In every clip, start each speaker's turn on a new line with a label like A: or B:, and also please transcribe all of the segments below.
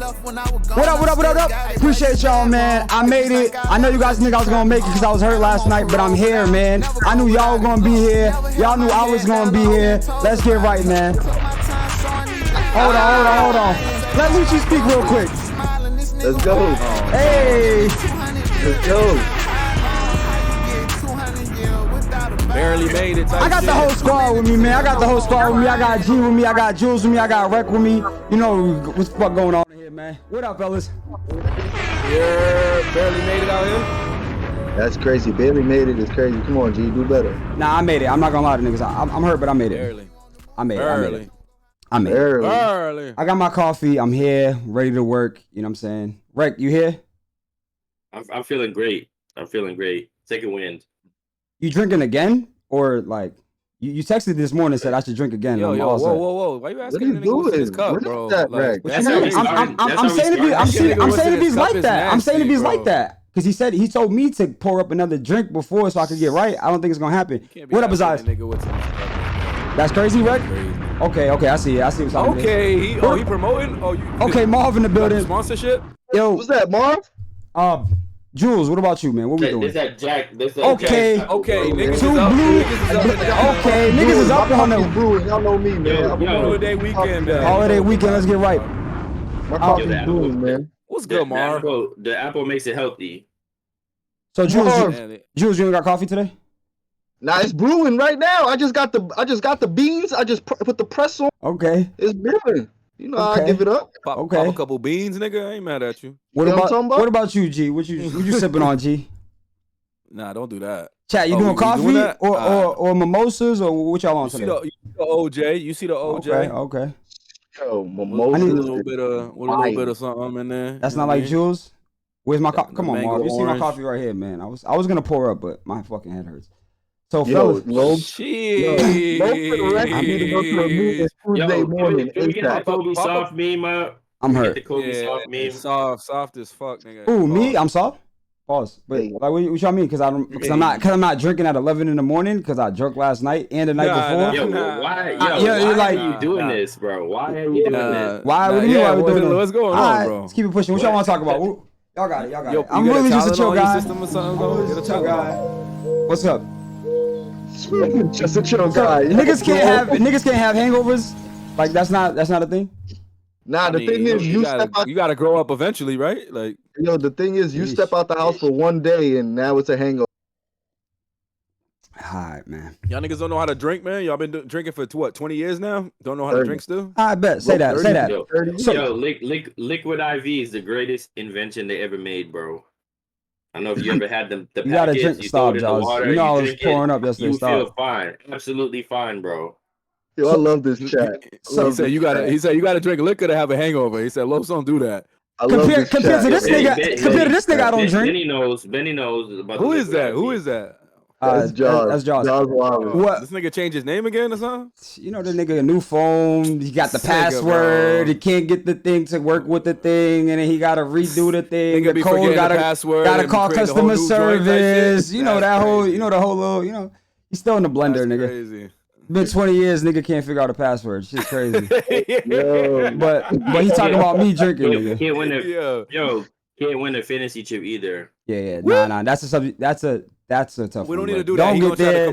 A: What up? Appreciate y'all, man. I made it. I know you guys think I was gonna make it because I was hurt last night, but I'm here, man. I knew y'all were gonna be here. Y'all knew I was gonna be here. Let's get right, man. Hold on. Let Lucci speak real quick.
B: Let's go.
A: Hey.
B: Let's go.
C: Barely made it.
A: I got the whole squad with me, man. I got G with me. I got Jules with me. I got Rec with me. You know what's the fuck going on here, man. What up, fellas?
C: Yeah, barely made it out here.
B: That's crazy. Barely made it is crazy. Come on, G, do better.
A: Nah, I made it. I'm not gonna lie to niggas. I'm hurt, but I made it.
C: Barely.
A: I made it.
C: Barely.
A: I got my coffee. I'm here, ready to work. You know what I'm saying? Rec, you here?
D: I'm feeling great. Second wind.
A: You drinking again? Or like you texted this morning and said I should drink again.
C: Whoa. Why you asking the nigga what's in his cup, bro?
A: I'm saying if he's like that. I'm saying if he's like that. Because he told me to pour up another drink before so I could get right. I don't think it's gonna happen. What up, Azaz? That's crazy, Rec? Okay, I see it. I see what's happening.
C: Okay, he promoting?
A: Okay, Marv in the building.
C: Sponsorship?
A: Yo,
B: Who's that, Marv?
A: Jules, what about you, man? What we doing?
D: This that Jack.
A: Okay,
C: niggas is
A: two
C: up.
A: blue.
C: Okay,
A: niggas is up on
B: the brewing. Y'all know me, man.
C: Holiday weekend,
A: let's get right.
B: My coffee's brewing, man.
C: What's good, Marv?
D: The apple makes it healthy.
A: So Jules, you ain't got coffee today?
B: Nah, it's brewing right now. I just got the beans. I just put the press on.
A: Okay.
B: It's brewing. You know, I give it up.
C: Pop a couple beans, nigga. I ain't mad at you.
A: What about you, G? What you sipping on, G?
C: Nah, don't do that.
A: Chat, you doing coffee or mimosas or what y'all on today?
C: You see the OJ?
A: Okay.
B: Yo, mimosas.
C: I need a little bit of something in there.
A: That's not like Jules. Where's my coffee? Come on, Marv. You see my coffee right here, man. I was gonna pour up, but my fucking head hurts. So, fellas,
C: shit.
B: I need to go to a meeting Tuesday morning.
D: Can we get that Kobe soft meme up?
A: I'm hurt.
D: The Kobe soft meme.
C: Soft as fuck, nigga.
A: Ooh, me? I'm soft? Pause. Wait, like what y'all mean? Because I'm not drinking at 11 in the morning because I drunk last night and the night before.
D: Why are you doing this, bro? Why are you doing this?
A: Why? What do you mean? Why we doing this?
C: What's going on, bro?
A: Let's keep it pushing. What y'all want to talk about? Y'all got it. I'm really just a chill guy. What's up?
B: Just a chill guy.
A: Niggas can't have hangovers. Like that's not a thing.
B: Nah, the thing is, you
C: gotta grow up eventually, right? Like,
B: the thing is, you step out the house for one day and now it's a hangover.
A: Alright, man.
C: Y'all niggas don't know how to drink, man. Y'all been drinking for what, 20 years now? Don't know how to drink still?
A: I bet. Say that.
D: Liquid IV is the greatest invention they ever made, bro. I don't know if you ever had the
A: you gotta drink. Stop, Jaws. You know I was pouring up yesterday.
D: You feel fine, absolutely fine, bro.
B: Yo, I love this chat.
C: He said you gotta drink liquor to have a hangover. He said, "Los, don't do that."
A: Compared to this nigga, I don't drink.
D: Benny knows about.
C: Who is that?
B: That's Jaws.
A: That's Jaws.
C: What? This nigga changed his name again or something?
A: You know the nigga a new phone. He got the password. He can't get the thing to work with the thing, and then he gotta redo the thing.
C: The code
A: gotta call customer service. You know that whole. You know the whole little. You know he's still in the blender, nigga.
C: Crazy.
A: Been 20 years, nigga can't figure out a password. Shit's crazy. But he talking about me drinking, nigga.
D: Can't win a fantasy chip either.
A: Yeah. Nah. That's a subject. That's a tough one.
C: We don't need to do that.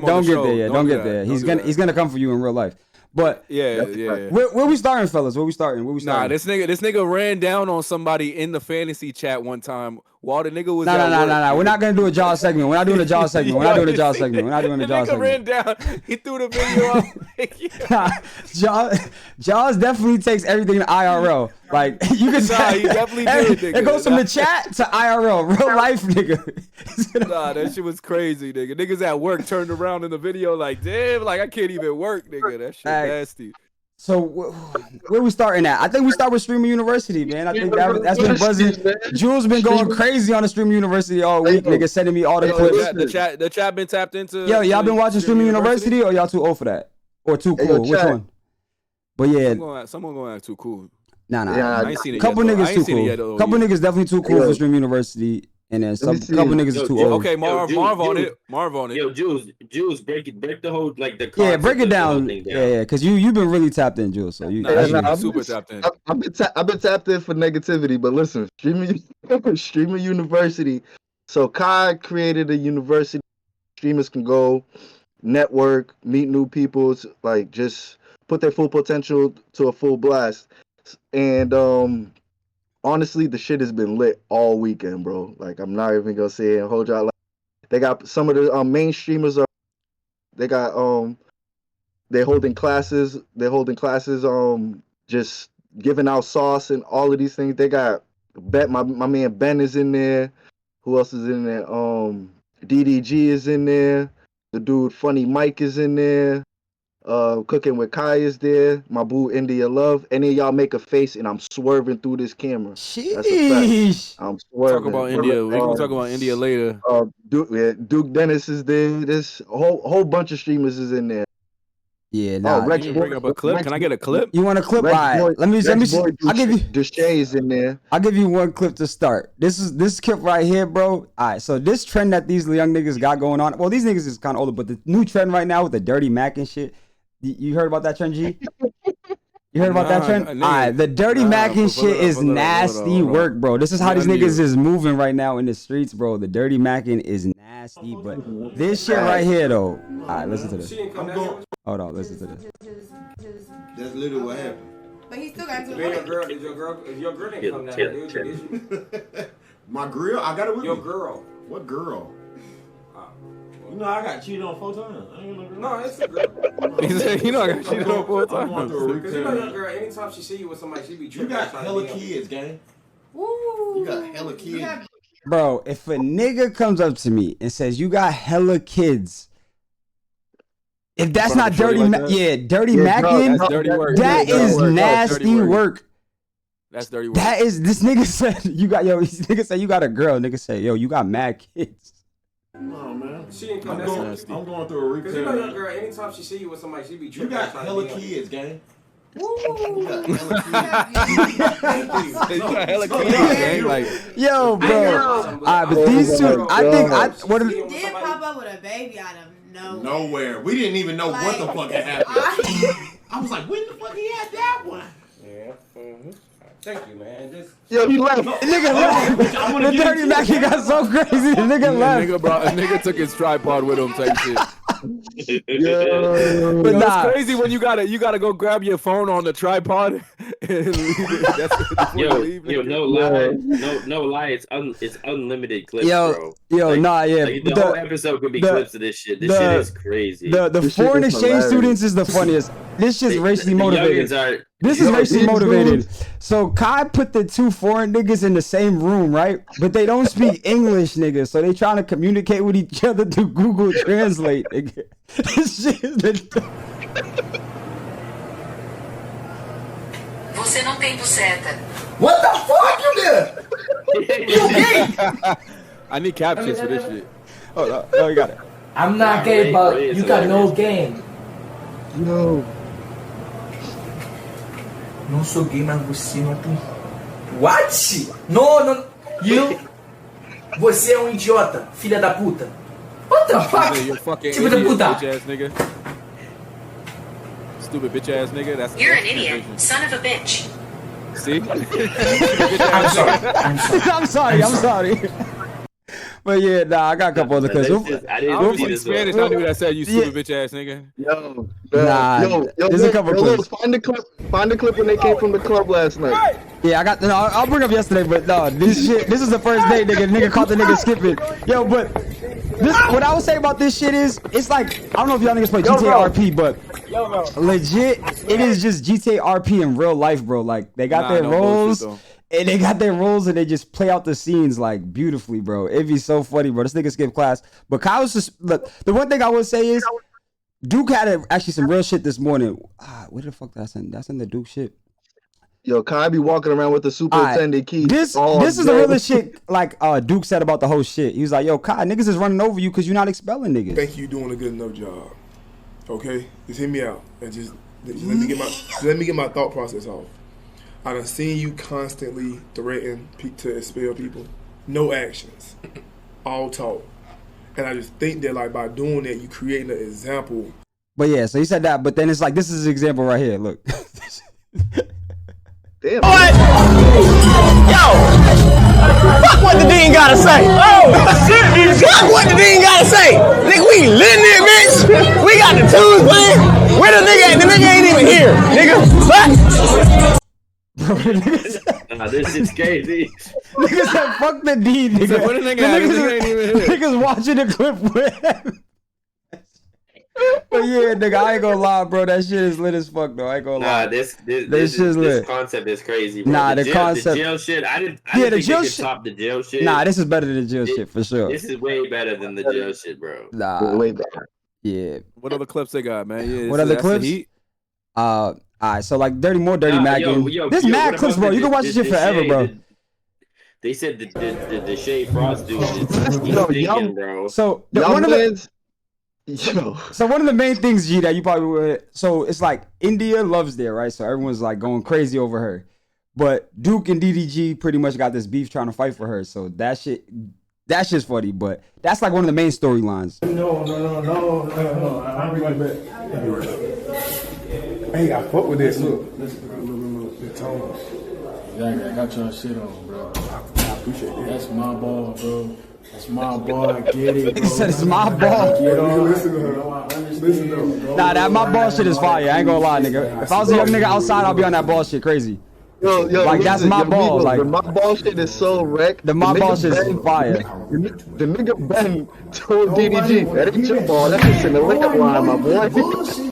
A: Don't get there. He's gonna come for you in real life. But
C: yeah.
A: Where we starting, fellas? Where we starting?
C: Nah, this nigga ran down on somebody in the fantasy chat one time while the nigga was.
A: Nah. We're not gonna do a Jaws segment. We're not doing a Jaws segment.
C: Nigga ran down. He threw the video up.
A: Jaws definitely takes everything to IRL. Like you can say,
C: he definitely did. Nigga.
A: It goes from the chat to IRL, real life, nigga.
C: Nah, that shit was crazy, nigga. Niggas at work turned around in the video like, damn, like I can't even work, nigga. That shit nasty.
A: So where we starting at? I think we start with Streamer University, man. I think that's been buzzing. Jules been going crazy on the Streamer University all week. Nigga sending me all the clips.
C: The chat been tapped into.
A: Yo, y'all been watching Streamer University or y'all too old for that? Or too cool? Which one? But yeah,
C: someone gonna act too cool.
A: Nah.
C: I ain't seen it
A: Couple
C: yet,
A: niggas too cool. Couple niggas definitely too cool for Streamer University. and then some couple niggas is too old.
C: Okay, Marv on it.
D: Yo, Jules, break the whole like the
A: yeah, break it down. Yeah, because you've been really tapped in, Jules. So
B: I'm
C: super tapped in.
B: I've been tapped in for negativity, but listen, streaming university. So Kai created a university. Streamers can go network, meet new people, like just put their full potential to a full blast. And honestly, the shit has been lit all weekend, bro. Like I'm not even gonna say it and hold y'all. Like, they got some of the main streamers are. They got they're holding classes. Just giving out sauce and all of these things. They got my man Ben is in there. Who else is in there? DDG is in there. The dude Funny Mike is in there. Cooking with Kai is there. My boo India Love. Any of y'all make a face and I'm swerving through this camera.
A: Sheesh.
B: That's a fact. I'm swerving.
C: Talk about India. We're gonna talk about India later.
B: Duke Dennis is there. This whole bunch of streamers is in there.
A: Yeah, nah.
C: Rex, bring up a clip. Can I get a clip?
A: You want a clip? All right. Let me see. I'll give you.
B: Dushay's in there.
A: I'll give you one clip to start. This clip right here, bro. All right. So this trend that these young niggas got going on. Well, these niggas is kind of older, but the new trend right now with the dirty Mac and shit. You heard about that trend, G? You heard about that trend? All right. The dirty Mac and shit is nasty work, bro. This is how these niggas is moving right now in the streets, bro. The dirty Mackin is nasty, but this shit right here, though. All right, listen to this. Hold on, listen to this.
E: That's literally what happened.
F: But he still got to
G: Your girl didn't come down, dude. Did you?
E: My girl? I got it with
G: Your
E: me.
G: girl.
E: What girl? You know I got cheated on 4 times. I ain't no girl.
G: No, it's a girl.
C: He said, you know I got cheated on 4
E: I'm going
C: times.
E: through a
G: Because you know your
E: recap.
G: girl, anytime she see you with somebody, she be
E: You
G: tripping.
E: got
G: trying to
E: hella
G: be on.
E: kids, gang.
F: Woo.
E: You got hella kids.
A: Bro, if a nigga comes up to me and says, you got hella kids, if that's not dirty, dirty Mackin,
C: That's dirty work.
A: that
C: Dirty
A: is
C: work.
A: nasty work.
C: That's dirty work.
A: That is, this nigga said, this nigga said you got a girl. Nigga said, yo, you got mad kids.
E: No, man.
G: She ain't
E: I'm
G: come
E: going,
G: down.
E: I'm going through a
G: Because you know your
E: recap.
G: girl, anytime she see you with somebody, she be
E: You
G: tripping.
E: got
G: trying
E: hella
G: to be on.
E: kids, gang.
F: Woo.
E: You got hella kids.
C: You got hella kids, gang. Like,
A: Yo, bro. But these two, I think, what
F: He did pop up with a baby out of nowhere.
E: Nowhere. We didn't even know what the fuck had happened. I was like, when the fuck he had that one?
G: Yeah. Thank you, man. Just
B: Yo, he left.
A: nigga left. The dirty Mackin got so crazy. The nigga left.
C: a nigga took his tripod with him type shit.
B: Yo.
A: But
C: Yo,
A: nah.
C: it's crazy when you gotta go grab your phone on the tripod and leave it. That's before you leave.
D: Yo, no lie, it's unlimited clips, bro.
A: The
D: whole episode could be clips of this shit. This shit is crazy.
A: The foreign exchange students is the funniest. This shit's racially motivated. This is racially motivated. So Kai put the 2 foreign niggas in the same room, right? But they don't speak English, nigga. So they trying to communicate with each other through Google Translate, nigga. This shit is
H: Você não tem buceta.
E: What the fuck you did? You gay?
C: I need captions for this shit.
A: Hold on. Oh, you got it.
I: I'm not gay, but you got no game.
B: Yo.
I: Não sou gay, mas você não tem. What? Não. You? Você é idiota, filha da puta. What the fuck?
C: You fucking
I: Tipo de
C: idiot,
I: puta.
C: bitch ass nigga. Stupid bitch ass nigga. That's
H: You're an idiot, son of a bitch.
C: See?
A: I'm sorry. But yeah, nah, I got a couple other clips.
D: I
C: I
D: didn't
C: don't
D: see
C: speak
D: this
C: Spanish.
D: one.
C: I knew that said you stupid bitch ass nigga.
B: Yo.
A: Nah, there's a couple clips.
B: Find the clip when they came from the club last night.
A: Yeah, I got. No, I'll bring up yesterday, but no, this is the first day, nigga. Nigga caught the nigga skipping. Yo, but what I would say about this shit is, it's like, I don't know if y'all niggas play GTA RP, but legit, it is just GTA RP in real life, bro. Like they got their roles. And they got their roles and they just play out the scenes like beautifully, bro. It'd be so funny, bro. This nigga skipped class. But Kyle was just, look, the one thing I would say is Duke had actually some real shit this morning. Where the fuck that's in? That's in the Duke shit.
B: Yo, Kai be walking around with the superintendent key.
A: This is the realest shit like Duke said about the whole shit. He was like, yo, Kai, niggas is running over you because you're not expelling niggas.
J: Think you doing a good enough job. Okay? Just hear me out. And just let me get my thought process off. I done seen you constantly threaten to expel people. no actions, all talk. And I just think that like by doing that, you creating an example.
A: But yeah, so he said that, but then it's like, this is an example right here. Look.
B: Damn.
K: What? Yo! Fuck what the dean gotta say! Oh! Fuck what the dean gotta say! Nigga, we lit in here, bitch! We got the tunes playing! Where the nigga at? The nigga ain't even here! Nigga, what?
D: Nah, this shit's crazy.
A: Nigga said, fuck the D, nigga.
C: Said, where the nigga at? The nigga ain't even here.
A: Niggas watching the clip with him. But yeah, nigga, I ain't gonna lie, bro. That shit is lit as fuck, though. I ain't gonna lie.
D: Nah, this concept is crazy, bro.
A: Nah, the concept.
D: The jail shit. I didn't
A: the
D: think
A: jail
D: they could
A: shit.
D: top the jail shit.
A: Nah, this is better than the jail shit for sure.
D: This is way better than the jail shit, bro.
A: Nah,
B: Way better.
A: yeah.
C: What other clips they got, man? Yeah,
A: What other
C: that's the
A: clips?
C: heat.
A: Alright, so like Dirty Mac.
D: Yo,
A: There's
D: yo,
A: mad
D: what
A: clips,
D: about
A: bro. You can watch this shit forever, bro.
D: They said the Shade Frost dude is
B: Yo,
D: thinking, bro.
A: So
B: Young
A: one of the
B: Man's- Yo.
A: So one of the main things, G, that you probably would. So it's like India loves there, right? So everyone's like going crazy over her. But Duke and DDG pretty much got this beef trying to fight for her. So that's just funny. But that's like one of the main storylines.
J: No. I'll be right back. Hey, I fuck with this. Look. The tones.
L: Exactly, I got y'all shit on, bro.
J: I appreciate that.
L: That's my ball, bro. That's my ball. I get it, bro.
A: He said it's my ball.
J: Listen to her. Listen to her.
A: Nah, that my ball shit is fire. I ain't gonna lie, nigga. If I was a young nigga outside, I'll be on that ball shit crazy.
B: Yo,
A: like that's my ball. Like
B: the my ball shit is so wrecked.
A: The my ball shit is fire.
B: The nigga Ben told DDG, that ain't your ball. That's just in the layup line, my boy.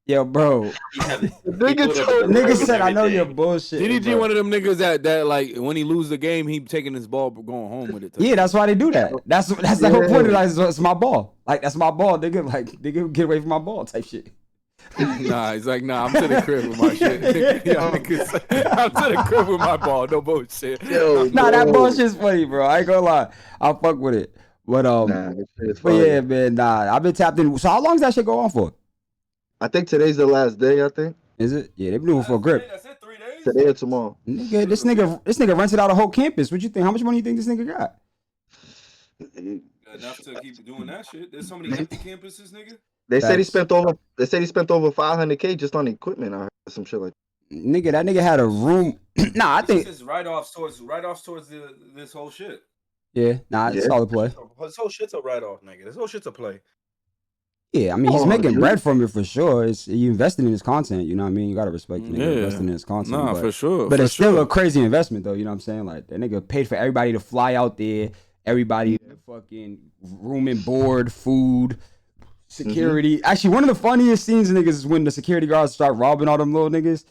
A: Yo, bro. Nigga said, I know you're bullshit.
C: DDG one of them niggas that like when he lose the game, he taking his ball going home with it.
A: Yeah, that's why they do that. That's the whole point of that. It's my ball. Like that's my ball, nigga. Like nigga, get away from my ball type shit.
C: Nah, he's like, nah, I'm to the crib with my shit. I'm to the crib with my ball. No bullshit.
A: Nah, that bullshit's funny, bro. I ain't gonna lie. I'll fuck with it. But but yeah, man, nah. I've been tapped in. So how long does that shit go on for?
B: I think today's the last day, I think.
A: Is it? Yeah, they've been doing it for a grip.
C: That's it, 3 days?
B: Today or tomorrow.
A: Nigga, this nigga rented out a whole campus. What you think? How much money you think this nigga got?
C: Enough to keep doing that shit. There's so many empty campuses, nigga.
B: They said he spent over 500K just on equipment. I heard some shit like that.
A: Nigga, that nigga had a room. Nah, I think
C: it's write-offs towards this whole shit.
A: Yeah, nah, it's solid play.
C: This whole shit's a write-off, nigga. This whole shit's a play.
A: Yeah, I mean, he's making bread from it for sure. You invested in his content, you know what I mean? You gotta respect the nigga investing in his content.
C: Nah, for sure.
A: But it's still a crazy investment, though, you know what I'm saying? Like, that nigga paid for everybody to fly out there, everybody to fucking room and board, food, security. Actually, one of the funniest scenes, niggas, is when the security guards start robbing all them little niggas.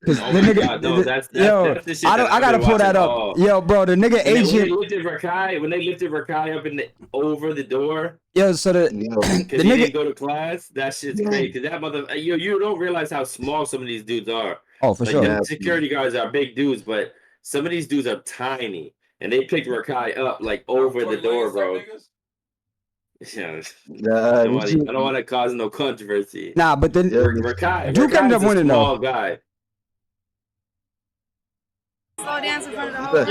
A: Cause the nigga,
D: that's the shit
A: I gotta pull that up. Yo, bro, the nigga agent.
D: When they lifted Rakai up over the door.
A: Yo, so the
D: nigga didn't go to class. That shit's crazy. Cause that you don't realize how small some of these dudes are.
A: Oh, for sure.
D: The security guards are big dudes, but some of these dudes are tiny, and they picked Rakai up like over the door, bro. Yeah, I don't want to cause no controversy.
A: Nah, but then
D: Rakai,
A: Duke ended up winning
D: though.
A: Guy.
F: Slow dance in front of the whole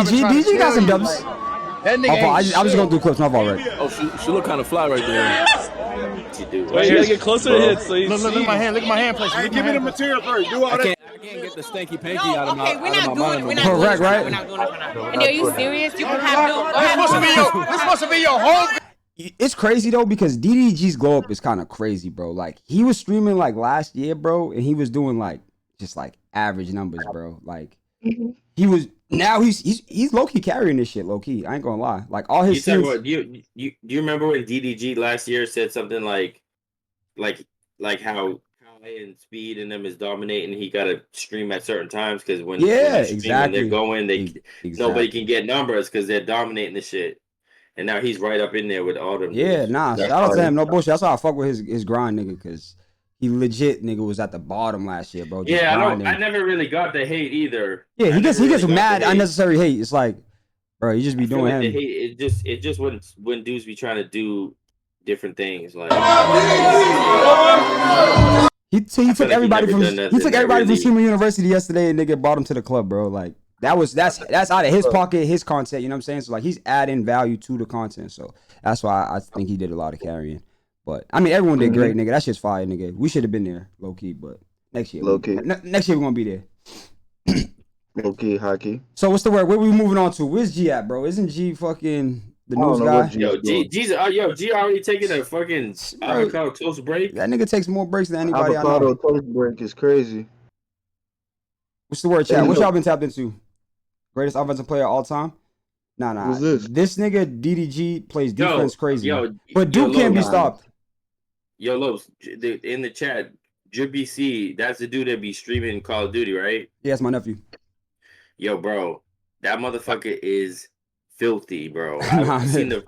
A: DDG got some dubs.
E: That nigga
A: I just gonna do clips. My fault, right?
C: Oh, she look kind of fly right there.
D: She do.
G: Wait, you gotta get closer to hit so you
E: look at my hand. Look at my hand, please. Give me the material first. Do all that.
C: I can't get the stanky panky out of my
F: Okay, we're not doing it. We're not
A: Correct,
F: doing it.
A: right?
F: We're not doing it for now. And are you serious? You can have
E: This supposed to be your whole.
A: It's crazy though because DDG's glow up is kind of crazy, bro. Like he was streaming like last year, bro, and he was doing like just like average numbers, bro. Like he was now he's low key carrying this shit, low key. I ain't gonna lie. Like all his
D: you remember when DDG last year said something like how Kai and Speed and them is dominating? He got to stream at certain times because when
A: exactly
D: they're going, nobody can get numbers because they're dominating the shit. And now he's right up in there with all them.
A: Yeah, nah. Shout out to him. No bullshit. That's how I fuck with his grind, nigga, because he legit, nigga, was at the bottom last year, bro.
D: Yeah, I never really got the hate either.
A: Yeah, he gets mad unnecessary hate. It's like, bro, you just be doing him.
D: The hate, it just when dudes be trying to do different things like.
A: He took everybody from Streamer University yesterday, and nigga brought him to the club, bro. Like That's out of his pocket, his content. You know what I'm saying? So like he's adding value to the content. So that's why I think he did a lot of carrying. But I mean, everyone did great, nigga. That shit's fire, nigga. We should have been there, low key. But next year, next year we're gonna be there.
B: Low key, hockey.
A: So what's the word? Where we moving on to? Where's G at, bro? Isn't G fucking the news guy?
D: G already taking a fucking avocado toast break.
A: That nigga takes more breaks than anybody I know.
B: Avocado toast break is crazy.
A: What's the word, chat? What y'all been tapped into? Greatest offensive player of all time? Nah.
B: Who's
A: this nigga DDG plays defense crazy. But Duke can't be stopped.
D: Yo, Lopes, in the chat, Drippy C, that's the dude that be streaming Call of Duty, right?
A: Yeah, that's my nephew.
D: Yo, bro, that motherfucker is filthy, bro. I seen the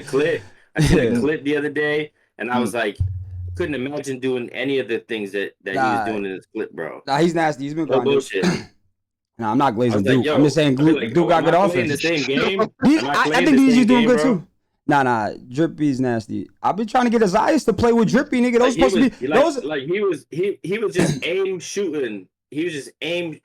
D: clip. I seen the clip the other day, and I was like, couldn't imagine doing any of the things that he was doing in this clip, bro.
A: Nah, he's nasty. He's been grinding.
D: bullshit.
A: Nah, I'm not glazing Duke. I'm just saying Duke got good offense.
D: The same game?
A: I think DDG's doing good too. Nah, Drippy's nasty. I've been trying to get Isaiah to play with Drippy, nigga. Those supposed to be those.
D: Like he was just aim shooting. He was just aim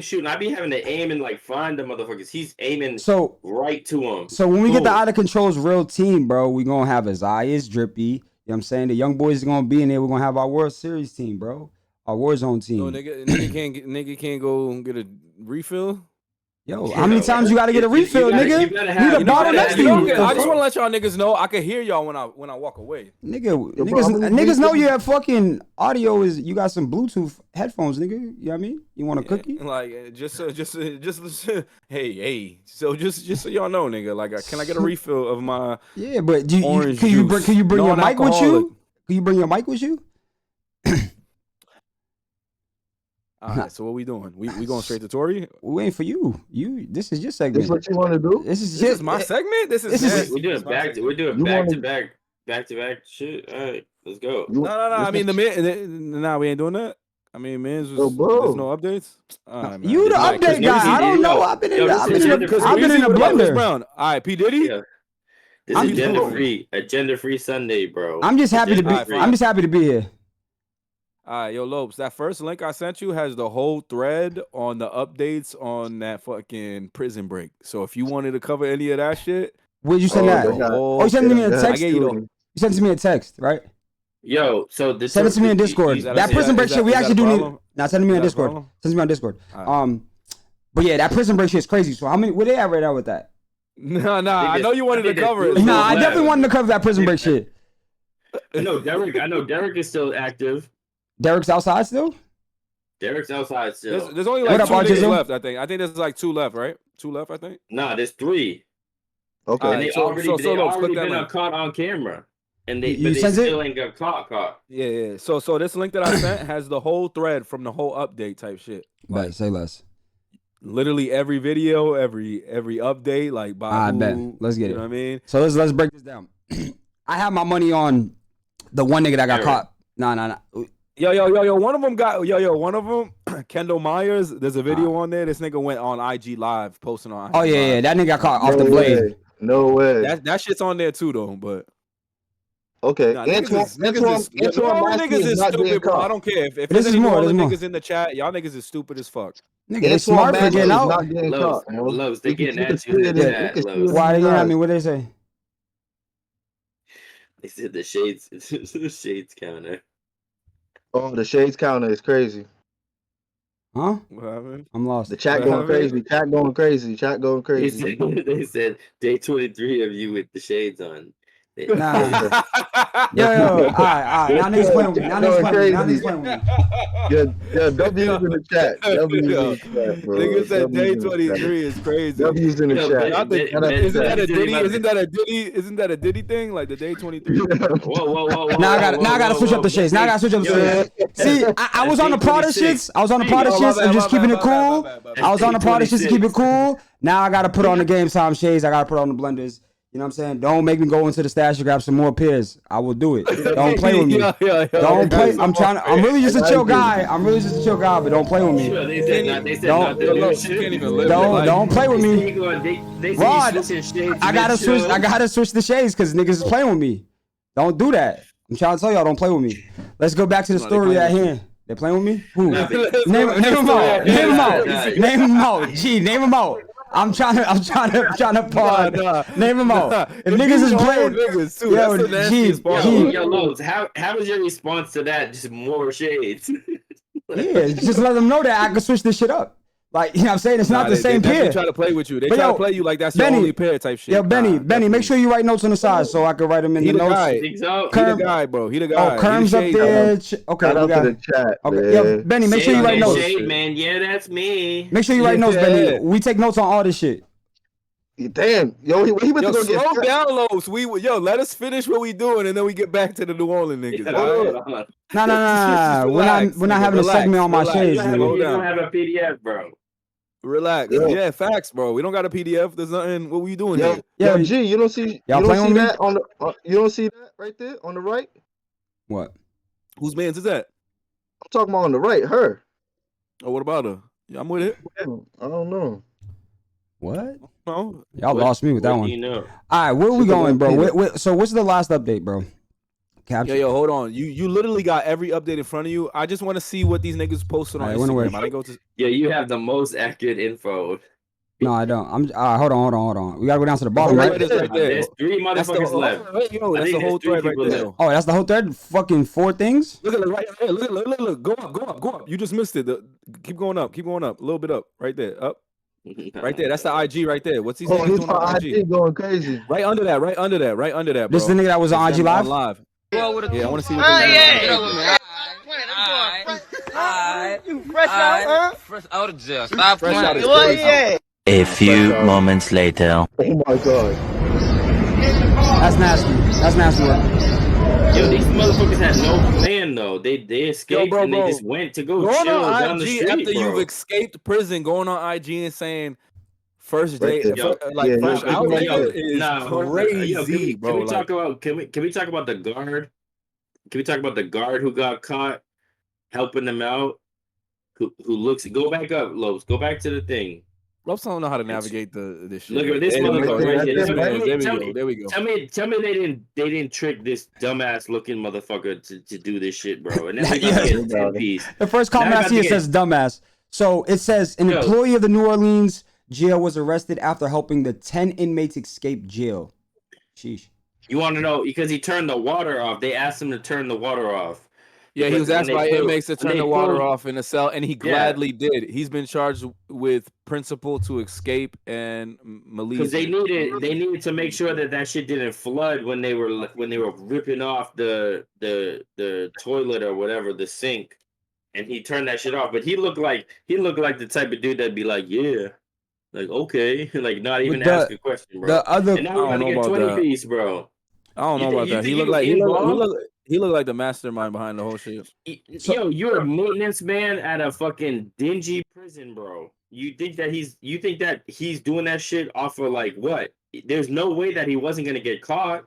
D: shooting. I be having to aim and like find the motherfuckers. He's aiming right to him.
A: So when we get the out of control's real team, bro, we gonna have Isaiah, Drippy. You know what I'm saying? The young boys is gonna be in there. We're gonna have our World Series team, bro. Our Warzone team.
C: So nigga can't go get a refill.
A: Yo, how many times you gotta get a refill, nigga? You the bottle next to you.
C: I just want to let y'all niggas know I can hear y'all when I walk away.
A: Niggas know you have fucking audio. You got some Bluetooth headphones, nigga. You know what I mean? You want a cookie?
C: Like just hey. So just so y'all know, nigga. Like, can I get a refill of my
A: but can you bring your mic with you? Can you bring your mic with you?
C: All right, so what we doing? We going straight to Tory?
A: We waiting for you. This is your segment.
B: This what you want to do?
A: This is
C: my segment.
D: We're doing back to back shit. All right, let's go.
C: No. I mean we ain't doing that. I mean, there's no updates. Right,
A: you the update guy. I don't know. I've been in the blender.
C: All right, P Diddy.
D: Yeah. This is agenda-free Sunday, bro.
A: I'm just happy to be here.
C: All right, yo, Lopes, that first link I sent you has the whole thread on the updates on that fucking prison break. So if you wanted to cover any of that shit.
A: Where'd you send that? You sent me a text? You sent it to me a text, right?
D: Yo, so
A: send it to me in Discord. That prison break shit, we actually do need. Now send it to me on Discord. Send it to me on Discord. But yeah, that prison break shit is crazy. So how many, where they at right now with that?
C: Nah, I know you wanted to cover it.
A: Nah, I definitely wanted to cover that prison break shit.
D: I know Derek is still active.
A: Derek's outside still?
D: There's
C: only like 2 niggas left, I think. I think there's like 2 left, right? 2 left, I think.
D: Nah, there's 3.
B: Okay.
D: And they already been caught on camera. And they still ain't got caught.
C: Yeah. So this link that I sent has the whole thread from the whole update type shit.
A: Like, say less.
C: Literally every video, every update, like by
A: I bet. Let's get it.
C: You know what I mean?
A: So let's break this down. I have my money on the one nigga that got caught. Nah.
C: Yo, one of them, Kendall Myers, there's a video on there. This nigga went on IG Live, posting on IG Live.
A: That nigga got caught off the blade.
B: No way.
C: That shit's on there too, though, but.
B: Okay.
C: Niggas is stupid, bro. I don't care. If there's any more niggas in the chat, y'all niggas is stupid as fuck.
A: Nigga, they smart for getting out.
D: Loves, they getting at you in the chat.
A: Why they getting at me? What they say?
D: They said the shades counter.
B: Oh, the shades counter is crazy.
A: Huh?
C: What happened?
A: I'm lost.
B: The chat going crazy. Chat going crazy.
D: They said day 23 of you with the shades on.
A: Nah. Yo. All right. Now niggas playing with me. Now niggas playing with me.
B: Yeah, W's in the chat. W's in the chat, bro.
C: Niggas said day 23 is crazy.
B: W's in the chat.
C: Isn't that a Diddy thing? Like the day 23?
D: Whoa.
A: Now I gotta switch up the shades. See, I was on the Prada shits. I'm just keeping it cool. I was on the Prada shits to keep it cool. Now I gotta put on the game time shades. I gotta put on the blenders. You know what I'm saying? Don't make me go into the stash and grab some more pairs. I will do it. Don't play with me. Don't play. I'm really just a chill guy. But don't play with me. Don't play with me. Rod, I gotta switch the shades because niggas is playing with me. Don't do that. I'm trying to tell y'all, don't play with me. Let's go back to the story at hand. They playing with me? Who?
D: Nah,
A: Name them out. Name them out. Name them out. Gee, name them out. I'm trying to pod. Name them out. If niggas is playing,
C: niggas too. That's the nastiest part.
D: Yo, Lowe's, how was your response to that? Just more shades.
A: Yeah, just let them know that I can switch this shit up. Like, you know what I'm saying? It's not the same pair.
C: They try to play with you. They try to play you like that's your only pair type shit.
A: Yo, Benny, make sure you write notes on the side so I can write them in the notes.
C: He the guy, bro. He the guy.
A: Oh, Kerm's up there. Okay,
B: shout out to the chat.
A: Okay, yo, Benny, make sure you write notes.
D: Man, yeah, that's me.
A: Make sure you write notes, Benny. We take notes on all this shit.
B: Damn, yo, he went to go get
C: slow down, Los. Let us finish what we doing, and then we get back to the New Orleans niggas.
A: Nah. We're not having a segment on my shades.
D: You don't have a PDF, bro.
C: Relax. Yeah, facts, bro. We don't got a PDF. There's nothing. What were you doing here?
B: Yo, G, you don't see that on the you don't see that right there on the right?
A: What?
C: Whose man's is that?
B: I'm talking about on the right, her.
C: Oh, what about her? Yeah, I'm with it.
B: I don't know.
A: What?
C: No.
A: Y'all lost me with that one.
D: You know?
A: All right, where are we going, bro? So what's the last update, bro?
C: Yo, hold on. You literally got every update in front of you. I just want to see what these niggas posted on Instagram. I didn't go to.
D: Yeah, you have the most accurate info.
A: No, I don't. Hold on. We gotta go down to the bottom, right?
D: There's 3 motherfuckers left.
C: Yo, that's the whole thread right there.
A: Oh, that's the whole thread? Fucking 4 things?
C: Look at it right here. Look. Go up. You just missed it. Keep going up. A little bit up. Right there. Up. Right there. That's the IG right there. What's these niggas doing on IG?
B: Going crazy.
C: Right under that, bro.
A: This is the nigga that was on IG Live?
C: Yeah, I want to see what Get up with me.
K: You fresh out, huh? Fresh out of jail. Stop
C: playing.
M: A few moments later.
B: Oh my god.
A: That's nasty work.
D: Yo, these motherfuckers had no plan though. They escaped and they just went to go chill down the street,
C: after you've escaped prison, going on IG and saying first day, first outing is crazy, bro.
D: Can we talk about? Can we talk about the guard? Can we talk about the guard who got caught helping them out? Who looks? Go back up, Lopes. Go back to the thing.
C: Lopes don't know how to navigate this shit.
D: Look at this motherfucker right here.
C: There we go.
D: Tell me they didn't trick this dumbass looking motherfucker to do this shit, bro. And now we got 10 piece.
A: The first comment I see it says dumbass. So it says an employee of the New Orleans jail was arrested after helping the 10 inmates escape jail. Sheesh.
D: You want to know because he turned the water off. They asked him to turn the water off.
C: Yeah, he was asked by inmates to turn the water off in a cell, and he gladly did. He's been charged with principal to escape and malicious.
D: Because they needed to make sure that shit didn't flood when they were ripping off the toilet or whatever, the sink, and he turned that shit off. But he looked like the type of dude that'd be like, yeah, like okay, like not even ask a question, bro. And now we're gonna get 20 piece, bro.
C: I don't know about that. He looked like the mastermind behind the whole shit.
D: Yo, you're a maintenance man at a fucking dingy prison, bro. You think that he's doing that shit off of like what? There's no way that he wasn't gonna get caught.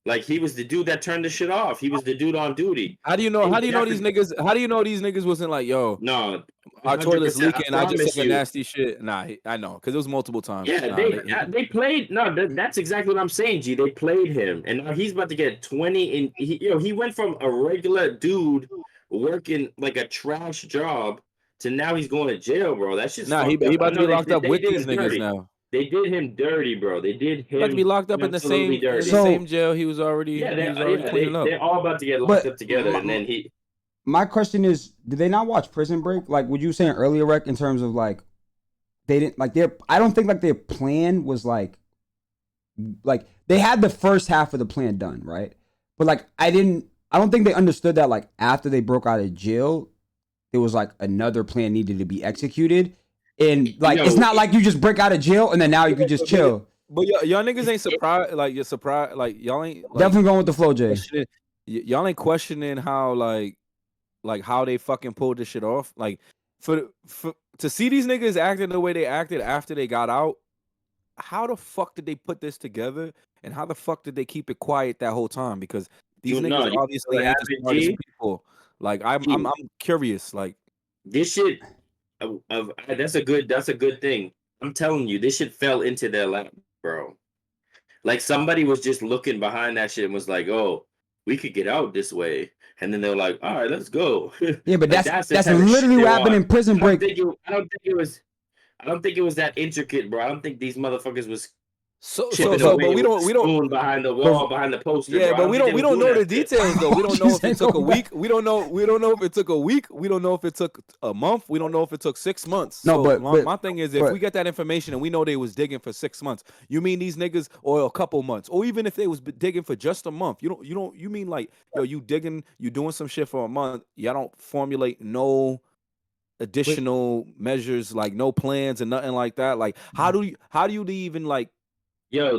D: Like he was the dude that turned the shit off. He was the dude on duty.
C: How do you know these niggas wasn't like, yo,
D: no,
C: our toilet's leaking. I just said nasty shit. Nah, I know, because it was multiple times.
D: Yeah, they played. No, that's exactly what I'm saying, G. They played him, and now he's about to get 20. And he went from a regular dude working like a trash job to now he's going to jail, bro. That's just
C: he about to be locked up with these niggas now.
D: They did him dirty, bro. They did him.
C: About to be locked up in the same jail he was already. Cleaning up.
D: They're all about to get locked up together, and then he.
A: My question is, did they not watch Prison Break? Like, what you were saying earlier, Rec, in terms of like, they didn't like their. I don't think like their plan was like they had the first half of the plan done, right? But like, I don't think they understood that like after they broke out of jail, it was like another plan needed to be executed. And like, it's not like you just break out of jail and then now you can just chill.
C: But y'all niggas ain't surprised. Like you're surprised. Like y'all ain't
A: definitely going with the flow, Jay.
C: Y'all ain't questioning how like how they fucking pulled this shit off. Like for to see these niggas acting the way they acted after they got out. How the fuck did they put this together? And how the fuck did they keep it quiet that whole time? Because these niggas obviously ain't the smartest people. Like I'm curious. Like
D: this shit. That's a good thing. I'm telling you, this shit fell into their lap, bro. Like somebody was just looking behind that shit and was like, "Oh, we could get out this way," and then they were like, all right, let's go.
A: Yeah, but
D: Like,
A: that's
D: the type of
A: literally
D: shit
A: what
D: they
A: happened in
D: want.
A: Prison Break.
D: I don't think it was that intricate, bro. I don't think these motherfuckers was
C: So,
D: chipping
C: but
D: away
C: we
D: with
C: don't
D: spoon behind the wall, behind the poster.
C: Yeah,
D: bro.
C: but we don't know the details though. We don't know if it took a
A: Go back.
C: week. We don't know if it took a week. We don't know if it took a month. We don't know if it took 6 months.
A: No,
C: So
A: but
C: my thing is, if
A: but-
C: we get that information and we know they was digging for 6 months, you mean these niggas or a couple months, or even if they was digging for just a month, you mean like, yo, you digging, you doing some shit for a month, y'all don't formulate no additional measures, like no plans and nothing like that. Like how do you even like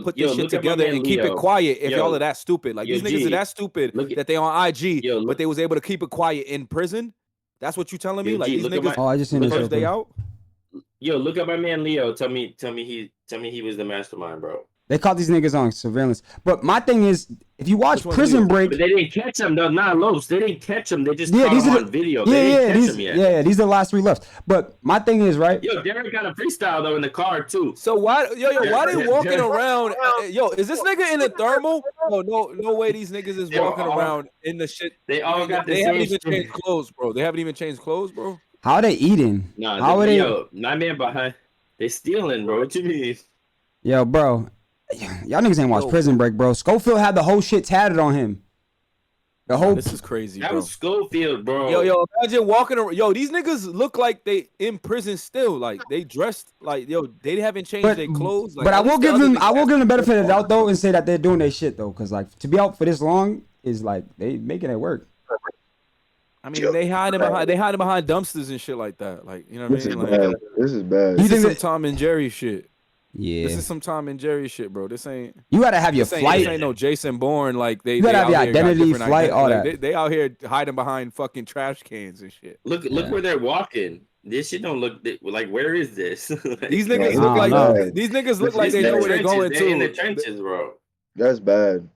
C: put this shit together and keep it quiet if y'all are that stupid? Like these niggas are that stupid that they on IG, but they was able to keep it quiet in prison. That's what you telling me? Like these niggas
A: I just seen this
C: first day out.
D: Yo, look at my man Leo. Tell me he was the mastermind, bro.
A: They caught these niggas on surveillance. But my thing is, if you watch Prison Break,
D: but they didn't catch him. They're not Los. They didn't catch him. They just caught him on video. They didn't catch him yet.
A: Yeah, these are the last 3 left. But my thing is, right?
D: Yo, Derek got a freestyle though in the car too.
C: So why they walking around? Yo, is this nigga in a thermal? No way. These niggas is walking around in the shit.
D: They all got the
C: They
D: same
C: haven't even
D: shit.
C: changed clothes, bro. They haven't even changed clothes, bro.
A: How are they eating?
D: Nah,
A: How are they?
D: Yo, my man behind. They stealing, bro. What you mean?
A: Yo, bro. Y'all niggas ain't watched Prison Break, bro. Schofield had the whole shit tatted on him. The whole.
C: This is crazy,
D: That
C: bro.
D: was Schofield, bro.
C: Yo, imagine walking around. Yo, these niggas look like they in prison still. Like they dressed like they haven't changed their clothes. Like,
A: but I
C: at
A: will
C: least
A: give
C: the
A: them.
C: other
A: I will
C: niggas-
A: give them the benefit of the doubt though, and say that they're doing their shit though, because like to be out for this long is like they making it work.
C: I mean, they hiding behind dumpsters and shit like that. Like, you know what I mean? Like,
B: This is bad.
C: this is some Tom and Jerry shit.
A: Yeah.
C: This is some Tom and Jerry shit, bro. This ain't.
A: You gotta have your
C: this
A: flight.
C: This ain't no Jason Bourne. Like
A: You gotta have your identity, flight, all that.
C: They out here hiding behind fucking trash cans and shit.
D: Look where they're walking. This shit don't look like. Where is this? Like,
C: These niggas look like these niggas look like they know where they're going
D: They're in the
C: to.
D: trenches, bro.
B: That's bad.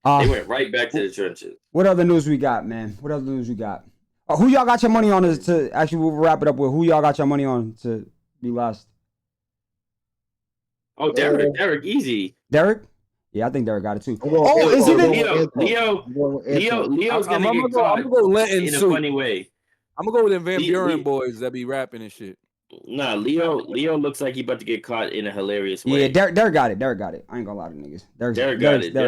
D: They went right back to the trenches.
A: What other news we got, man? What other news we got? Who y'all got your money on to actually we'll wrap it up with? Who y'all got your money on to be last?
D: Oh, Derek, easy.
A: Derek? Yeah, I think Derek got it too.
B: Oh,
A: is he
D: Leo's gonna get caught in a funny way.
C: I'm gonna go with them Van Buren boys that be rapping and shit.
D: Nah, Leo looks like he about to get caught in a hilarious way.
A: Yeah, Derek got it. Derek got it. I ain't gonna lie to niggas. Derek got it.
C: No.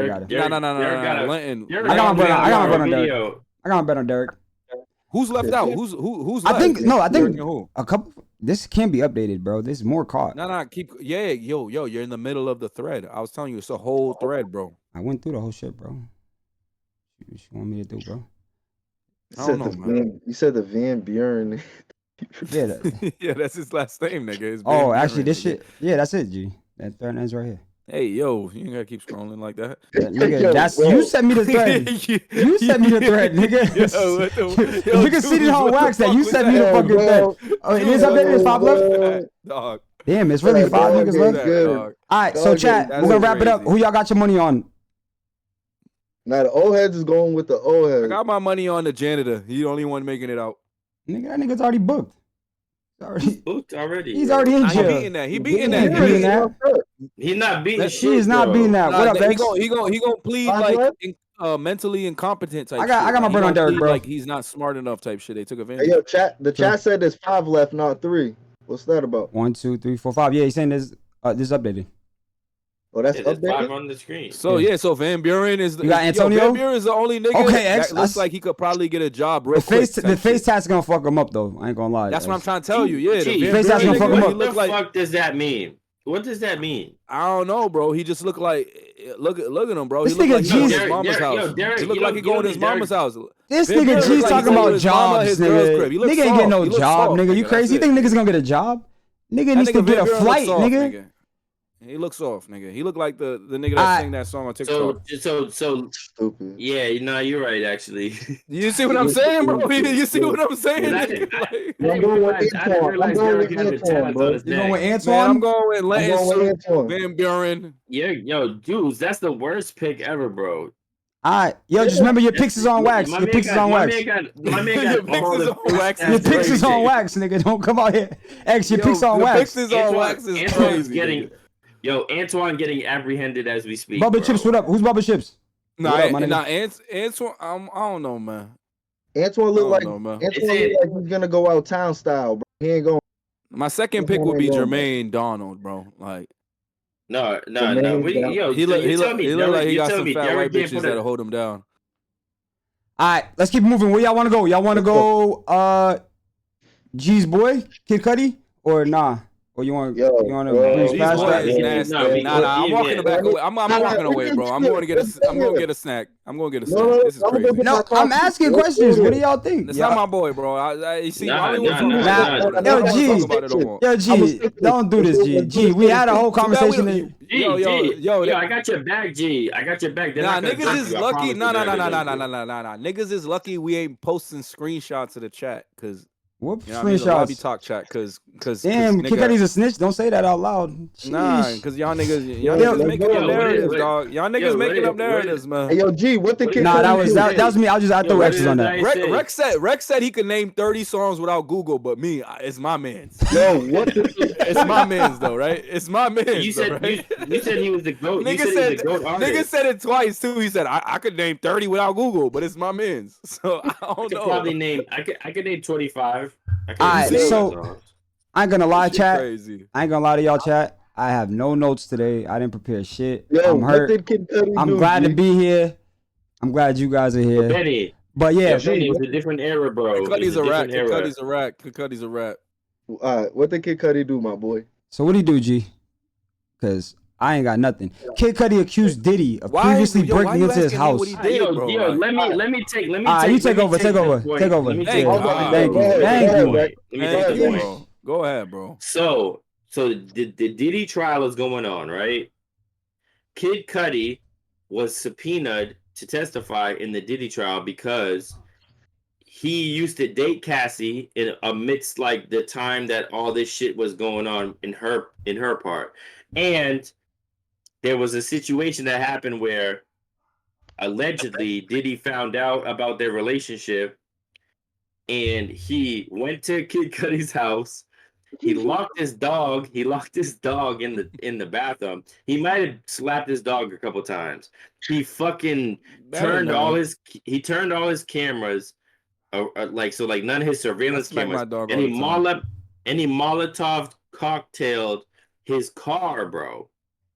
A: I got my bet on Derek.
C: Who's left out? Who's left?
A: I think
C: who?
A: a couple. This can't be updated, bro. This is more caught.
C: No, yo, you're in the middle of the thread. I was telling you, it's a whole thread, bro.
A: I went through the whole shit, bro. What you want me to do, bro?
C: I don't know, man.
B: You said the Van Buren.
A: Yeah,
C: yeah, that's his last name, nigga. It's
A: oh,
C: Van
A: actually,
C: Buren,
A: this
C: nigga.
A: shit. Yeah, that's it, G. That thread ends right here.
C: Hey, yo, you ain't gotta keep scrolling like that.
A: Nigga, that's you sent me the thread. You sent me the thread, nigga.
C: Yo, what the, yo,
A: nigga, see how it wax that you sent me the fucking thread. Oh, it is updated. It's 5 left.
C: Dog.
A: Damn, it's really 5 niggas left. All right, so chat, we're gonna wrap it up. Who y'all got your money on?
B: Now the old heads is going with the old heads.
C: I got my money on the janitor. He the only one making it out.
A: Nigga, that nigga's already booked.
D: He's booked already.
A: He's already in jail.
C: He beating that. He beating that.
D: He's not beating shit.
A: He is not beating that. What up, X?
C: He gonna plead like mentally incompetent type.
A: I got
C: shit.
A: my bread on Derek, bro.
C: Like he's not smart enough type shit. They took advantage.
B: Hey, yo, the chat said there's 5 left, not 3. What's that about?
A: 1, 2, 3, 4, 5. Yeah, he's saying this is updated.
B: Oh, that's
D: There's
B: updated.
D: 5 on the screen.
C: So so Van Buren is the.
A: You got Antonio?
C: Van Buren is the only nigga
A: Okay,
C: that looks like he could probably get a job real
A: The
C: quick.
A: face tat's gonna fuck him up though. I ain't gonna lie.
C: That's what I'm trying to tell you. Yeah, the Van
A: face tat's gonna fuck him up.
D: What the fuck does that mean? What does that mean?
C: I don't know, bro. He just looked like look at him, bro.
A: This
C: He looked
A: nigga
C: like he going to his
A: G's-
C: mama's house.
D: Derek,
C: He looked
D: you
C: like
D: don't-
C: he going to
D: you
C: his
D: don't
C: mama's house.
A: This
C: Van
A: nigga
C: Buren
A: G's
C: look like
A: talking
C: he going to
A: about
C: his mama,
A: jobs,
C: his girl's crib. He
A: nigga.
C: looks
A: Nigga ain't getting no
C: soft. He looks
A: job,
C: soft,
A: nigga. You crazy? You
C: That's
A: think
C: it.
A: niggas gonna get a job? Nigga
C: That
A: needs to
C: nigga
A: get
C: Van
A: a
C: Buren
A: flight,
C: looks soft,
A: nigga.
C: He looks soft, nigga. He looked like the nigga that sang that song on TikTok.
D: So
B: stupid.
D: Yeah, you're right. Actually,
C: You see what I'm saying, bro? You see what I'm saying?
D: I
C: nigga? Like,
B: I'm going with Antoine. I'm going with Antoine, bro.
A: You going with
C: man,
A: Antoine?
C: I'm going with Lenton,
B: Antoine.
C: Van Buren.
D: Yeah, yo, dudes, that's the worst pick ever, bro.
A: Alright, yo, just remember your picks is on wax.
D: My
A: Your
D: man
A: picks is
D: got-
A: on
D: my
A: wax.
D: man got- my man
C: Your
D: got
C: picks
D: all
C: is
D: the
C: on wax.
A: Your picks is on wax, nigga. Don't come out here. X, your picks on
C: Your
A: wax.
C: picks is on wax is
D: Antoine's
C: crazy.
D: getting, Antoine getting apprehended as we speak.
A: Bubba
D: bro.
A: Chips, what up? Who's Bubba Chips?
C: Nah,
A: What up, my nigga?
C: Antoine, I don't know, man.
B: Antoine look like
C: know, man.
B: he's gonna go out town style, bro. He ain't going.
C: My second pick would be Jermaine Donald, bro. Like,
D: no.
C: He look like he got some fat white bitches that'll hold him down.
A: All right, let's keep moving. Where y'all want to go? Y'all want to go G's boy, Kid Cudi, or nah? Or you want to breeze past that?
C: Nah, I'm walking back away. I'm walking away, bro. I'm going to get a snack. I'm going to get a snack. This is crazy.
A: No, I'm asking questions. What do y'all think?
C: It's not my boy, bro. You see,
A: Yo, G, don't do this, G. G, we had a whole conversation.
D: Yo, I got your back, G. I got your back.
C: Nah, niggas is lucky. Nah. Niggas is lucky we ain't posting screenshots of the chat, cause.
A: What
C: screenshots? Lobby talk chat, cause
A: damn, Kid Cudi's a snitch. Don't say that out loud. Sheesh.
C: Nah, cause y'all niggas making up narratives, dog. Y'all niggas making up narratives, man.
B: Hey, yo, G, what the kid?
A: Nah, that was me. I threw X's on that.
C: Rex said he could name 30 songs without Google, but me, it's my man's.
B: Yo, what?
C: It's my man's though, right? It's my man's.
D: You said he was the GOAT.
C: Nigga said it twice too. He said I could name 30 without Google, but it's my man's. So I don't know.
D: Probably name. I could name 25.
A: Alright, so I ain't gonna lie, chat. Crazy. I ain't gonna lie to y'all, chat. I have no notes today. I didn't prepare shit.
B: Yo,
A: I'm hurt. I'm glad to be here. I'm glad you guys are here.
D: Benny.
A: But yeah,
D: Benny, it's a different era, bro.
C: Cudi's a rat. Cudi's a rat.
B: Alright, what did Kid Cudi do, my boy?
A: So what he do, G? Cause I ain't got nothing. Kid Cudi accused Diddy of previously breaking into his house.
D: Let me take.
A: You take over. Thank you.
C: Go ahead, bro.
D: So the Diddy trial is going on, right? Kid Cudi was subpoenaed to testify in the Diddy trial because he used to date Cassie amidst like the time that all this shit was going on in her part, and there was a situation that happened where allegedly Diddy found out about their relationship and he went to Kid Cudi's house. He locked his dog. He locked his dog in the bathroom. He might have slapped his dog a couple times. He fucking turned all his cameras like none of his surveillance cameras. And he Molotov cocktailed his car, bro.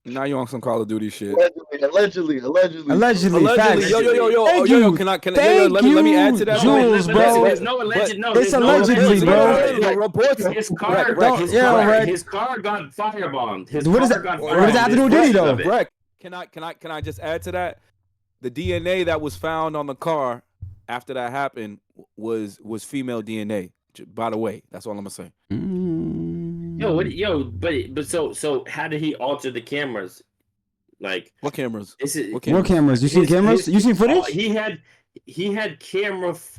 C: Now you on some Call of Duty shit.
B: Allegedly.
A: Facts.
C: Yo. Can I let me add to that.
A: Jewls, bro.
D: There's no alleged. No,
A: it's allegedly, bro.
C: Reports.
D: His car got firebombed.
A: What does that have to do with Diddy though?
C: Breck, can I just add to that? The DNA that was found on the car after that happened was female DNA. By the way, that's all I'm gonna say.
D: But so how did he alter the cameras? Like
C: what cameras?
A: What cameras? You seen cameras? You seen footage?
D: He had cameras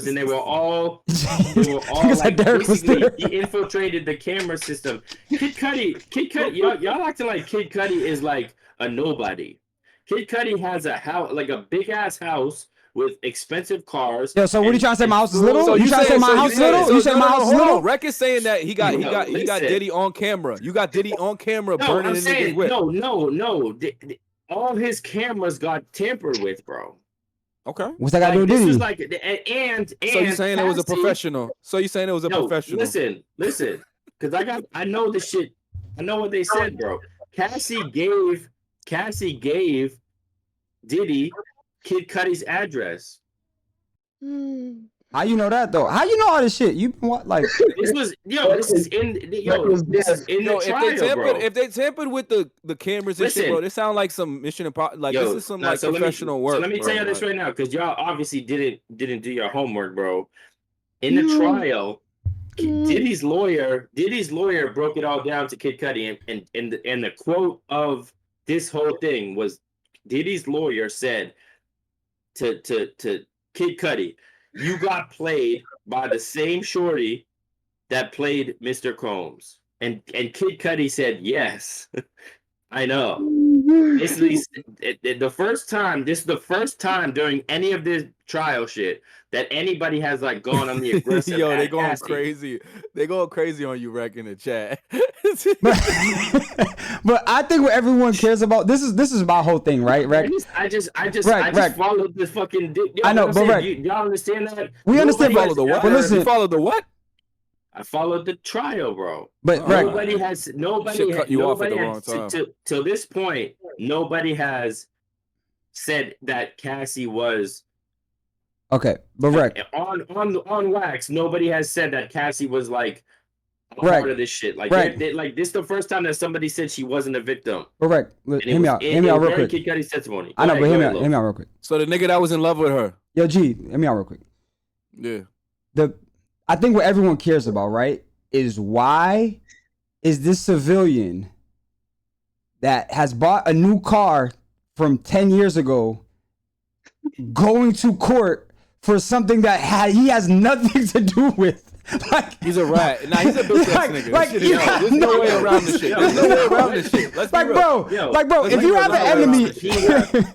D: and they were all like basically he infiltrated the camera system. Kid Cudi, y'all acting like Kid Cudi is like a nobody. Kid Cudi has a house, like a big ass house with expensive cars.
A: Yo, so what are you trying to say? My house is little? So you trying to say my house is little? You say my house is little?
C: Rec is saying that he got Diddy on camera. You got Diddy on camera burning in niggas' whip.
D: No. All his cameras got tampered with, bro.
C: Okay.
A: What's that got to do with Diddy?
D: This is like and
C: so you saying it was a professional? So you saying it was a professional?
D: Listen, because I know this shit. I know what they said, bro. Cassie gave Diddy Kid Cudi's address.
A: How you know that though? How you know all this shit? You what like?
D: This is in the trial, bro.
C: If they tampered with the cameras and shit, bro, this sound like some Mission Impossible. Like this is some professional work.
D: So let me tell you this right now, because y'all obviously didn't do your homework, bro. In the trial, Diddy's lawyer broke it all down to Kid Cudi, and the quote of this whole thing was Diddy's lawyer said to Kid Cudi, you got played by the same shorty that played Mr. Combs. And Kid Cudi said, yes, I know. basically the first time. This is the first time during any of this trial shit that anybody has like gone on the aggressive.
C: Yo, they going crazy. They going crazy on you, Rec, in the chat.
A: But I think what everyone cares about, this is my whole thing, right, Rec?
D: I just
A: Rec.
D: followed this fucking.
A: I know, but Rec,
D: y'all understand that?
A: We understand.
C: Follow the what?
A: But listen,
C: you follow the what?
D: I followed the trial, bro.
A: But Rec,
D: nobody has till this point. Nobody has said that Cassie was.
A: Okay, but Rec,
D: on wax, nobody has said that Cassie was like a part of this shit. Like, like this is the first time that somebody said she wasn't a victim.
A: But Rec, hear me out real quick.
D: Kid Cudi's testimony.
A: I know, but hear me out real quick.
C: So the nigga that was in love with her.
A: Yo, G, hear me out real quick.
C: Yeah.
A: I think what everyone cares about, right, is why is this civilian that has bought a new car from 10 years ago going to court for something that he has nothing to do with? Like,
C: he's a rat. Nah, he's a bitch ass nigga.
A: There's
C: no way around this shit. There's no way around this shit. Let's be real.
A: Bro, if you have an enemy,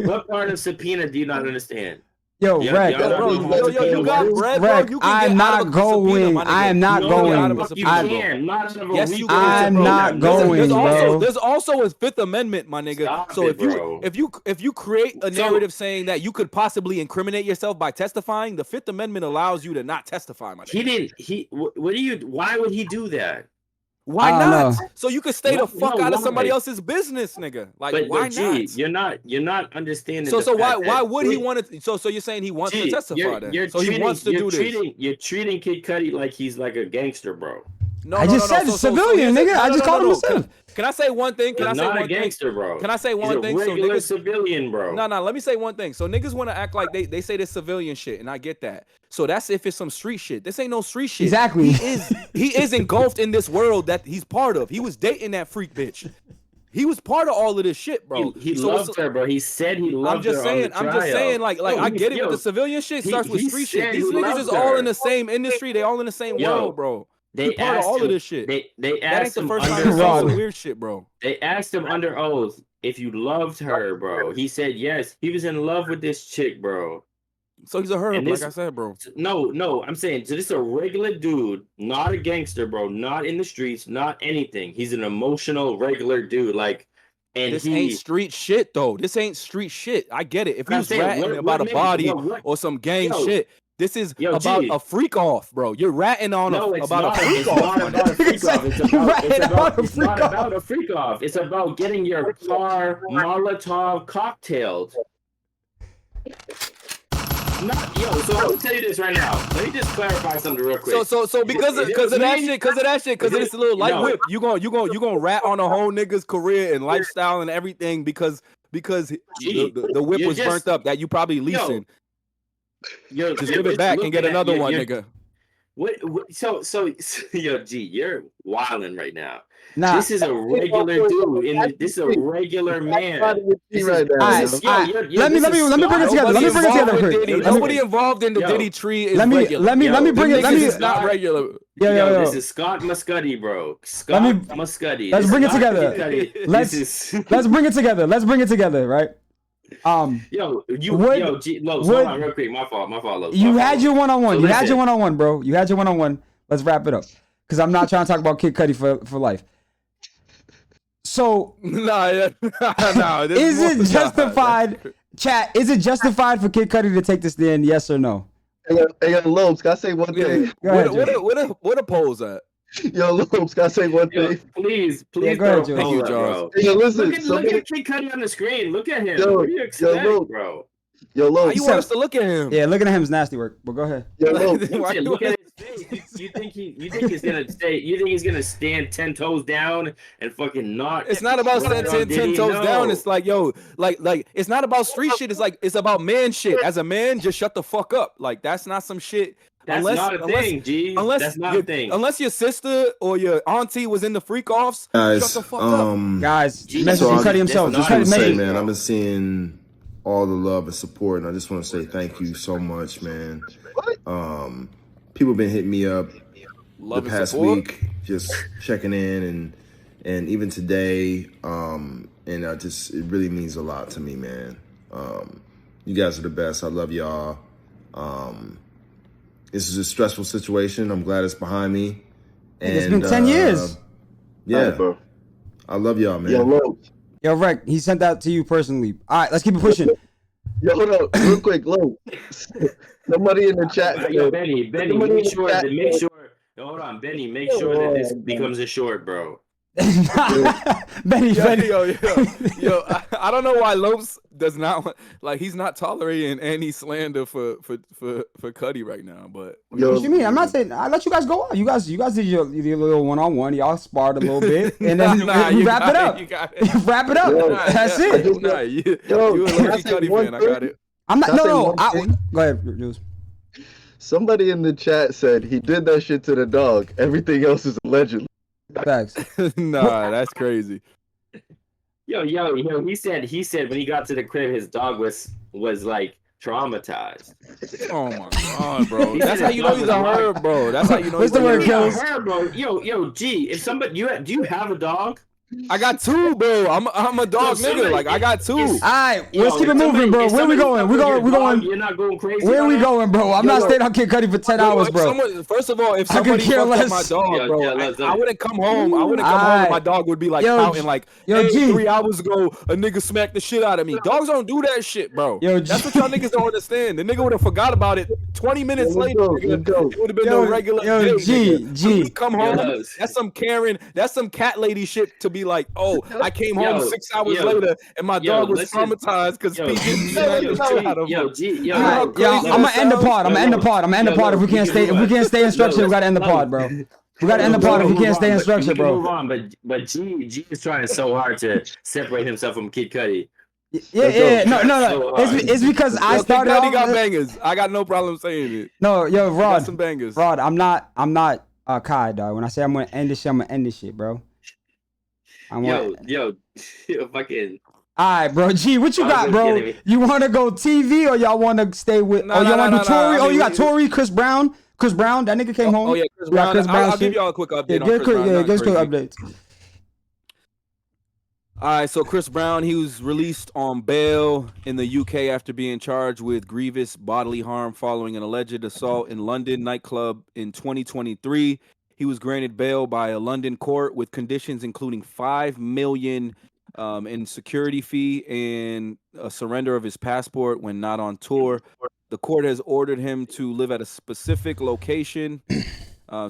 D: what part of subpoena do you not understand?
A: Yo, Rec,
C: you got bread, bro. You
A: I'm not going. I am not going. I'm not going, bro.
C: There's also a Fifth Amendment, my nigga. So if you create a narrative saying that you could possibly incriminate yourself by testifying, the Fifth Amendment allows you to not testify, my nigga.
D: Why would he do that?
C: Why not? So you could stay the fuck out of somebody else's business, nigga. Like, why not?
D: You're not understanding.
C: So why would he want to? So you're saying he wants to testify then? So he wants to do this.
D: You're treating Kid Cudi like he's like a gangster, bro.
A: I just said civilian, nigga. I just called him a civilian.
C: Can I say one thing? Can I say one thing?
D: Not a gangster, bro.
C: Can I say one thing?
D: He's a regular civilian, bro.
C: No. Let me say one thing. So niggas want to act like they say this civilian shit, and I get that. So that's if it's some street shit. This ain't no street shit.
A: Exactly.
C: He is engulfed in this world that he's part of. He was dating that freak bitch. He was part of all of this shit, bro.
D: He loved her, bro. He said he loved her.
C: I'm just saying, like I get it. But the civilian shit starts with street shit. These niggas is all in the same industry. They all in the same world, bro. They part of all of this shit.
D: They asked him
C: first time some weird shit, bro.
D: They asked him under oath if you loved her, bro. He said yes. He was in love with this chick, bro.
C: So he's a herb, like I said, bro.
D: No, I'm saying so this is a regular dude, not a gangster, bro. Not in the streets, not anything. He's an emotional, regular dude, like. And
C: this ain't street shit, though. This ain't street shit. I get it. If he was ratting about a body or some gang shit. This is about a freak off, bro. You're ratting on about a freak off.
D: It's not about a freak off. It's about getting your car Molotov cocktailed. So I'm gonna tell you this right now. Let me just clarify something real quick.
C: So because of that shit, because it's a little light whip, you gonna rat on a whole nigga's career and lifestyle and everything because the whip was burnt up that you probably leasing. Just give it back and get another one, nigga.
D: So, G, you're wilding right now.
A: Nah.
D: This is a regular dude. This is a regular man.
A: Let me bring it together.
C: Nobody involved in the Diddy tree is regular.
A: Let me bring it.
C: It's not regular.
D: This is Scott Muscuddy, bro. Muscuddy.
A: Let's bring it together. Let's bring it together, right?
D: Hold on real quick. My fault.
A: You had your one-on-one. Bro. You had your one-on-one. Let's wrap it up. Because I'm not trying to talk about Kid Cudi for life. So
C: no.
A: Is it justified, chat? Is it justified for Kid Cudi to take this stand? Yes or no?
B: Hey, Lopes, can I say one thing?
C: What a polls at?
B: Yo, Lopes, can I say one thing?
D: Please,
A: go ahead, Joe.
D: Thank you, Charles.
B: Hey, listen,
D: look at Kid Cudi on the screen. Look at him. What do you expect, bro?
B: Yo, Lopes.
C: You want us to look at him?
A: Yeah, looking at him is nasty work. But go ahead.
B: Yo, Lopes.
D: Look at his face. You think he's gonna stay? You think he's gonna stand 10 toes down and fucking not?
C: It's not about standing 10 toes down. It's like, yo, like it's not about street shit. It's about man shit. As a man, just shut the fuck up. Like that's not some shit.
D: That's not a thing, G. That's not a thing.
C: Unless your sister or your auntie was in the freak offs, shut the fuck up.
A: Guys, messaging Cudi himself.
N: Just want to say, man, I've been seeing all the love and support, and I just want to say thank you so much, man. People been hitting me up the past week, just checking in and And even today, and it really means a lot to me, man. You guys are the best. I love y'all. This is a stressful situation. I'm glad it's behind me. And
A: it's been 10 years.
N: Yeah, bro. I love y'all, man.
A: Yo, Rec, he sent that to you personally. All right, let's keep it pushing.
B: Yo, hold up, real quick, Lo. Somebody in the chat.
D: Yo, Benny, make sure. Hold on, Benny, make sure that this becomes a short, bro.
A: Benny.
C: Yo, I don't know why Lopes does not he's not tolerating any slander for Cudi right now. But
A: what you mean? I'm not saying I let you guys go on. You guys did your little one-on-one. Y'all sparred a little bit, and then we wrap it up. Wrap it up. That's it.
C: You a Loki Cudi fan. I got it.
A: I'm not. No. Go ahead, Jules.
B: Somebody in the chat said he did that shit to the dog. Everything else is allegedly.
A: Facts.
C: Nah, that's crazy.
D: Yo, he said when he got to the crib, his dog was like traumatized.
C: Oh my god, bro. That's how you know he's a herb, bro. That's how you know he's a
D: herb, bro. Yo, G, if somebody do you have a dog?
C: I got two, bro. I'm a dog nigga. Like I got two.
A: All right, let's keep it moving, bro. Where we going? We're going.
D: You're not going crazy.
A: Where we going, bro? I'm not staying on Kid Cudi for 10 hours, bro.
C: First of all, if somebody fucked up my dog, bro, I wouldn't come home. And my dog would be like pouting like, hey, 3 hours ago, a nigga smacked the shit out of me. Dogs don't do that shit, bro. That's what y'all niggas don't understand. The nigga would have forgot about it 20 minutes later. It would have been no regular day.
A: G.
C: Come home. That's some Karen. That's some cat lady shit to be like, oh, I came home 6 hours later and my dog was traumatized because PJ smacked the shit out of him.
A: I'm gonna end the pod. I'm gonna end the pod. If we can't stay in structure, we gotta end the pod, bro. We gotta end the pod if we can't stay in structure, bro.
D: Move on, but G is trying so hard to separate himself from Kid Cudi.
A: Yeah. No. It's because I started.
C: Kid Cudi got bangers. I got no problem saying it.
A: No, yo, Rod.
C: Got some bangers.
A: Rod, I'm not Kai, dog. When I say I'm gonna end this shit, I'm gonna end this shit, bro.
D: Yo, fucking.
A: All right, bro. G, what you got, bro? You want to go TV or y'all want to stay with? Y'all want to do Tory? You got Tory, Chris Brown. That nigga came home.
C: Oh yeah, Chris Brown. I'll give y'all a quick update on Chris Brown.
A: Yeah, give us quick updates.
C: All right, so Chris Brown, he was released on bail in the UK after being charged with grievous bodily harm following an alleged assault in London nightclub in 2023. He was granted bail by a London court with conditions including $5 million in security fee and a surrender of his passport when not on tour. The court has ordered him to live at a specific location,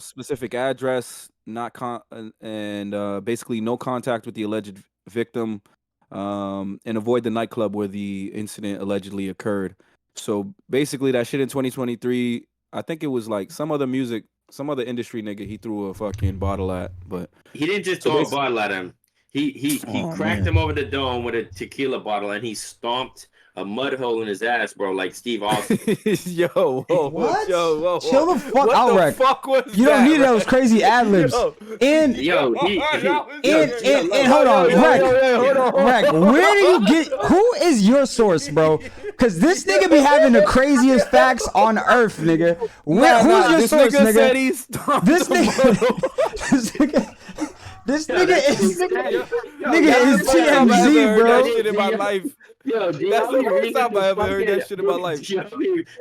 C: specific address, basically no contact with the alleged victim, and avoid the nightclub where the incident allegedly occurred. So basically, that shit in 2023, I think it was like some other industry nigga he threw a fucking bottle at, but
D: he didn't just throw a bottle at him. He cracked him over the dome with a tequila bottle and he stomped a mud hole in his ass, bro, like Steve Austin.
C: Yo,
A: what?
C: Whoa.
A: Chill the fuck out, Rec.
C: You
A: don't need those crazy ad libs. And hold on, Rec. Where do you get? Who is your source, bro? Because this nigga be having the craziest facts on earth, nigga. Who's your source, nigga?
C: Said he stomped
A: this nigga. This nigga is TMZ, bro.
C: That shit in my life. Yo, that's the first time I ever heard that shit in my life.
D: Do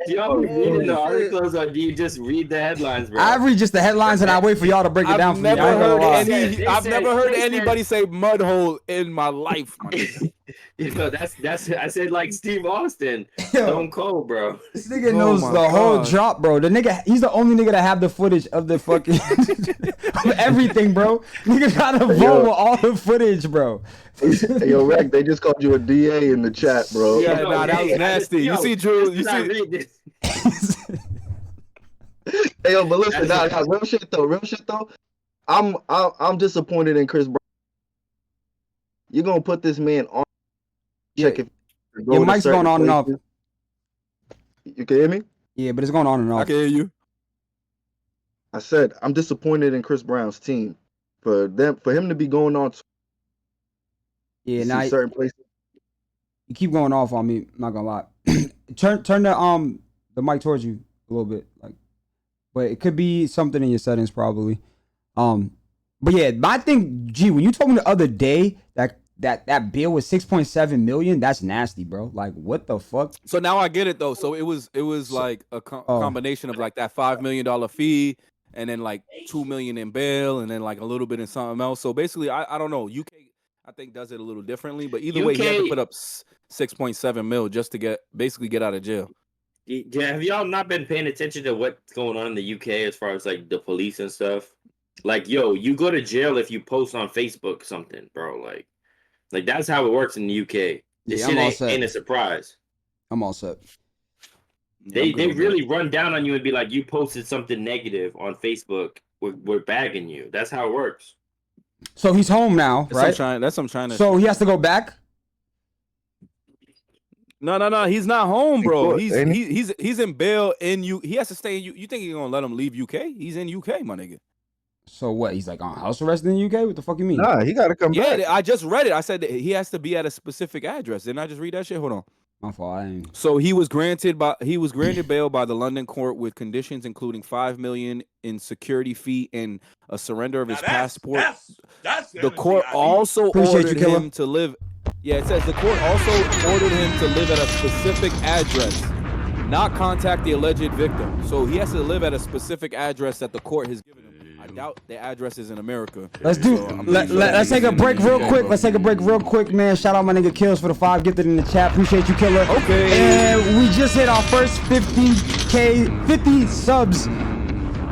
D: y'all be reading the articles or do you just read the headlines, bro?
A: I read just the headlines and I wait for y'all to break it down for me.
C: I've never heard anybody say mud hole in my life.
D: That's I said like Steve Austin. Stone Cold, bro.
A: This nigga knows the whole drop, bro. The nigga, he's the only nigga that have the footage of the fucking of everything, bro. Nigga got a phone with all the footage, bro.
B: Yo, Rec, they just called you a DA in the chat, bro.
C: Yeah, that was nasty. You see, Drew. You see.
B: Hey, yo, but listen, real shit though. I'm disappointed in Chris Brown. You're gonna put this man on. Check if
A: your mic's going on and off.
B: You can hear me?
A: Yeah, but it's going on and off.
C: I can hear you.
B: I said I'm disappointed in Chris Brown's team for him to be going on.
A: Yeah, now
B: certain places.
A: You keep going off on me. Not gonna lie. Turn the mic towards you a little bit, like, but it could be something in your settings probably. But yeah, my thing, G, when you told me the other day that bill was 6.7 million, that's nasty, bro. Like, what the fuck?
C: So now I get it though. So it was like a combination of like that $5 million fee, and then like 2 million in bail, and then like a little bit in something else. So basically, I don't know. UK I think does it a little differently, but either way, he had to put up 6.7 mil just to get out of jail.
D: Yeah, have y'all not been paying attention to what's going on in the UK as far as like the police and stuff? Like, yo, you go to jail if you post on Facebook something, bro. Like that's how it works in the UK. This shit ain't a surprise.
A: I'm all set.
D: They really run down on you and be like, you posted something negative on Facebook. We're bagging you. That's how it works.
A: So he's home now, right?
C: That's what I'm trying to.
A: So he has to go back.
C: No. He's not home, bro. He's in bail in U. He has to stay in U. You think he's gonna let him leave UK? He's in UK, my nigga.
A: So what? He's like on house arrest in the UK? What the fuck you mean?
B: Nah, he gotta come back.
C: Yeah, I just read it. I said that he has to be at a specific address. Didn't I just read that shit? Hold on.
A: My fault.
C: So he was granted bail by the London court with conditions including 5 million in security fee and a surrender of his passport. The court also ordered him to live. Yeah, it says the court also ordered him to live at a specific address, not contact the alleged victim. So he has to live at a specific address that the court has given him. I doubt the address is in America.
A: Let's take a break real quick. Let's take a break real quick, man. Shout out my nigga Kills for the 5 gifted in the chat. Appreciate you, Killer.
C: Okay.
A: And we just hit our first 50 subs.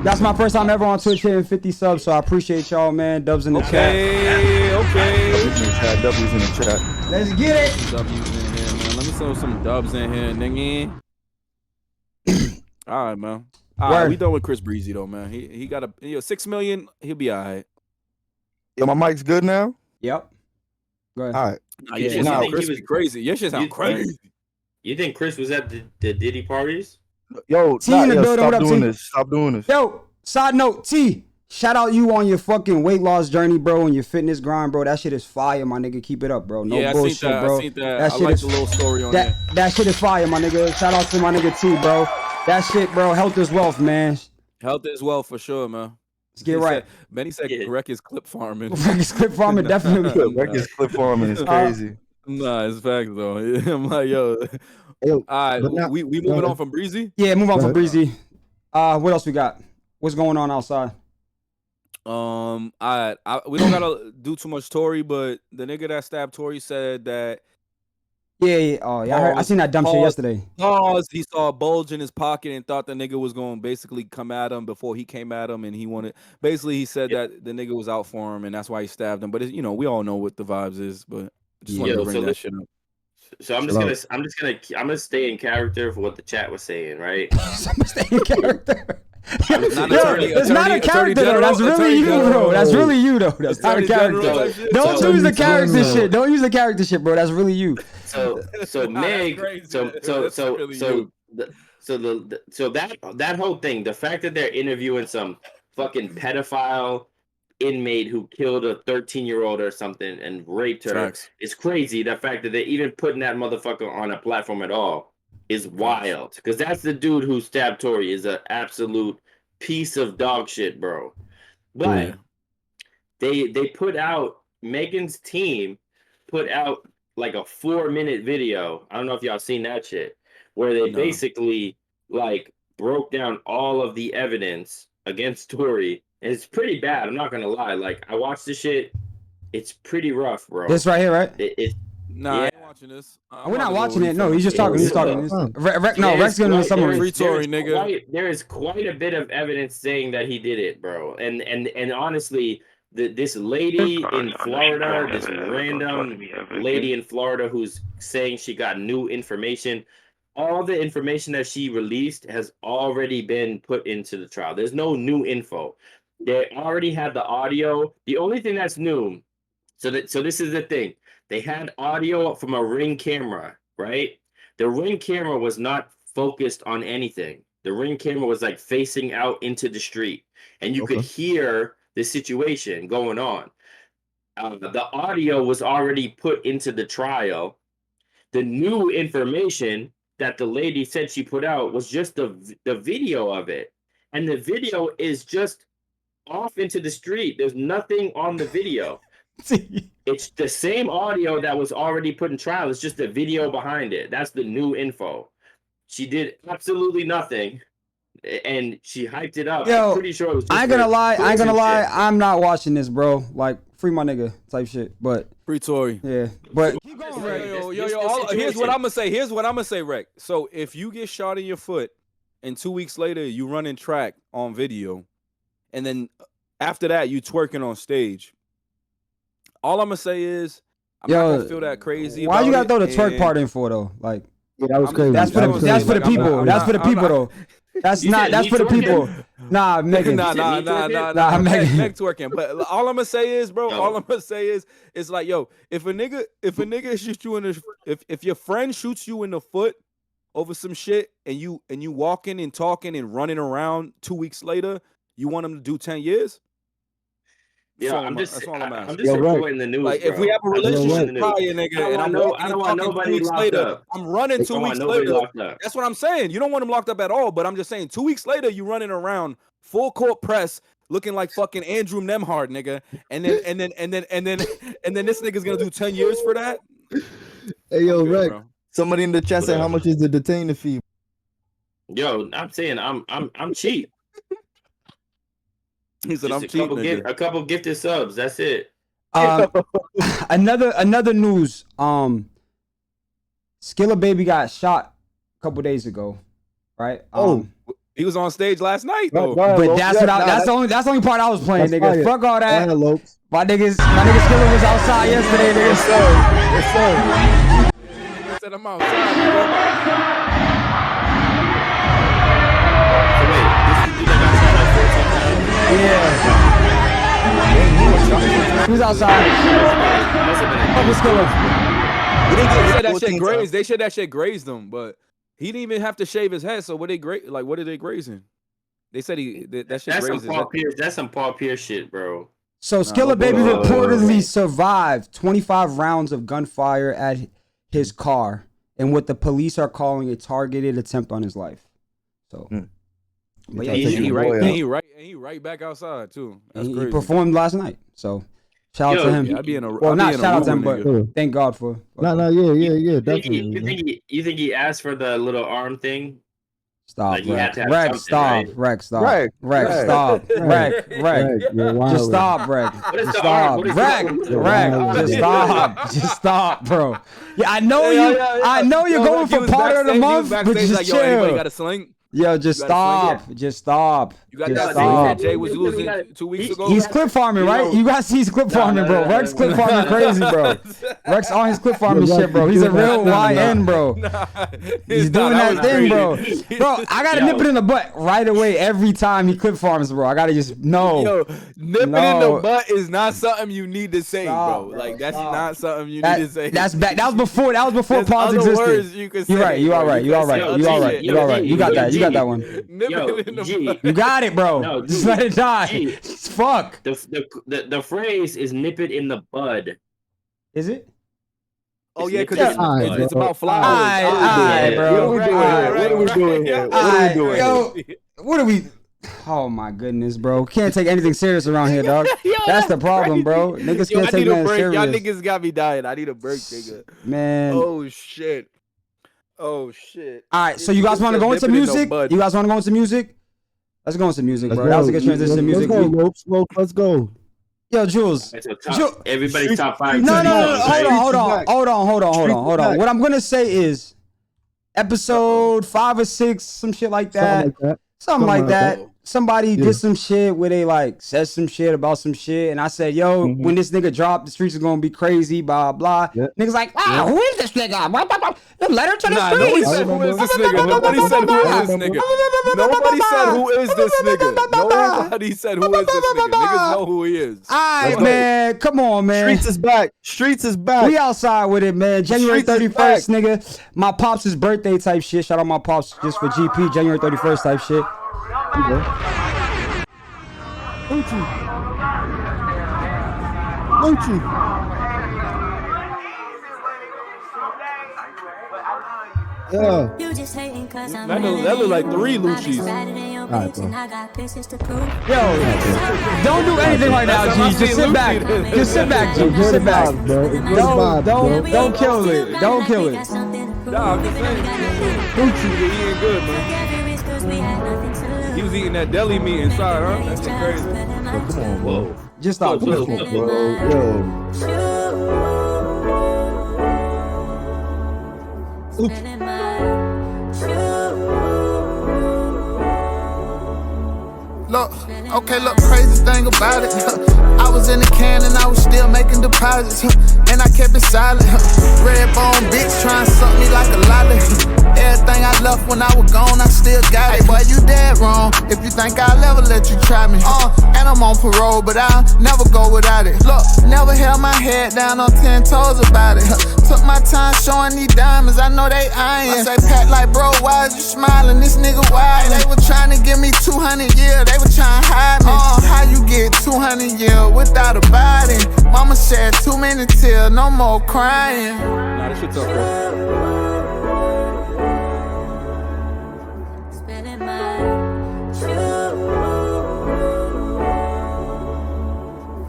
A: That's my first time ever on Twitch hitting 50 subs, so I appreciate y'all, man. Dubs in the chat.
C: Okay.
B: W's in the chat.
A: Let's get it.
C: W's in here, man. Let me throw some dubs in here, nigga. All right, man. All right, we done with Chris Breezy though, man. He got 6 million. He'll be all right.
B: Yo, my mic's good now.
A: Yep. Go ahead.
B: All right.
C: Chris was crazy. Your shit sound crazy.
D: You think Chris was at the Diddy parties?
B: Yo,
A: T in the building. What up, T?
B: Stop doing this.
A: Yo, side note, T. Shout out you on your fucking weight loss journey, bro, and your fitness grind, bro. That shit is fire, my nigga. Keep it up, bro. No bullshit, bro.
C: I seen that. I like the little story on that.
A: That shit is fire, my nigga. Shout out to my nigga T, bro. That shit, bro. Health is wealth, man.
C: Health is wealth for sure, man.
A: Let's get right.
C: Benny said Greg is clip farming.
A: Greg is clip farming, definitely.
B: Greg is clip farming. It's crazy.
C: Nah, it's facts though. I'm like, yo. All right, we moving on from Breezy?
A: Yeah, move on from Breezy. What else we got? What's going on outside?
C: We don't gotta do too much Tory, but the nigga that stabbed Tory said that.
A: Yeah. Oh, yeah. I seen that dumb shit yesterday.
C: He saw a bulge in his pocket and thought the nigga was going to basically come at him before he came at him, and he said that the nigga was out for him, and that's why he stabbed him. But we all know what the vibes is, but just wanted to bring that shit up.
D: So I'm gonna stay in character for what the chat was saying, right?
A: I'm gonna stay in character. It's not a character though. That's really you, bro. That's really you though. That's not a character. Don't use the character shit. Don't use the character shit, bro. That's really you.
D: So Meg. So that whole thing, the fact that they're interviewing some fucking pedophile inmate who killed a 13-year-old or something and raped her is crazy. The fact that they're even putting that motherfucker on a platform at all is wild, because that's the dude who stabbed Tory is an absolute piece of dog shit, bro. But they put out, Megan's team put out like a 4-minute video. I don't know if y'all seen that shit, where they basically like broke down all of the evidence against Tory. And it's pretty bad. I'm not gonna lie. Like, I watched the shit. It's pretty rough, bro.
A: This right here, right?
C: I ain't watching this.
A: We're not watching it. No, he's just talking. He's talking. Rex gonna do summary.
C: Free Tory, nigga.
D: There is quite a bit of evidence saying that he did it, bro. And honestly, this lady in Florida, this random lady in Florida who's saying she got new information. All the information that she released has already been put into the trial. There's no new info. They already had the audio. The only thing that's new, so this is the thing. They had audio from a Ring camera, right? The Ring camera was not focused on anything. The Ring camera was like facing out into the street, and you could hear the situation going on. The audio was already put into the trial. The new information that the lady said she put out was just the video of it, and the video is just off into the street. There's nothing on the video. It's the same audio that was already put in trial. It's just the video behind it. That's the new info. She did absolutely nothing, and she hyped it up.
A: Yo,
D: I'm pretty sure it was.
A: I ain't gonna lie. I'm not watching this, bro. Like, free my nigga type shit. But
C: free Tory.
A: Yeah, but
C: Keep going, Rec. Here's what I'm gonna say, Rec. So if you get shot in your foot, and 2 weeks later you running track on video, and then after that you twerking on stage, all I'm gonna say is I'm not gonna feel that crazy.
A: Why you gotta throw the twerk part in for though? Like,
B: yeah, that was crazy.
A: That's for the people. That's for the people though. That's not. That's for the people. Nah, Megan.
C: Nah,
A: Megan.
C: Meg twerking. But all I'm gonna say is, bro. All I'm gonna say is, it's like, yo, if a nigga shoots you in the, if your friend shoots you in the foot over some shit, and you walking and talking and running around 2 weeks later, you want him to do 10 years?
D: Yeah,
C: that's
D: I'm just
C: reporting
D: the news.
C: Like,
D: bro.
C: if we have a relationship prior, nigga, and
D: I don't want nobody locked up.
C: I'm running 2 weeks later. That's what I'm saying. You don't want him locked up at all. But I'm just saying, 2 weeks later, you running around full court press, looking like fucking Andrew Nemhard, nigga. And then this nigga's gonna do 10 years for that.
B: Hey, yo,
C: Okay,
B: Rick.
C: bro.
B: Somebody in the chat said, "How much is the detainer fee?"
D: Yo, I'm saying I'm cheap.
C: He said,
D: Just a couple gifted subs. That's it.
A: Another news. Skilla Baby got shot a couple days ago, right?
C: He was on stage last night though.
A: But that's the only part I was playing, nigga. Fuck all that. My nigga Skilla was outside yesterday, nigga.
C: Yes, sir. He said I'm outside.
A: Yeah. He was outside.
C: They said that shit grazed. They said that shit grazed him, but he didn't even have to shave his head. So what they what are they grazing? They said that shit grazed his head.
D: That's some Paul Pierce shit, bro.
A: So Skilla Baby reportedly survived 25 rounds of gunfire at his car and what the police are calling a targeted attempt on his life. So,
C: but yeah, he right back outside too.
A: He performed last night. So shout out to him.
C: Yeah,
A: shout out to him, but thank God for.
B: Yeah, definitely.
D: You think he asked for the little arm thing?
A: Stop,
D: like
A: Rex, stop. Just stop, Rex. Just stop, bro. Yeah, I know you're going for part of the month, but just chill.
C: Anybody got a sling?
A: Yo, just stop. Just stop.
C: You got that thing that Jay was losing 2 weeks ago?
A: He's clip farming, right? You guys see he's clip farming, bro. Rex clip farming crazy, bro. Rex on his clip farming shit, bro. He's a real YN, bro. He's doing that thing, bro. Bro, I gotta nip it in the butt right away every time he clip farms, bro. I gotta just know.
C: Yo, nip it in the butt is not something you need to say, bro. Like, that's not something you need to say.
A: That's back. That was before pods existed. You're right. You are right. You got that. You got that one. You got it, bro.
D: No,
A: just let it die. Fuck.
D: The phrase is "nip it in the bud."
A: Is it?
C: Oh yeah, because it's about flowers.
A: Alright, bro.
B: What are we doing here?
A: Yo, what are we? Oh my goodness, bro. Can't take anything serious around here, dog. That's the problem, bro. Niggas can't take nothing serious.
C: Y'all niggas got me dying. I need a break, nigga.
A: Man.
C: Oh shit. All
A: right, so you guys want to go into music? Let's go into music, bro. That was a good transition to music.
B: Let's go.
A: Yo, Jules.
D: Everybody's top 5.
A: No. Hold on. What I'm gonna say is episode 5 or 6, some shit like that. Something like that. Somebody did some shit where they like said some shit about some shit, and I said, "Yo, when this nigga drop, the streets are gonna be crazy." Blah blah. Niggas like, "Wow, who is this nigga? Let her to the streets."
C: Nobody said who is this nigga. Nobody said who is this nigga. Nobody said who is this nigga. Niggas know who he is.
A: All right, man. Come on, man.
B: Streets is back.
A: We outside with it, man. January 31st, nigga. My pops' birthday type shit. Shout out my pops just for GP. January 31st type shit.
B: Lucci.
A: Yeah.
C: That look like 3 Luccis.
A: Alright, bro. Yo, don't do anything right now, G. Just sit back. Just sit back, G. Just sit back. Don't kill it. Don't kill it.
C: Nah, I'm just saying. Lucci, he ain't good, man. He was eating that deli meat inside, huh? That's crazy.
B: Yo, come on, bro.
A: Just stop.
B: Yo.
O: Look, okay, look, crazy thing about it. I was in the can and I was still making deposits. And I kept it silent. Red bone bitch trying to suck me like a lolly. Everything I left when I was gone, I still got it. Hey, boy, you dead wrong if you think I'll ever let you try me. And I'm on parole, but I'll never go without it. Look, never held my head down on 10 toes about it. Took my time showing these diamonds, I know they iron. I say, Pat, like, bro, why is you smiling? This nigga wild. They were trying to give me 200 years, they were trying to hide me. How you get 200 years without a body? Mama shed too many tears, no more crying.
C: Nah, this shit's up, bro.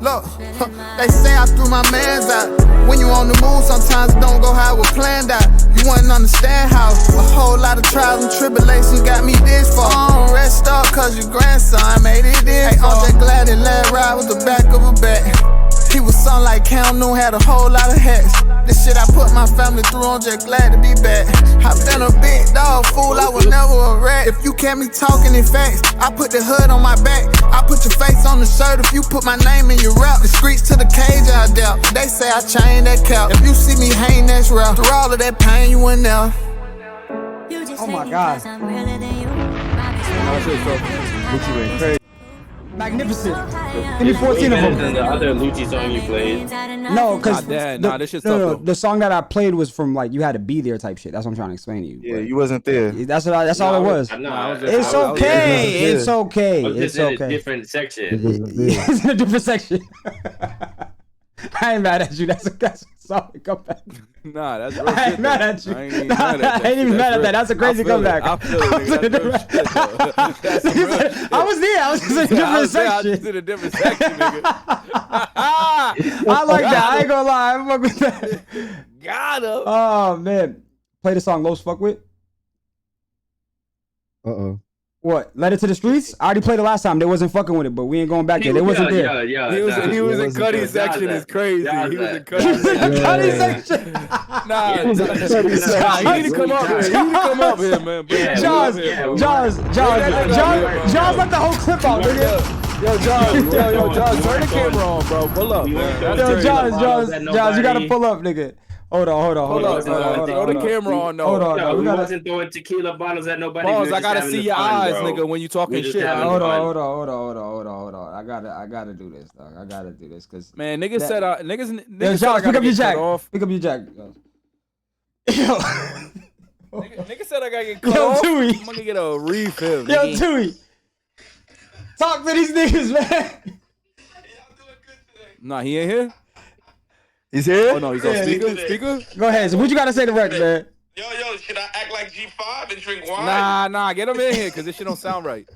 O: Look, they say I threw my mans out. When you on the move, sometimes it don't go how it was planned out. You wouldn't understand how a whole lot of trials and tribulations got me this far. Don't rest up, cause your grandson made it this far. I'm just glad he let ride with the back of a bat. He was son like Cam Newton, had a whole lot of hats. This shit I put my family through, I'm just glad to be back. I been a big dog, fool, I was never a rat. If you kept me talking in facts, I put the hood on my back. I put your face on the shirt if you put my name in your rap. The streets to the cage, I doubt. They say I changed that cap. If you see me hang, that's real. Through all of that pain, you in there.
A: Oh my God.
C: Lucci went crazy.
A: Magnificent. Give me 14 of them.
D: The other Lucci song you played.
A: No, because
C: this shit's tough, though.
A: the song that I played was from like you had to be there type shit. That's what I'm trying to explain to you.
B: Yeah, you wasn't there.
A: That's all it was. It's okay. It's okay. It's okay.
D: In a different section.
A: It's in a different section. I ain't mad at you. That's a solid comeback.
C: Nah, that's real
A: I ain't
C: shit,
A: mad
C: though.
A: at you.
C: I ain't even mad at that.
A: I ain't even mad at that. That's a crazy comeback.
C: I feel it, nigga. That's real shit, though.
A: I was there. I was just in a different section.
C: I was in a different section, nigga.
A: I like that. I ain't gonna lie. I fuck with that.
C: Got him.
A: Oh man, play the song Los fuck with. What? Let It to the Streets? I already played it last time. They wasn't fucking with it, but we ain't going back there. They wasn't there.
C: He was in Cudi's section. It's crazy. He was in Cudi's section. Nah, he need to come up here. He need to come up here, man.
A: Jaws, let the whole clip out, nigga.
C: Yo, Jaws, turn the camera on, bro. Pull up, man.
A: Yo, Jaws, you gotta pull up, nigga. Hold on.
C: Throw the camera on, though.
A: Hold on.
D: We wasn't throwing tequila bottles at nobody.
C: Pause, I gotta see your eyes, nigga, when you talking shit.
A: Hold on. I gotta do this, dog. I gotta do this, cause
C: man, niggas said niggas.
A: Yo, Josh, pick up your jack. Pick up your jack.
C: Nigga said I gotta get cut off.
A: Tui.
C: I'm gonna get a refill.
A: Yo, Tui. Talk to these niggas, man.
C: Nah, he ain't here.
B: He's here?
C: Oh no, he's on speaker.
A: Go ahead. So what you gotta say to Rex, man?
E: Yo, should I act like G5 and drink wine?
C: Nah, get him in here, cause this shit don't sound right.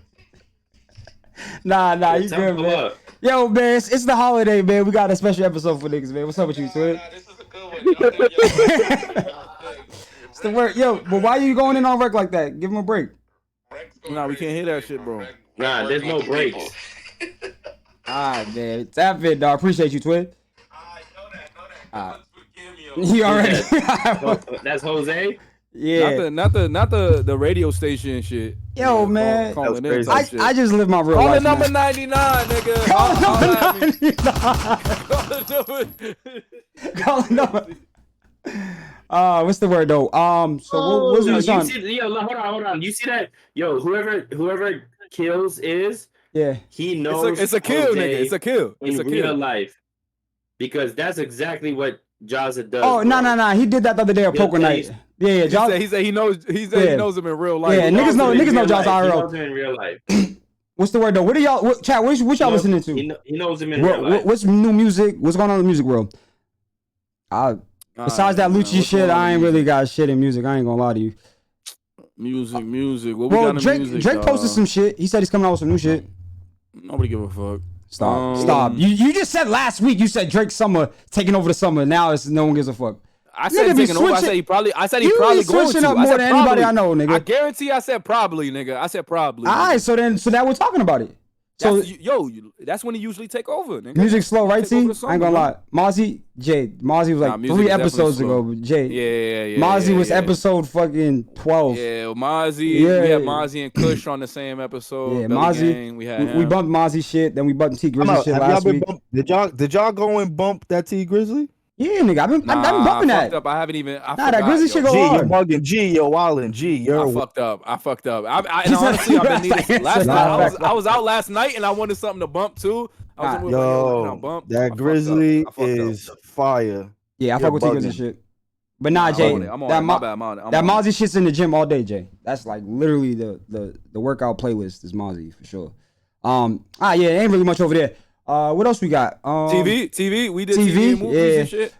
A: Nah, you good, man. Yo, man, it's the holiday, man. We got a special episode for niggas, man. What's up with you, Twin?
E: This is a good one.
A: It's the work. Yo, but why you going in on Rex like that? Give him a break.
C: Nah, we can't hear that shit, bro.
D: Nah, there's no breaks.
A: Alright, man. Tap in, dog. Appreciate you, Twin. You already.
D: That's Jose.
A: Yeah.
C: Not the radio station shit.
A: Yo, man.
C: Calling in
A: I just live my real
C: life.
A: Call
C: number 99, nigga.
A: Call the number. What's the word though? So what's the song?
D: Hold on. You see that? Yo, whoever kills is.
A: Yeah.
D: He knows.
C: It's a kill,
D: Jose
C: nigga. It's a kill.
D: In real life. Because that's exactly what Jazza does.
A: Oh, no. He did that the other day at poker night. Yeah, Jazza.
C: He said he knows he knows him in real life.
A: Yeah, niggas know Jazza IRL.
D: He knows him in real life.
A: What's the word though? What are y'all chat? What y'all listening to?
D: He knows him in real life.
A: What's new music? What's going on in the music world? Besides that Lucci shit, I ain't really got shit in music. I ain't gonna lie to you.
C: Music. What we
A: Bro,
C: got in
A: Drake
C: music?
A: Drake posted some shit. He said he's coming out with some new shit.
C: Nobody give a fuck.
A: Stop. You just said last week you said Drake summer taking over the summer. Now it's no one gives a fuck.
C: I said taking over. I said he probably going
A: switching
C: to.
A: up
C: I
A: more
C: said
A: than
C: probably.
A: anybody I know, nigga.
C: I guarantee I said probably, nigga. I said probably.
A: All right, so now we're talking about it. So
C: that's when he usually take over, nigga.
A: Music slow, right, T? I ain't gonna lie. Mozzie was like 3 episodes ago, but Jay.
C: Yeah.
A: Mozzie was episode fucking 12.
C: Yeah, Mozzie. We had Mozzie and Kush on the same episode.
A: Yeah,
C: Belly
A: Mozzie.
C: Gang, we had
A: we bumped Mozzie shit, then we bumped T Grizzly shit last week.
B: Did y'all go and bump that T Grizzly?
A: Yeah, nigga, I've been bumping that.
C: Up. I haven't even.
A: That Grizzly shit go
B: G,
A: hard.
B: you're bugging. G, you're wildin'. G, you're.
C: I fucked up. And honestly, I've been needing. Last night, I was out last night and I wanted something to bump too.
B: That Grizzly is fire.
A: Yeah, I fuck with T Grizzly shit. But nah, Jay, that Mozzie shit's in the gym all day, Jay. That's like literally the workout playlist is Mozzie for sure. Yeah, ain't really much over there. What else we got?
C: TV. We did TV and movies and shit.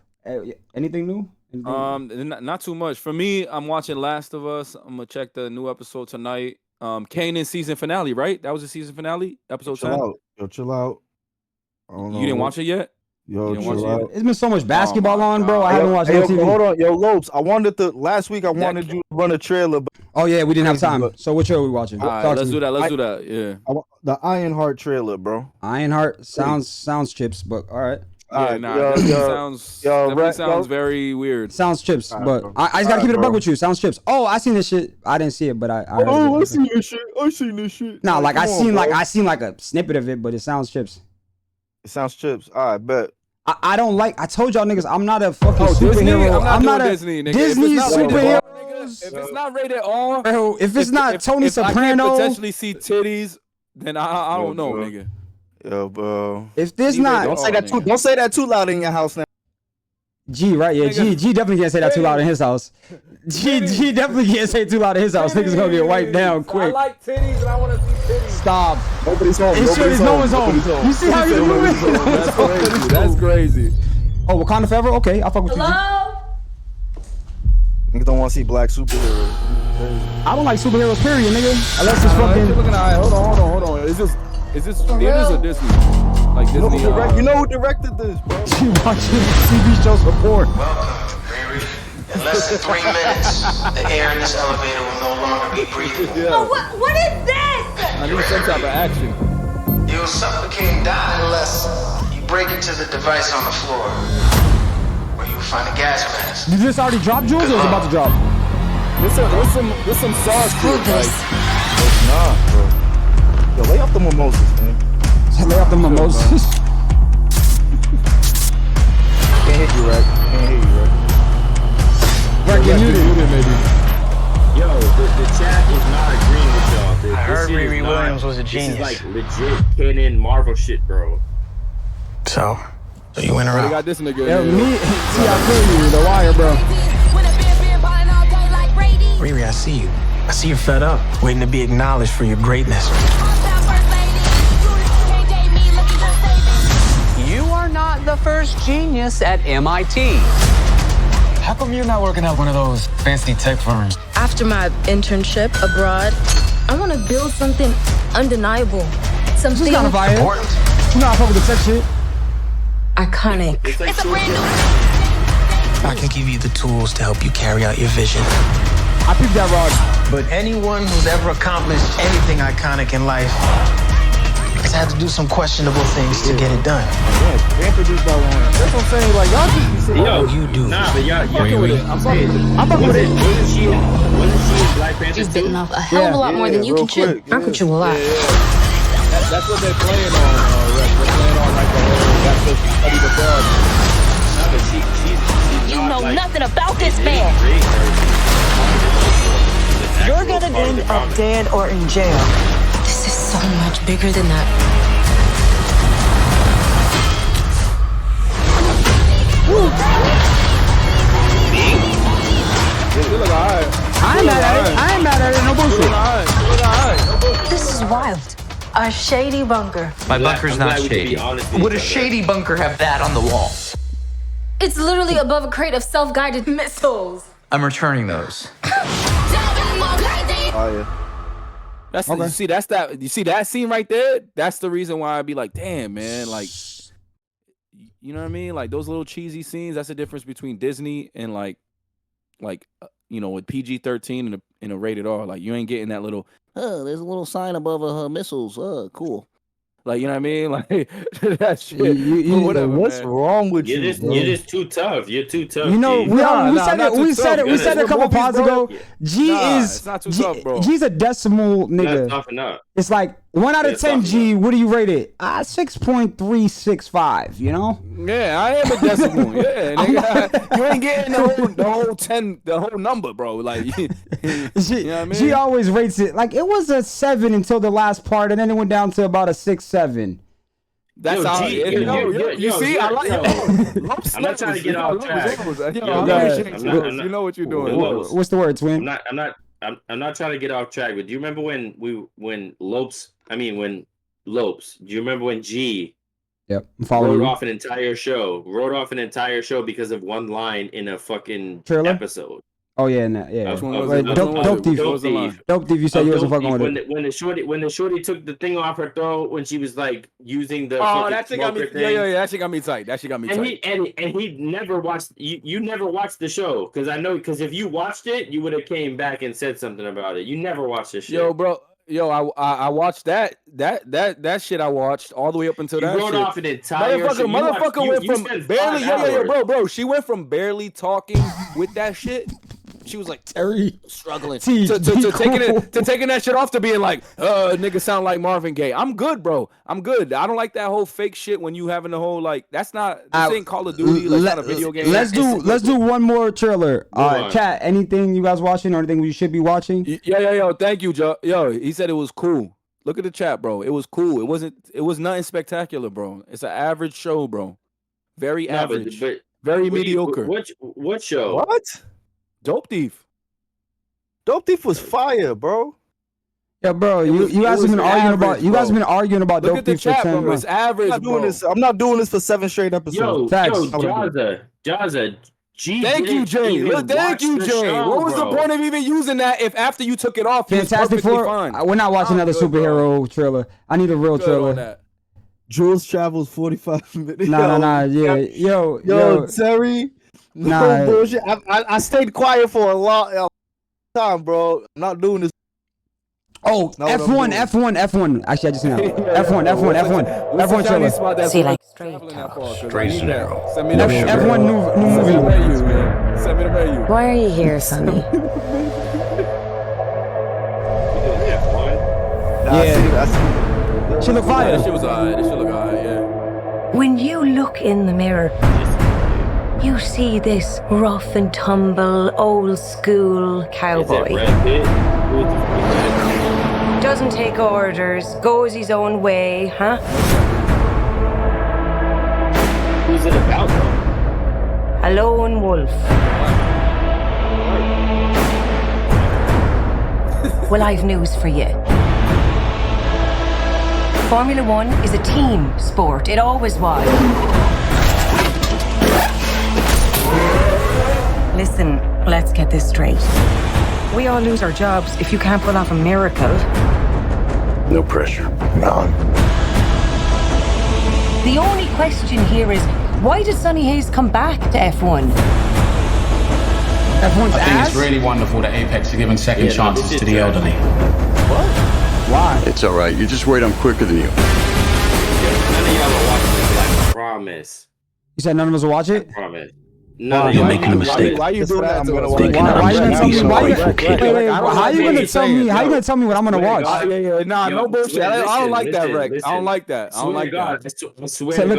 A: Anything new?
C: Not too much. For me, I'm watching Last of Us. I'm gonna check the new episode tonight. Kanan season finale, right? That was the season finale, episode 10.
B: Chill out. I don't know.
C: You didn't watch it yet?
B: Chill out.
A: It's been so much basketball on, bro. I haven't watched
B: no
A: TV.
B: Hold on, Lopes. Last week I wanted you to run a trailer. But
A: oh yeah, we didn't have time. So what trailer are we watching?
C: Let's do that. Yeah.
B: The Ironheart trailer, bro.
A: Ironheart sounds chips, but all right.
C: Sounds very weird.
A: Sounds chips, but I just gotta keep it a bug with you. Sounds chips. Oh, I seen this shit. I didn't see it, but I
B: seen this shit.
A: Nah, like I seen like a snippet of it, but it sounds chips.
B: It sounds chips. All right, bet.
A: I don't like. I told y'all niggas, I'm not a fucking superhero.
C: I'm not a Disney
A: superhero.
C: If it's not rated R,
A: bro, if it's not Tony Soprano,
C: I can potentially see titties. Then I don't know, nigga.
B: Yo, bro.
A: If this not,
B: don't say that too loud in your house now.
A: G, right? Yeah, G definitely can't say that too loud in his house. G definitely can't say it too loud in his house. Niggas gonna get wiped down quick.
C: I like titties and I want to see titties.
A: Stop.
B: Nobody's home.
A: No one's home. You see how he's moving?
C: That's crazy.
A: Oh, Wakanda Forever? Okay, I'll fuck with you.
F: Hello?
B: Niggas don't want to see black superheroes.
A: I don't like superheroes, period, nigga. Unless it's fucking.
C: Hold on. Is this theaters or Disney? Like Disney.
B: You know who directed this, bro?
A: You watching TV shows for porn.
P: Welcome, Riri. In less than 3 minutes, the air in this elevator will no longer be breathable.
F: Yeah. Oh, what is this?
C: I need some type of action.
P: You'll suffocate and die unless you break into the device on the floor, where you will find a gas mask.
A: Did this already drop, Jules, or is it about to drop?
C: There's some sauce.
F: Screw this.
B: It's not, bro. Yo, lay off the mimosas, man.
A: Lay off the mimosas.
B: Can't hit you, right?
A: Right, get muted,
C: maybe.
D: Yo, the chat is not agreeing with y'all.
P: I heard Riri Williams was a genius.
D: This is like legit canon Marvel shit, bro.
P: So you went around.
C: I got this nigga.
A: Yeah, me. See, I feel you. The wire, bro.
P: Riri, I see you. I see you're fed up, waiting to be acknowledged for your greatness.
Q: You are not the first genius at MIT.
R: How come you're not working at one of those fancy tech firms?
S: After my internship abroad, I want to build something undeniable. Something
A: kind of fire.
P: Important.
A: You know I fuck with the tech shit.
S: Iconic.
P: It's a brand new. I can give you the tools to help you carry out your vision.
A: I peeped that rod.
P: But anyone who's ever accomplished anything iconic in life has had to do some questionable things to get it done.
B: Yeah, introduced by one. That's what I'm saying. Like, y'all just be
D: Yo,
P: you do.
D: Nah, but y'all
C: fucking with it. I'm fucking with it.
D: Wasn't she in Black Panther
S: You've
D: 2?
S: bitten off a hell of a lot more than you can chew. I could chew a lot.
C: That's what they're playing on, Rex. They're playing on like the whole, that's what study the bug.
D: Nah, but she's
F: You
D: not,
F: know
D: like,
F: nothing about this man.
T: You're gonna end up dead or in jail.
S: This is so much bigger than that.
A: I ain't mad at it. No bullshit.
T: This is wild. A shady bunker.
R: My bunker's not shady. Would a shady bunker have that on the wall?
S: It's literally above a crate of self-guided missiles.
R: I'm returning those.
U: fire.
C: That's
A: Okay.
C: you see that scene right there. That's the reason why I'd be like, damn, man, like, you know what I mean? Like those little cheesy scenes. That's the difference between Disney and like with PG-13 and a rated R. Like you ain't getting that little. There's a little sign above her missiles. Cool. Like you know what I mean? Like that shit. Whatever.
U: What's wrong with you?
D: You're just too tough. You're too tough.
A: You know,
D: G.
A: we said it a couple pods ago.
C: It's not too tough, bro.
A: G's a decimal nigga.
D: Not tough enough.
A: It's like 1 out of 10 G. What do you rate it? 6.365. You know?
C: Yeah, I am a decimal. Yeah, nigga. You ain't getting the whole 10, the whole number, bro. Like, you know what I mean?
A: G always rates it like it was a 7 until the last part, and then it went down to about a 6-7.
C: That's how you see. I like.
D: I'm not trying to get off track.
C: You know what you're doing.
A: What's the word, Twin?
D: I'm not trying to get off track, but do you remember when Lopes? Do you remember when G?
A: Yep, I'm following.
D: Wrote off an entire show because of one line in a fucking
A: trailer
D: episode.
A: Oh yeah, yeah. Dope Thief. Dope Thief. You said you wasn't fucking with it.
D: When the shorty took the thing off her throat when she was like using the.
C: Oh, that shit got me. Yeah. That shit got me tight.
D: He never watched. You never watched the show because if you watched it, you would have came back and said something about it. You never watched this shit.
C: Yo, bro. I watched that shit. I watched all the way up until that.
D: Wrote
C: shit.
D: off an entire.
C: Motherfucker went from barely. Bro. She went from barely talking with that shit. She was like
A: Terry
C: struggling to taking that shit off to being like, nigga sound like Marvin Gaye. I'm good, bro. I'm good. I don't like that whole fake shit when you having the whole like. This ain't Call of Duty. Like not a video game.
A: Let's do one more trailer. Chat. Anything you guys watching or anything we should be watching?
C: Yo. Thank you, Joe. Yo, he said it was cool. Look at the chat, bro. It was cool. It was nothing spectacular, bro. It's an average show, bro. Very average.
D: But
C: very mediocre.
D: What show?
U: What?
C: Dope Thief.
U: Dope Thief was fire, bro.
A: Yeah, bro. You guys have been arguing about. You guys have been arguing about Dope Thief for 10 months.
C: It's average,
U: I'm not doing this for 7 straight episodes.
D: Jazza.
C: Thank you, Jay. Thank you, Jay. What was the point of even using that if after you took it off,
A: Fantastic Four? We're not watching another superhero trailer. I need a real trailer.
U: Jules travels 45 minutes.
A: Nah. Yeah. Yo,
U: Terry. No bullshit. I stayed quiet for a long time, bro. I'm not doing this.
A: Oh, F1. Actually, I just know. F1 trailer.
T: See, like
C: straight and
A: narrow. F1 new movie.
C: Send me the menu.
T: Why are you here, Sonny?
A: Yeah. She look fire.
C: That shit was alright. Yeah.
T: When you look in the mirror, you see this rough and tumble, old school cowboy. Doesn't take orders, goes his own way, huh?
D: Who's it about, though?
T: A lone wolf. Well, I've news for you. Formula One is a team sport. It always was. Listen, let's get this straight. We all lose our jobs if you can't pull off a miracle.
V: No pressure. None.
T: The only question here is, why did Sonny Hayes come back to F1?
A: F1's
R: I think
A: ass?
R: it's really wonderful that Apex are giving second chances to the elderly.
A: What? Why?
V: It's all right. You're just worried I'm quicker than you.
D: None of y'all will watch this, I promise.
A: You said none of us will watch it?
D: I promise.
V: No, you're making a mistake.
C: Why you doing that to us?
A: How you gonna tell me what I'm gonna watch?
C: Nah, no bullshit. I don't like that, Rex. I don't like that. I
D: swear to God,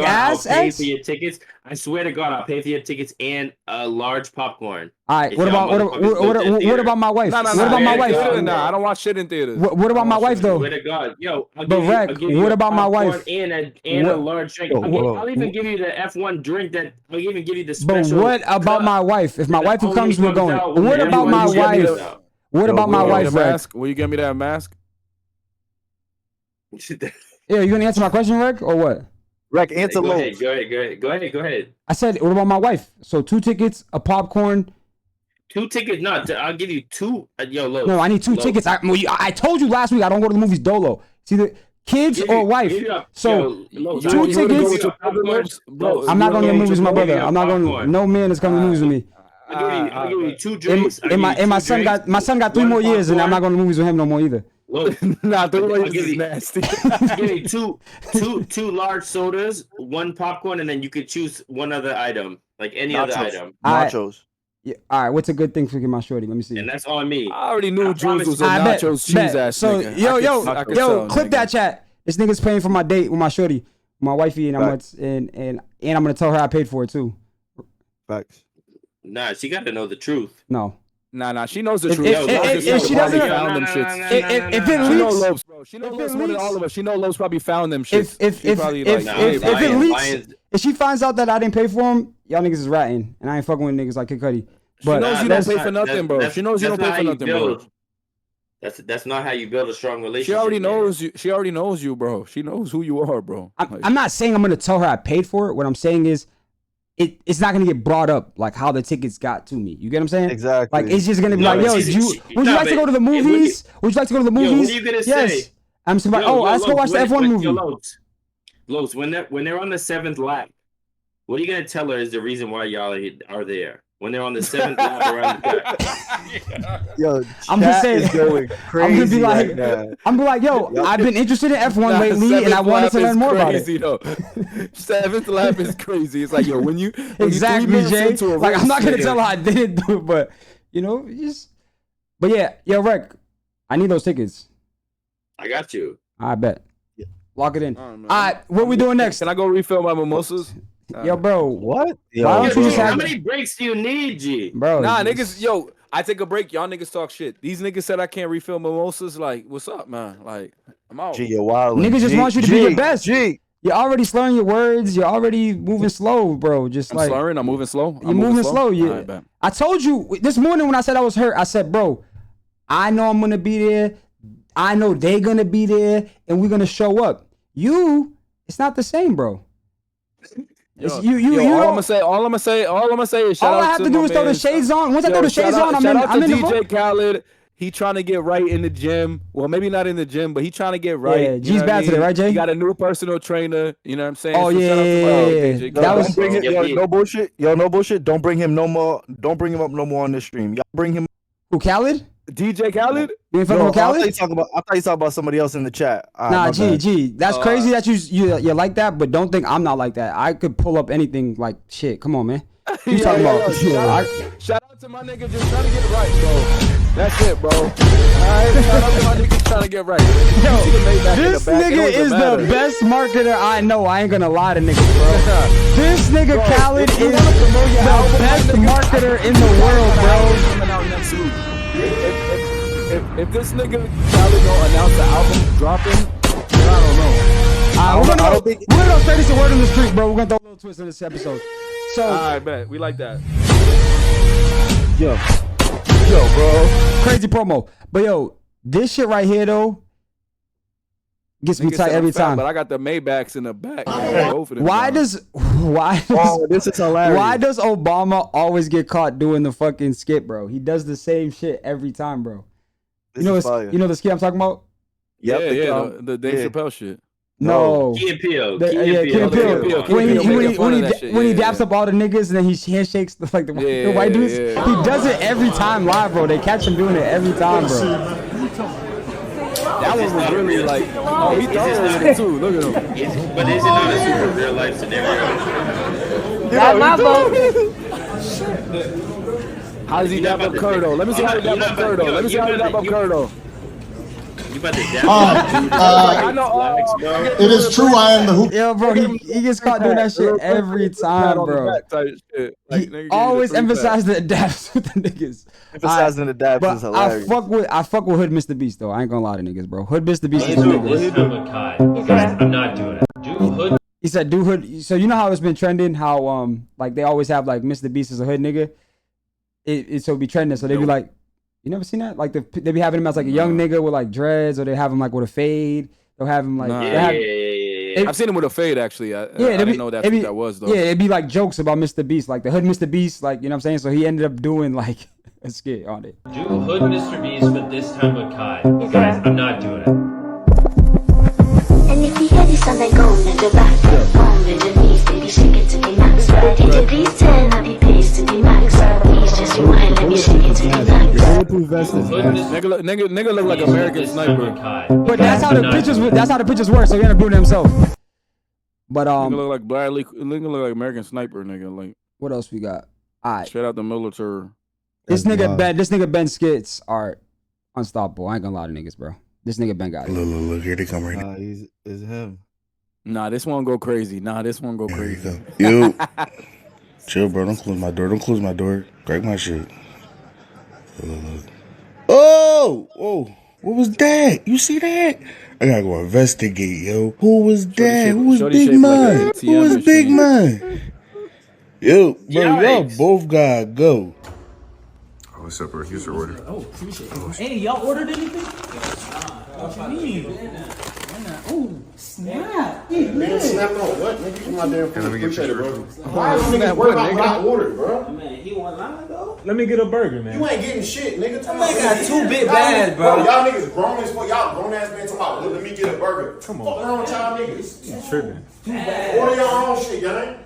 D: I'll pay for your tickets. I swear to God, I'll pay for your tickets and a large popcorn.
A: All right. What about my wife? What about my wife?
C: Nah, I don't watch shit in theaters.
A: What about my wife though?
D: Swear to God, yo.
A: What about my wife?
D: And a large drink. I'll even give you the F1 drink. I'll even give you the special.
A: But what about my wife? If my wife comes, we're going. What about my wife? What about my wife, Rex?
C: Will you give me that mask?
A: Yeah, you gonna answer my question, Rex, or what?
U: Rex, answer
D: Go
U: low.
D: ahead. I said,
A: what about my wife? So 2 tickets, a popcorn,
D: 2 tickets. No, I'll give you 2. Yo, Los.
A: No, I need 2 tickets. I told you last week I don't go to the movies dolo. It's either kids or wife. So 2 tickets. I'm not going to the movies with my brother. I'm not going. No man is coming to the movies with me.
D: I'll give you 2 drinks.
A: And my son got 3 more years, and I'm not going to the movies with him no more either.
U: Nah, 3 more years is nasty.
D: I'll give you two large sodas, 1 popcorn, and then you could choose one other item, like any other item.
U: Nachos.
A: Yeah, all right, what's a good thing for my shorty? Let me see.
D: And that's on me.
C: I already knew Jules was a nachos cheese ass
A: so,
C: nigga.
A: Yo, clip that chat. This nigga's paying for my date with my shorty, my wifey, and and I'm gonna tell her I paid for it too.
U: Facts.
D: Nah, she got to know the truth.
A: No.
C: Nah, she knows the truth.
A: If she doesn't found them shits. If it leaks,
C: bro. She knows Lopes more than all of us. She knows Lopes probably found them shits.
A: If it leaks, if she finds out that I didn't pay for them, y'all niggas is ratting, and I ain't fucking with niggas like Kid Cudi.
C: But she knows you don't pay for nothing, bro. She knows you don't pay for nothing, bro.
D: That's not how you build a strong relationship.
C: She already knows you. She already knows you, bro. She knows who you are, bro.
A: I'm not saying I'm gonna tell her I paid for it. What I'm saying is, it's not gonna get brought up like how the tickets got to me. You get what I'm saying?
U: Exactly.
A: Like it's just gonna be like, yo, would you like to go to the movies? Would you like to go to the movies?
D: What are you gonna say?
A: I'm just like, let's go watch the F1 movie.
D: Los, when they're on the 7th lap, what are you gonna tell her is the reason why y'all are there? When they're on the 7th lap around the track.
U: Yo,
A: I'm just saying,
U: going crazy.
A: I'm gonna be like, yo, I've been interested in F1 lately, and I wanted to learn more about it.
C: Though. 7th lap is crazy. It's like, yo, when you
A: exactly, Jay. Like, I'm not gonna tell her I didn't do it, but you know, just. But yeah, yo, Rec, I need those tickets.
D: I got you.
A: I bet. Lock it in. All right, what we doing next?
C: Can I go refill my mimosas?
A: Yo, bro,
U: what?
D: How many breaks do you need, G?
A: Bro,
C: nah, niggas, yo, I take a break. Y'all niggas talk shit. These niggas said I can't refill mimosas. Like, what's up, man? Like, I'm out.
U: G, you're wild.
A: Niggas just want you to be your best. G. You're already slurring your words. You're already moving slow, bro. Just
C: I'm
A: like
C: slurring. I'm moving slow.
A: You're moving slow. Yeah. Right, I told you this morning when I said I was hurt. I said, bro, I know I'm gonna be there. I know they gonna be there, and we're gonna show up. It's not the same, bro.
C: Yo, all I'm gonna say is shout out to
A: all I have to do is throw the shades on. Once I throw the shades on, I'm in the
C: DJ Khaled. He trying to get right in the gym. Well, maybe not in the gym, but he trying to get right.
A: Yeah, G's bad today, right, Jay?
C: He got a new personal trainer. You know what I'm saying?
A: Oh, yeah.
U: That was no bullshit. Yo, no bullshit. Don't bring him no more. Don't bring him up no more on this stream. Y'all bring him.
A: Who, Khaled?
C: DJ Khaled?
A: You ain't fucking with Khaled?
U: I thought you talking about somebody else in the chat.
A: Nah, G. That's crazy that you're like that, but don't think I'm not like that. I could pull up anything like shit. Come on, man. You talking about?
C: Shout out to my nigga just trying to get right, bro. That's it, bro. Alright, shout out to my nigga trying to get right. Yo,
A: this nigga is the best marketer I know. I ain't gonna lie to niggas, bro. This nigga Khaled is the best marketer in the world, bro.
C: Coming out next week. If this nigga Khaled don't announce the album dropping, then I don't know.
A: We're gonna go straight into word on the street, bro. We're gonna throw a little twist in this episode. So,
C: alright, bet we like that.
U: Yo, bro,
A: crazy promo. But yo, this shit right here though gets me tight every time.
C: But I got the Maybachs in the back.
A: Why does
U: this is hilarious.
A: Why does Obama always get caught doing the fucking skit, bro? He does the same shit every time, bro. You know the skit I'm talking about?
C: Yep, the Dave Chappelle shit.
A: No.
D: Key and Peele.
A: When he daps up all the niggas and then he handshakes like the white dudes. He does it every time live, bro. They catch him doing it every time, bro.
C: That one was really like, he throws it too. Look at him.
D: But is it not a super real life scenario?
F: Got my vote.
C: How does he dap up Curdo? Let me see how he dap up Curdo.
D: You about to dap
H: it is true. I am the hoop.
A: Yo, bro, he gets caught doing that shit every time, bro. He always emphasizes the daps with the niggas.
U: Emphasizing the daps is hilarious.
A: I fuck with Hood Mr. Beast though. I ain't gonna lie to niggas, bro. Hood Mr. Beast is the niggas.
G: I'm not doing it. Do Hood.
A: He said, "Do Hood." So you know how it's been trending? How like they always have like Mr. Beast is a hood nigga. So be trending. So they be like. You never seen that? Like they be having him as like a young nigga with like dreads, or they have him like with a fade. They'll have him like
C: I've seen him with a fade actually. I didn't know that's what that was though.
A: Yeah, it'd be like jokes about Mr. Beast, like the Hood Mr. Beast, like you know what I'm saying. So he ended up doing like a skit on it.
H: Do Hood Mr. Beast, but this time with Kai. Guys, I'm not doing it.
F: And if you hear this on the go, let the back on with the knees, baby, shake it to the max. DJ please 10, I'll be pleased to the max. Please just rewind, let me shake it to the max.
C: Nigga look like American Sniper.
A: But that's how the pictures. That's how the pictures work. So he ended up doing it himself. But
C: Nigga look like Bradley. Nigga look like American Sniper. Nigga like.
A: What else we got? All right.
C: Straight out the military.
A: This nigga Ben skits are unstoppable. I ain't gonna lie to niggas, bro. This nigga Ben got it.
V: Look, here they come right now.
U: It's him.
C: Nah, this one go crazy. Crazy.
V: Yo, chill, bro. Don't close my door. Don't close my door. Grab my shit. Look. Oh, what was that? You see that? I gotta go investigate, yo. Who was that? Who was Big Man? Who was Big Man? Yo, bro, y'all both gotta go.
J: Oh, what's up, bro? Here's your order.
I: Oh, appreciate it. Hey, y'all ordered anything? What you mean? Oh, snap.
E: Man, snap on what? Nigga, you my damn food.
J: Let me get
E: Appreciate it, bro.
J: picture.
E: Why is niggas worried about what I ordered, bro?
I: Man, he want line though?
U: Let me get a burger, man.
E: You ain't getting shit, nigga.
I: That man got 2 big bags, bro.
E: Y'all niggas grown as fuck. Y'all grown ass men talking about, let me get a burger.
U: Come on.
E: Fuck wrong with y'all niggas?
U: You tripping.
E: Order your own shit, gang.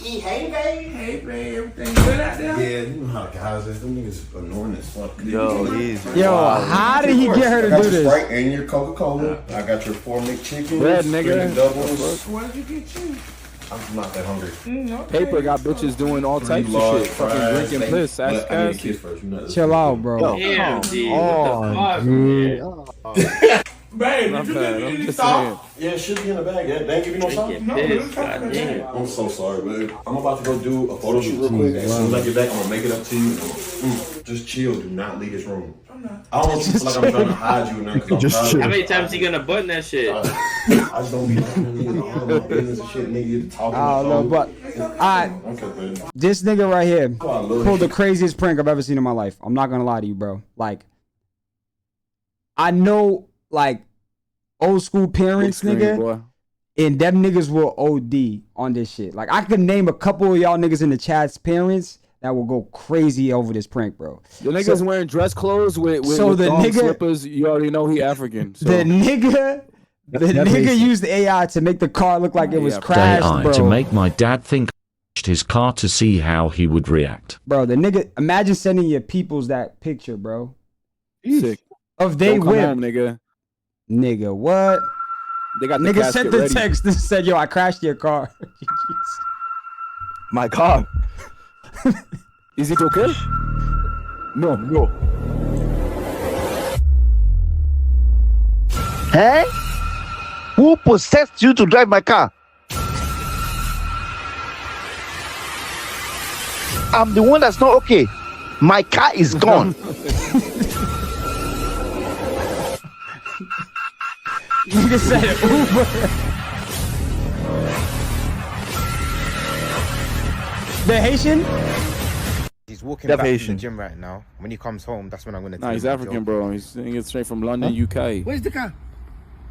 I: Hey, babe, everything good out there?
E: Yeah, you know how guys is. Them niggas annoying as fuck.
A: How did he get her to do this?
E: Sprite and your Coca-Cola. I got your 4 McChickens.
C: Red nigga.
E: Doubles.
I: What did you get you?
E: I'm not that hungry.
C: Paper got bitches doing all types of shit. Fucking drinking piss.
A: Chill out, bro.
D: Damn, dude. What the fuck?
E: Babe,
C: I'm
E: did you
C: bad.
E: get
C: I'm
E: any
C: just
E: sauce? Yeah, it should be in the bag. Yeah, they ain't give you no sauce?
D: Drinking
E: No,
D: piss, goddamn.
E: I'm so sorry, babe. I'm about to go do a photo shoot real quick. As soon as I get back, I'm gonna make it up to you. Just chill. Do not leave this room. I don't want you to feel like I'm trying to hide you or nothing.
U: Just chill.
D: How many times you gonna button that shit?
E: I just don't be in all my business and shit, nigga. Talking.
A: I don't know, but this nigga right here pulled the craziest prank I've ever seen in my life. I'm not gonna lie to you, bro. Like, I know, like, old school parents, nigga, and them niggas will OD on this shit. Like, I could name a couple of y'all niggas in the chat's parents that will go crazy over this prank, bro.
C: The niggas wearing dress clothes with thong slippers. You already know he African. So.
A: The nigga used AI to make the car look like it was crashed, bro.
W: To make my dad think his car to see how he would react.
A: Bro, the nigga, imagine sending your peoples that picture, bro.
C: Sick.
A: Of they
C: Don't come
A: whip.
C: home, nigga.
A: Nigga, what?
C: They got the
A: nigga sent the
C: ready.
A: text and said, yo, I crashed your car.
U: My car.
C: Is it okay?
U: No.
K: Hey? Who possessed you to drive my car? I'm the one that's not okay. My car is gone.
A: Nigga said Uber. The Haitian?
X: He's walking back from the gym right now. When he comes home, that's when I'm gonna tell him.
C: Nah, he's African, bro. He's straight from London, UK.
X: Where's the car?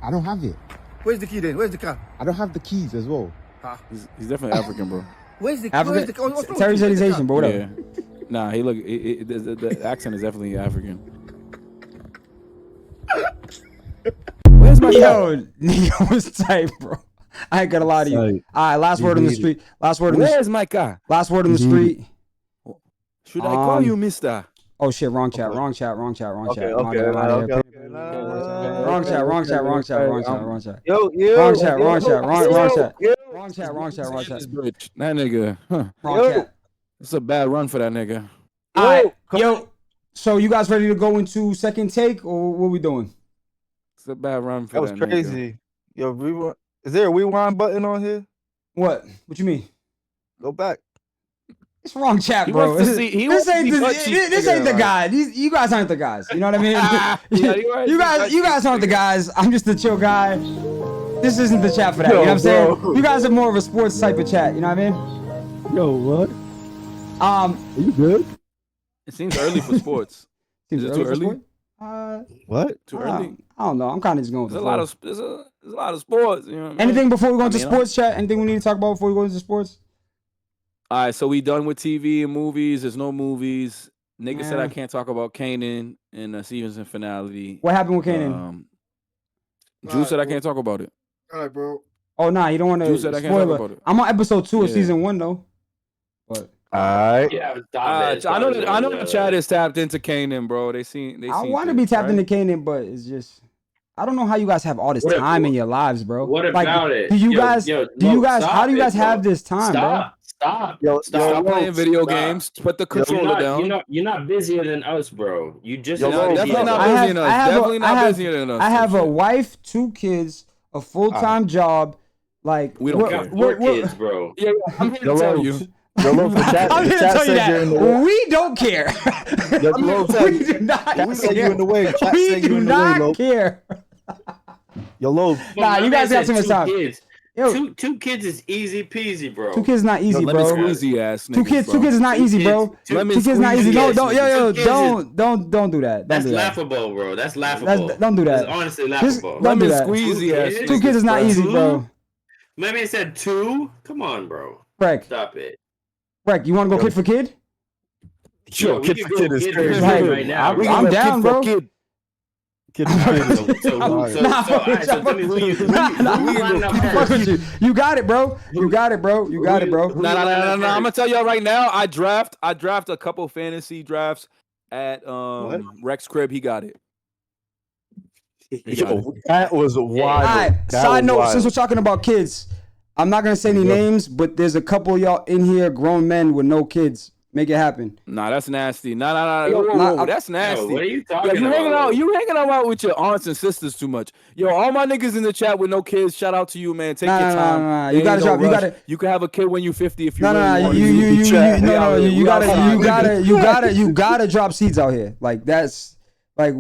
X: I don't have it. Where's the key then? Where's the car? I don't have the keys as well.
C: He's definitely African, bro.
X: Where's the
A: African?
X: where's the, what's
A: Terry said he's Asian, but whatever.
C: Yeah. Nah, he look. The accent is definitely African.
A: Where's my nigga was tight, bro. I ain't gonna lie to you. All right, last word on the street. Last word on the street.
C: Where's my car?
A: Last word on the street.
C: Should I call you Mister?
A: Oh shit, wrong chat. Wrong chat. Wrong chat. Wrong chat.
U: Okay.
A: Wrong chat. Wrong chat. Wrong chat. Wrong chat.
U: Yo.
A: Wrong chat. Wrong chat. Wrong chat. Wrong chat.
C: That nigga.
A: Wrong chat.
C: It's a bad run for that nigga.
A: All right, yo. So you guys ready to go into second take, or what we doing?
C: It's a bad run for
U: that was crazy. Yo, rewind. Is there a rewind button on here?
A: What? What you mean?
U: Go back.
A: It's wrong chat, bro. This ain't the guy. You guys aren't the guys. You know what I mean? You guys aren't the guys. I'm just the chill guy. This isn't the chat for that. You know what I'm saying? You guys are more of a sports type of chat. You know what I mean?
U: Yo, what?
A: Are
U: you good?
C: It seems early for sports. Is it too early?
U: What?
C: Too early?
A: I don't know. I'm kind of just going with the flow.
C: There's a lot of sports. You know what I mean?
A: Anything before we go into sports chat? Anything we need to talk about before we go into sports?
C: All right, so we done with TV and movies. There's no movies. Nigga said I can't talk about Kanan in the season finale.
A: What happened with Kanan?
C: Drew said I can't talk about it.
J: All right, bro.
A: Oh nah, you don't want to
C: Drew said I can't talk about
A: spoil it.
C: it.
A: I'm on episode 2 of season 1 though. But
U: Alright.
D: Yeah,
C: I know the chat is tapped into Kanan, bro. They
A: I want to be tapped into Kanan, but it's just I don't know how you guys have all this time in your lives, bro.
D: What about it?
A: Do you guys? How do you guys have this time, bro?
D: Stop
C: playing video games. Put the controller down.
D: You're not busier than us, bro. You just
C: definitely not busier than us. Definitely not busier than us.
A: I have a wife, 2 kids, a full-time job. Like
C: we don't care.
D: 4 kids, bro.
C: Yeah, I'm here to tell you.
A: I'm here to tell you that we don't care. We do not care. We do not care.
U: Yo, Loeb.
A: Nah, you guys got too much time.
D: Yo, two kids is easy peasy, bro.
A: 2 kids not easy, bro.
C: Squeezy ass.
A: 2 kids is not easy, bro. 2 kids not easy. No, don't do that.
D: That's laughable, bro. That's laughable.
A: Don't do that.
D: That's honestly laughable.
A: Don't do that.
C: Squeezy ass.
A: 2 kids is not easy, bro.
D: Maybe it said 2. Come on, bro.
A: Breck.
D: Stop it.
A: Breck, you want to go kid for kid?
U: Sure, kid for kid is crazy.
D: Right now.
A: I'm down, bro.
U: Kid for kid.
D: So tell me who you lining up first.
A: You got it, bro. You got it, bro.
C: No. I'm gonna tell y'all right now. I draft a couple fantasy drafts at Rex crib. He got it.
U: Yo, that was wild. All
A: right. Side note: since we're talking about kids, I'm not gonna say any names, but there's a couple of y'all in here, grown men with no kids. Make it happen.
C: Nah, that's nasty. Nah. Whoa, that's nasty.
D: Yo, what are you talking
C: about? You hanging out with your aunts and sisters too much. Yo, all my niggas in the chat with no kids. Shout out to you, man. Take your time.
A: Nah. You gotta drop. You
C: can have a kid when you 50 if you.
A: You gotta drop seeds out here. Like that's like.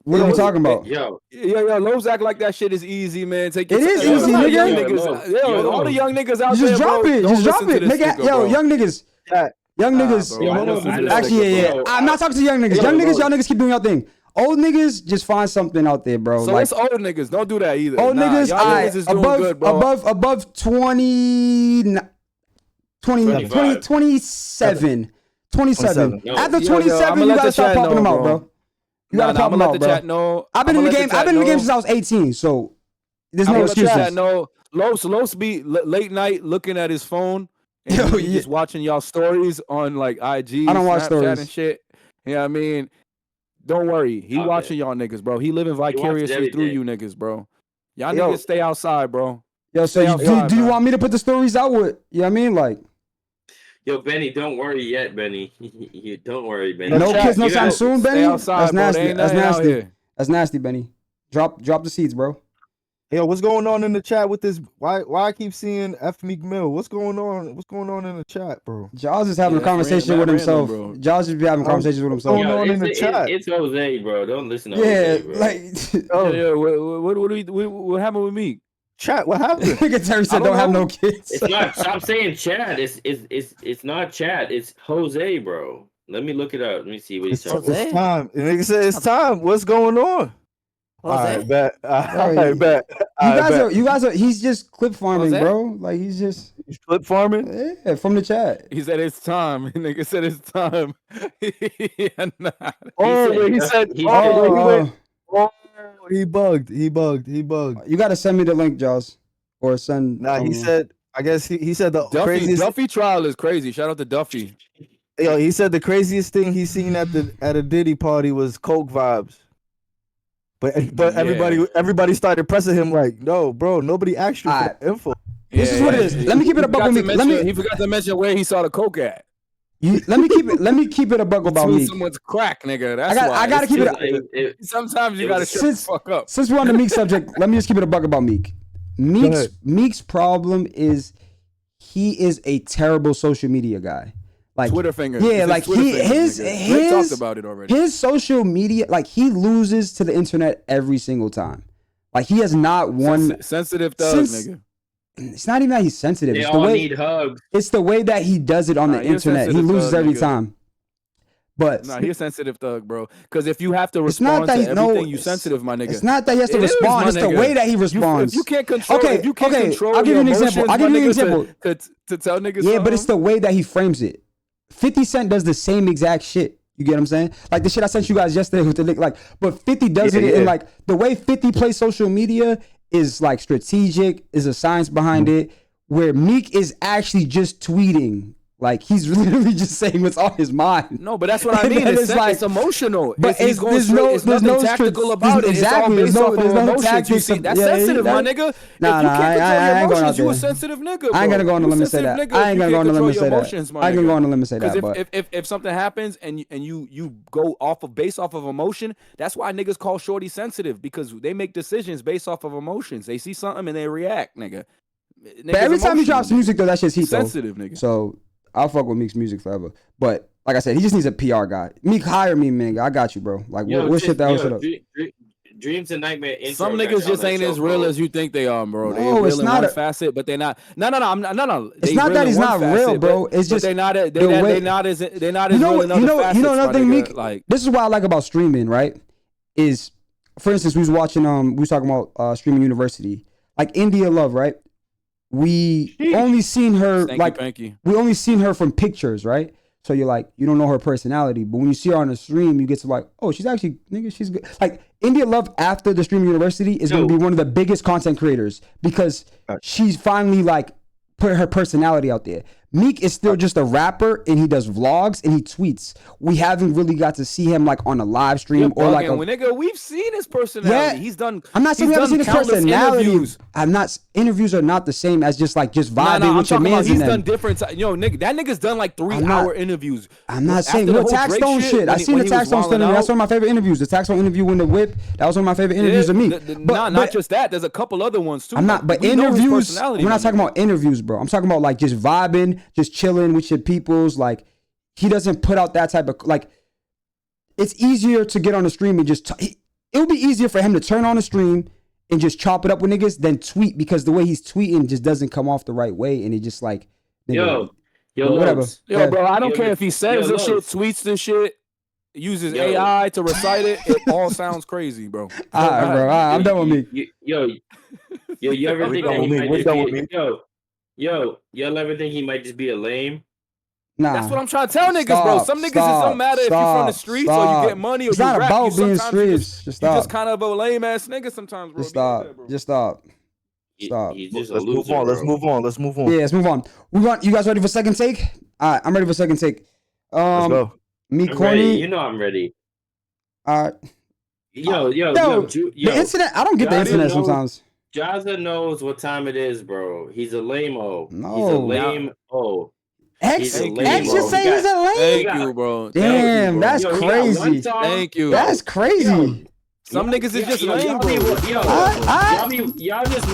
A: What are we talking about?
D: Yo,
C: Lowe's act like that shit is easy, man. Take your
A: time. It is easy, nigga.
C: All the young niggas out there,
A: just drop it. Just drop it, nigga. Yo, young niggas. Young niggas. Actually, yeah. I'm not talking to young niggas. Young niggas keep doing your thing. Old niggas, just find something out there, bro.
C: So it's old niggas. Don't do that either.
A: Old niggas, niggas is doing good, bro. Above 27. 27. After 27, you gotta start popping them out, bro. You gotta pop them out, bro. I've been in the game since I was 18, so there's no excuses.
C: Los be late night looking at his phone and just watching y'all stories on like IG,
A: I don't watch
C: Snapchat
A: stories
C: and shit. You know what I mean? Don't worry. He watching y'all niggas, bro. He living vicariously through you niggas, bro. Y'all niggas stay outside, bro.
A: Yo, so do you want me to put the stories out with? You know what I mean? Like,
D: yo, Benny, don't worry yet, Benny. Don't worry, Benny.
A: No kids, no time soon, Benny.
C: Outside,
A: that's nasty.
C: Bro.
A: That's nasty. That's nasty, Benny. Drop the seeds, bro.
U: Yo, what's going on in the chat with this? Why I keep seeing F Meek Mill? What's going on? What's going on in the chat, bro?
A: Jaws is having a conversation with himself. Jaws just be having conversations with himself.
U: What's going on in the chat?
D: It's Jose, bro. Don't listen to Jose, bro.
C: What happened with Meek?
U: Chat, what happened?
A: Nigga Terry said don't have no kids.
D: It's not. Stop saying chat. It's not chat. It's Jose, bro. Let me look it up. Let me see what he's talking about.
U: It's time. The nigga said it's time. What's going on? All right, bet.
A: You guys are. He's just clip farming, bro. Like he's
U: clip farming.
A: Yeah, from the chat.
C: He said it's time. Nigga said it's time.
U: He bugged.
A: You gotta send me the link, Jaws, or send.
U: Nah, he said. I guess he said the craziest.
C: Duffy trial is crazy. Shout out to Duffy.
U: Yo, he said the craziest thing he seen at a Diddy party was coke vibes. But everybody started pressing him like, no, bro, nobody asked you for info.
A: This is what it is. Let me keep it a buck with me.
C: He forgot to mention where he saw the coke at.
A: Let me keep it a buck about me.
C: Someone's crack, nigga. That's
A: I gotta keep it.
C: Sometimes you gotta shut the fuck up.
A: Since we're on the Meek subject, let me just keep it a buck about Meek. Meek's problem is he is a terrible social media guy. Like
C: Twitter finger.
A: Yeah, like his
C: talked about it already.
A: His social media, like he loses to the internet every single time. Like he has not won.
C: Sensitive thug, nigga.
A: It's not even that he's sensitive.
D: They
A: it's
D: all need hugs.
A: It's the way that he does it on the internet. He loses every time. But
C: he's a sensitive thug, bro. Because if you have to respond to everything, you sensitive, my nigga.
A: It's not that he has to respond. It's the way that he responds.
C: If you can't control,
A: I'll give you an example.
C: To tell niggas,
A: yeah, but it's the way that he frames it. 50 Cent does the same exact shit. You get what I'm saying? Like the shit I sent you guys yesterday with the link, like, but 50 does it in like the way 50 plays social media is like strategic, is a science behind it, where Meek is actually just tweeting. Like he's literally just saying what's on his mind.
C: No, but that's what I mean. It's like it's emotional.
A: But
C: there's nothing tactical about it.
A: Exactly.
C: It's all based off of emotions.
A: Tactics.
C: You see, that's sensitive, my nigga.
A: Nah,
C: if you can't control your emotions, you a sensitive nigga, bro.
A: I ain't gonna go on the limit and say that. I ain't gonna go on the limit and say that. I ain't gonna go on the limit and say that.
C: Because if something happens and you go based off of emotion, that's why niggas call shorty sensitive, because they make decisions based off of emotions. They see something and they react, nigga.
A: But every time he drops music though, that shit's heat though.
C: Sensitive, nigga.
A: So I'll fuck with Meek's music forever. But like I said, he just needs a PR guy. Meek, hire me, man. I got you, bro. Like, what shit that whole shit up?
D: Dreams and Nightmare.
C: Some niggas just ain't as real as you think they are, bro. They
A: No,
C: real
A: it's
C: in
A: not
C: one facet, but they're not. No.
A: It's not that he's not real, bro. It's just
C: they're not as real in other facets.
A: You know another thing, Meek. Like, this is what I like about streaming, right? Is, for instance, we was talking about streaming university, like India Love, right? We only seen her we only seen her from pictures, right? So you're like, you don't know her personality, but when you see her on the stream, you get to like, oh, she's actually, nigga, she's good. Like India Love after the stream university is going to be one of the biggest content creators because she's finally like put her personality out there. Meek is still just a rapper and he does vlogs and he tweets. We haven't really got to see him like on a live stream or like
C: nigga, we've seen his personality. He's done.
A: I'm not saying we haven't seen his personality.
C: Interviews.
A: Interviews are not the same as just vibing with your mans.
C: He's done different. Nigga, that nigga's done like 3-hour interviews.
A: I'm not saying no Tax Stone shit. I seen the Tax Stone stuff. That's one of my favorite interviews. The Tax Stone interview in the whip. That was one of my favorite interviews of Meek.
C: But not just that. There's a couple other ones too.
A: I'm not. But interviews. We're not talking about interviews, bro. I'm talking about like just vibing, just chilling with your peoples. Like he doesn't put out that type of like. It's easier to get on the stream and just. It would be easier for him to turn on the stream and just chop it up with niggas than tweet, because the way he's tweeting just doesn't come off the right way, and it just like. Whatever.
C: Yo, bro, I don't care if he says this shit, tweets this shit, uses AI to recite it. It all sounds crazy, bro.
A: All right, bro. I'm done with me.
D: You ever think that he might just be y'all ever think he might just be a lame?
A: Nah.
C: That's what I'm trying to tell niggas, bro. Some niggas, it don't matter if you're from the streets or you get money or
A: it's
C: you
A: not
C: rap.
A: About being streets.
C: You just kind of a lame ass nigga sometimes, bro.
A: Just stop.
V: Let's move on.
A: Yeah, let's move on. You guys ready for second take? All right, I'm ready for second take.
V: Let's go.
A: Me, Corny.
D: You know I'm ready.
A: All right.
D: Yo.
A: The internet. I don't get the internet sometimes.
D: Jazza knows what time it is, bro. He's a lame-o.
A: No.
D: He's a lame-o.
A: X just say he's a lame.
C: Thank you, bro.
A: Damn, that's crazy.
C: Thank you.
A: That's crazy.
C: Some niggas is just lame, bro.
D: Y'all just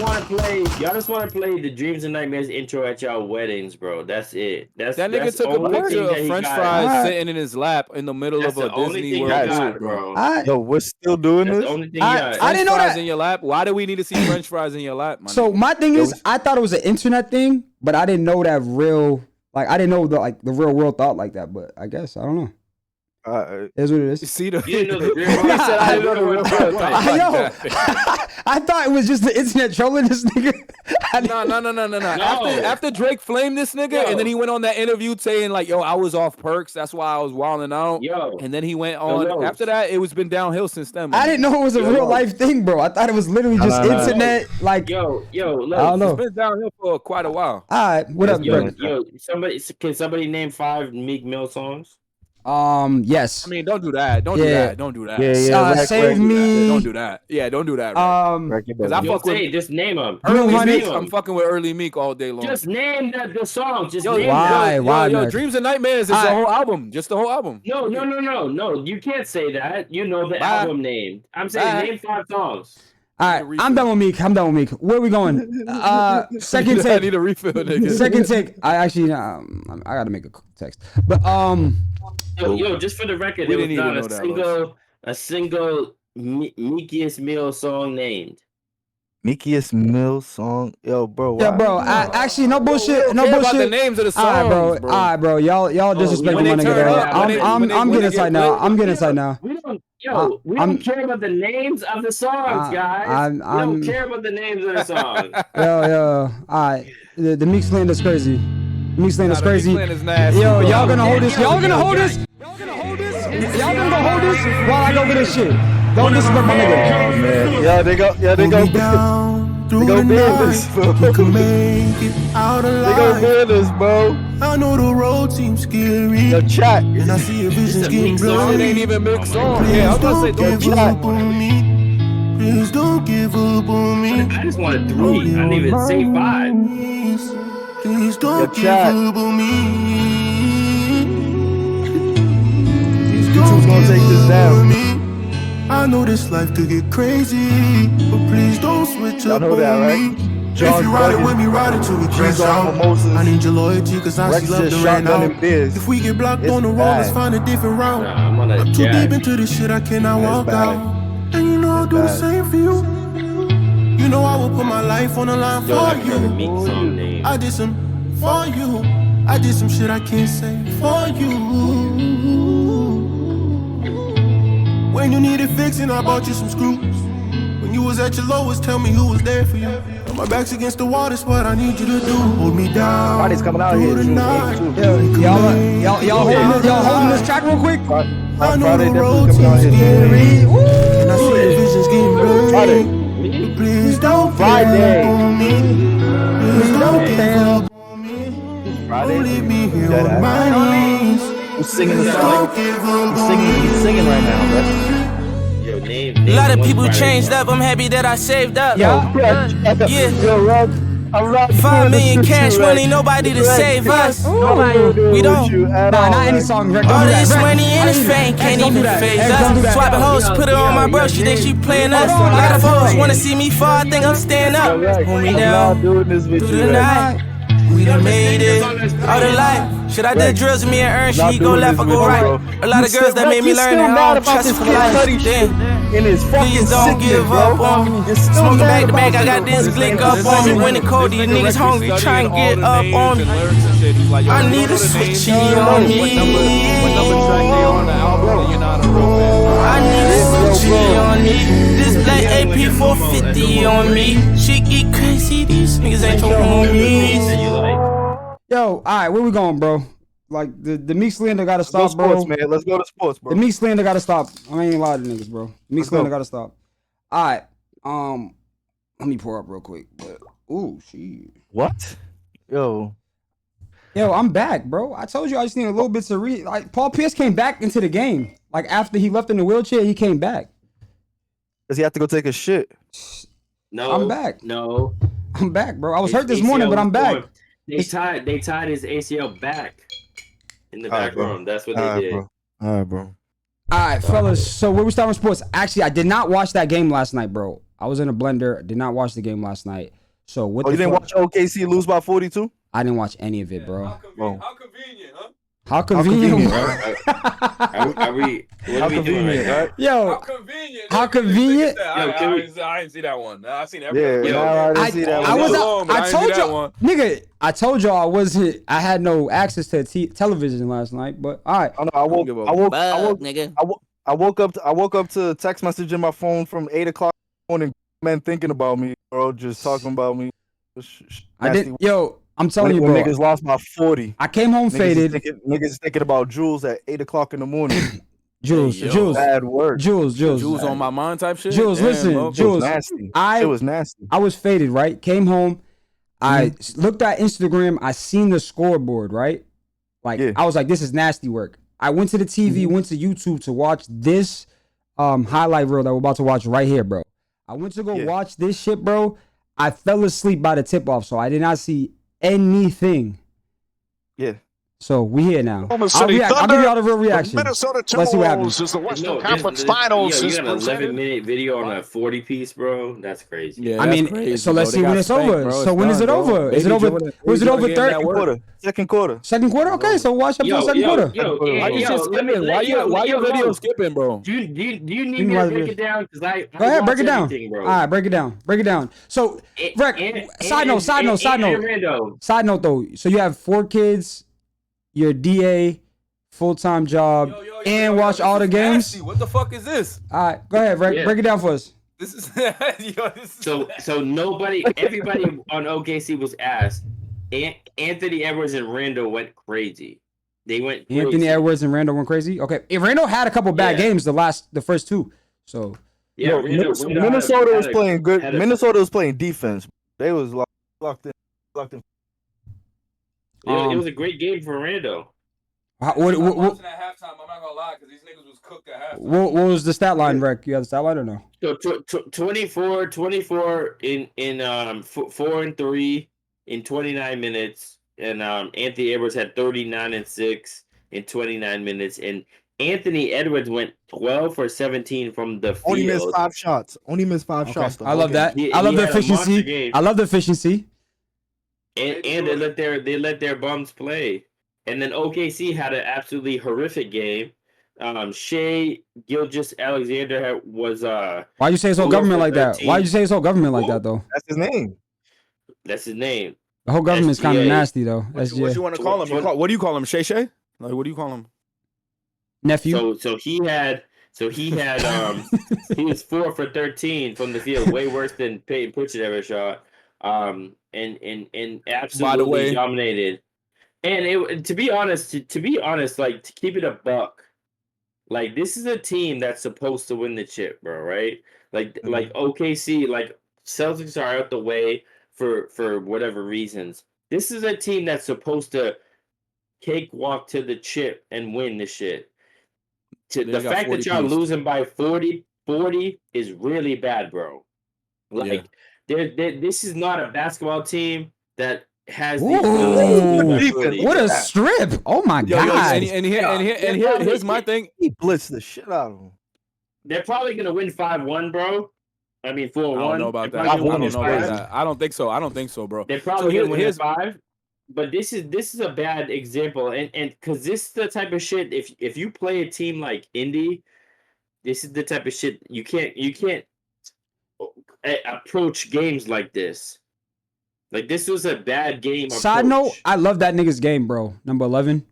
D: want to play the Dreams and Nightmares intro at y'all weddings, bro. That's it.
C: That nigga took a picture of French fries sitting in his lap in the middle of a Disney World,
D: bro.
V: Yo, we're still doing this.
A: I didn't know that.
C: In your lap. Why do we need to see French fries in your lap?
A: So my thing is, I thought it was an internet thing, but I didn't know that real. Like I didn't know the real world thought like that. But I guess I don't know. Is what it is.
C: See the
D: you know the real world. I didn't know the real world.
A: I thought it was just the internet trolling this nigga.
C: No. After Drake flamed this nigga, and then he went on that interview saying like, "Yo, I was off perks. That's why I was wilding out." And then he went on. After that, it was been downhill since then.
A: I didn't know it was a real life thing, bro. I thought it was literally just internet. Like,
D: look,
A: I don't know.
C: It's been downhill for quite a while.
A: All right, what up, bro?
D: Can somebody name 5 Meek Mill songs?
A: Yes.
C: I mean, don't do that. Don't do that.
A: Yeah. Save me.
C: Don't do that. Yeah, don't do that. Because I fuck with.
D: Just name them.
C: I'm fucking with Early Meek all day long.
D: Just name the song. Just
A: name
C: Why? Yo, Dreams and Nightmares is the whole album. Just the whole album.
D: No. You can't say that. You know the album name. I'm saying name 5 songs.
A: All right, I'm done with Meek. Where are we going? Second take.
C: I need a refill, nigga.
A: Second take. I actually, I gotta make a text. But
D: Yo, just for the record, there was not a single Meekiest Mill song named.
V: Meekiest Mill song, yo, bro.
A: Yeah, bro. I actually no bullshit. No bullshit.
C: About the names of the songs,
A: All right, bro. Y'all disrespecting my nigga. I'm getting inside now.
D: We don't care about the names of the songs, guys. We don't care about the names of the songs.
A: Yo. All right. The Meek slander is crazy. Meek Slander's crazy. Yo, y'all gonna hold this. Y'all gonna hold this. Y'all gonna hold this while I go get this shit. Don't disrespect my nigga.
U: Oh man, yeah, they go business, bro. They go business, bro.
K: I know the road seems scary.
U: Yo, chat.
K: And I see your visions getting blurry.
C: It ain't even mixed on. Yeah, I was about to say, don't
K: chat. Please don't give up on me.
D: I just wanted 3. I didn't even say 5.
K: Please don't give up on me. Please don't give up on me. I know this life could get crazy, but please don't switch up on me. If you ride it with me, ride it till we crash out. I need your loyalty, cause I see love to ran out. If we get blocked on the road, let's find a different route. I'm too deep into this shit, I cannot walk out. And you know I'll do the same for you. You know I will put my life on the line for you. I did some for you. I did some shit I can't say for you. When you needed fixing, I bought you some screws. When you was at your lowest, tell me who was there for you. My back's against the wall, that's what I need you to do. Hold me down.
U: Body's coming out here.
A: Y'all holding this track real quick?
K: I know the road seems scary. And I see the visions getting blurry. Please don't give up on me. Please don't give up on me. Don't leave me here on my knees.
U: Who's singing the song? He's singing right now, bro.
D: A
K: lot of people changed up. I'm happy that I saved up.
U: Yeah.
K: $5 million cash money, nobody to save us. We don't.
A: Not any song.
K: All this money and this fame can't even phase us. Swiping hoes, put it on my bro. She think she playing us. A lot of hoes wanna see me fall. I think I'm staying up. Hold me down through the night. We done made it all the life. Should I did drills with me and Earn? She go left, I go right. A lot of girls that made me learn that I don't trust for life. Please don't give up on me. Smoking back to back, I got this click up on me. When it cold, these niggas hungry, try and get up on me. I need a switchy on me. I need a switchy on me. This black AP 450 on me. She get crazy, these niggas ain't your homies.
A: Yo, alright, where we going, bro? Like the Meek slander gotta stop, bro.
U: Sports, man. Let's go to sports, bro.
A: The Meek slander gotta stop. I ain't lying to niggas, bro. Meek slander gotta stop. Alright, let me pour up real quick. Ooh, shit.
U: What? Yo,
A: I'm back, bro. I told you I just need a little bit to read. Like Paul Pierce came back into the game. Like after he left in the wheelchair, he came back.
U: Does he have to go take a shit?
D: No,
A: I'm back.
D: No,
A: I'm back, bro. I was hurt this morning, but I'm back.
D: They tied his ACL back in the back room. That's what they did.
U: Bro. All right, bro.
A: All right, fellas. So where we start with sports? Actually, I did not watch that game last night, bro. I was in a blender. Did not watch the game last night. So what?
U: Oh, you didn't watch OKC lose by 42?
A: I didn't watch any of it, bro.
C: How convenient, huh?
A: How convenient,
U: right?
D: Are we? What are we doing right now?
A: Yo,
C: how convenient?
A: How convenient?
C: I didn't see that one. I seen every.
U: Yeah, I didn't see that one.
A: I told you, nigga. I told y'all I had no access to television last night. But all right.
U: I woke up to a text message in my phone from 8 o'clock in the morning. Men thinking about me, bro, just talking about me.
A: I didn't. Yo, I'm telling you, bro.
U: Niggas lost by 40.
A: I came home faded.
U: Niggas thinking about Jewls at 8 o'clock in the morning.
A: Jewls.
U: Bad word.
A: Jewls
C: on my mind type shit.
A: Jewls, listen, Jewls.
U: It was nasty.
A: I was faded, right? Came home. I looked at Instagram. I seen the scoreboard, right? Like I was like, this is nasty work. I went to the TV, went to YouTube to watch this highlight reel that we're about to watch right here, bro. I went to go watch this shit, bro. I fell asleep by the tip off, so I did not see anything.
U: Yeah.
A: So we here now. I'll give you all the real reaction.
L: Minnesota
A: Let's see what happens.
L: Is the Western Conference Finals.
D: You got an 11-minute video on a 40-piece, bro. That's crazy.
A: Yeah, I mean, crazy, so let's see when it's over. Bro. So when is it over? Is it over? Was it over third
U: quarter? Second quarter.
A: Second quarter. Okay, so watch up to the second quarter.
C: Why your video skipping, bro?
D: Do you need me to break it down? Go
A: ahead, break it down. All right, break it down. So, side note though. So you have 4 kids. Your DA, full-time job, and watch all the games.
C: Nasty. What the fuck is this?
A: All right, go ahead, break it down for us.
D: So everybody on OKC was asked, Anthony Edwards and Randall went crazy. They went crazy.
A: Anthony Edwards and Randall went crazy. Okay, Randall had a couple bad games the first two. So
D: yeah,
U: Minnesota was playing good. Minnesota was playing defense. They was locked in.
D: It was a great game for Randall.
A: What,
C: at halftime, I'm not gonna lie, because these niggas was cooked at halftime.
A: what was the stat line, Rick? You have the stat line or no?
D: So 24 in 4-3 in 29 minutes, and Anthony Edwards had 39 and 6 in 29 minutes, and Anthony Edwards went 12 for 17 from the field.
U: Only missed 5 shots. shots.
A: I love that. I love the efficiency. I love the efficiency.
D: And they let their bums play. And then OKC had an absolutely horrific game. Shea Gilgeous-Alexander was
A: Why you say it's all government like that? Why you say it's all government like that though?
U: That's his name.
D: That's his name.
A: The whole government's kind of nasty though.
C: What you want to call him? What do you call him? Shay? Like what do you call him?
A: Nephew.
D: So he had he was 4 for 13 from the field, way worse than Peyton Pritchard ever shot. And absolutely dominated. And to be honest, like to keep it a buck, like this is a team that's supposed to win the chip, bro, right? Like OKC, like Celtics are out the way for whatever reasons. This is a team that's supposed to cakewalk to the chip and win the shit. The fact that y'all losing by 40 is really bad, bro. Like this is not a basketball team that has
A: what a strip! Oh my god!
C: And here's my thing.
U: He blitzed the shit out of him.
D: They're probably gonna win 5-1, bro. I mean 4-1.
C: I don't know about that. I don't think so. I don't think so, bro.
D: They're probably gonna win 5. But this is a bad example, and because this is the type of shit. If you play a team like Indy, this is the type of shit you can't approach games like this. Like this was a bad game.
A: Side note, I love that nigga's game, bro. Number 11.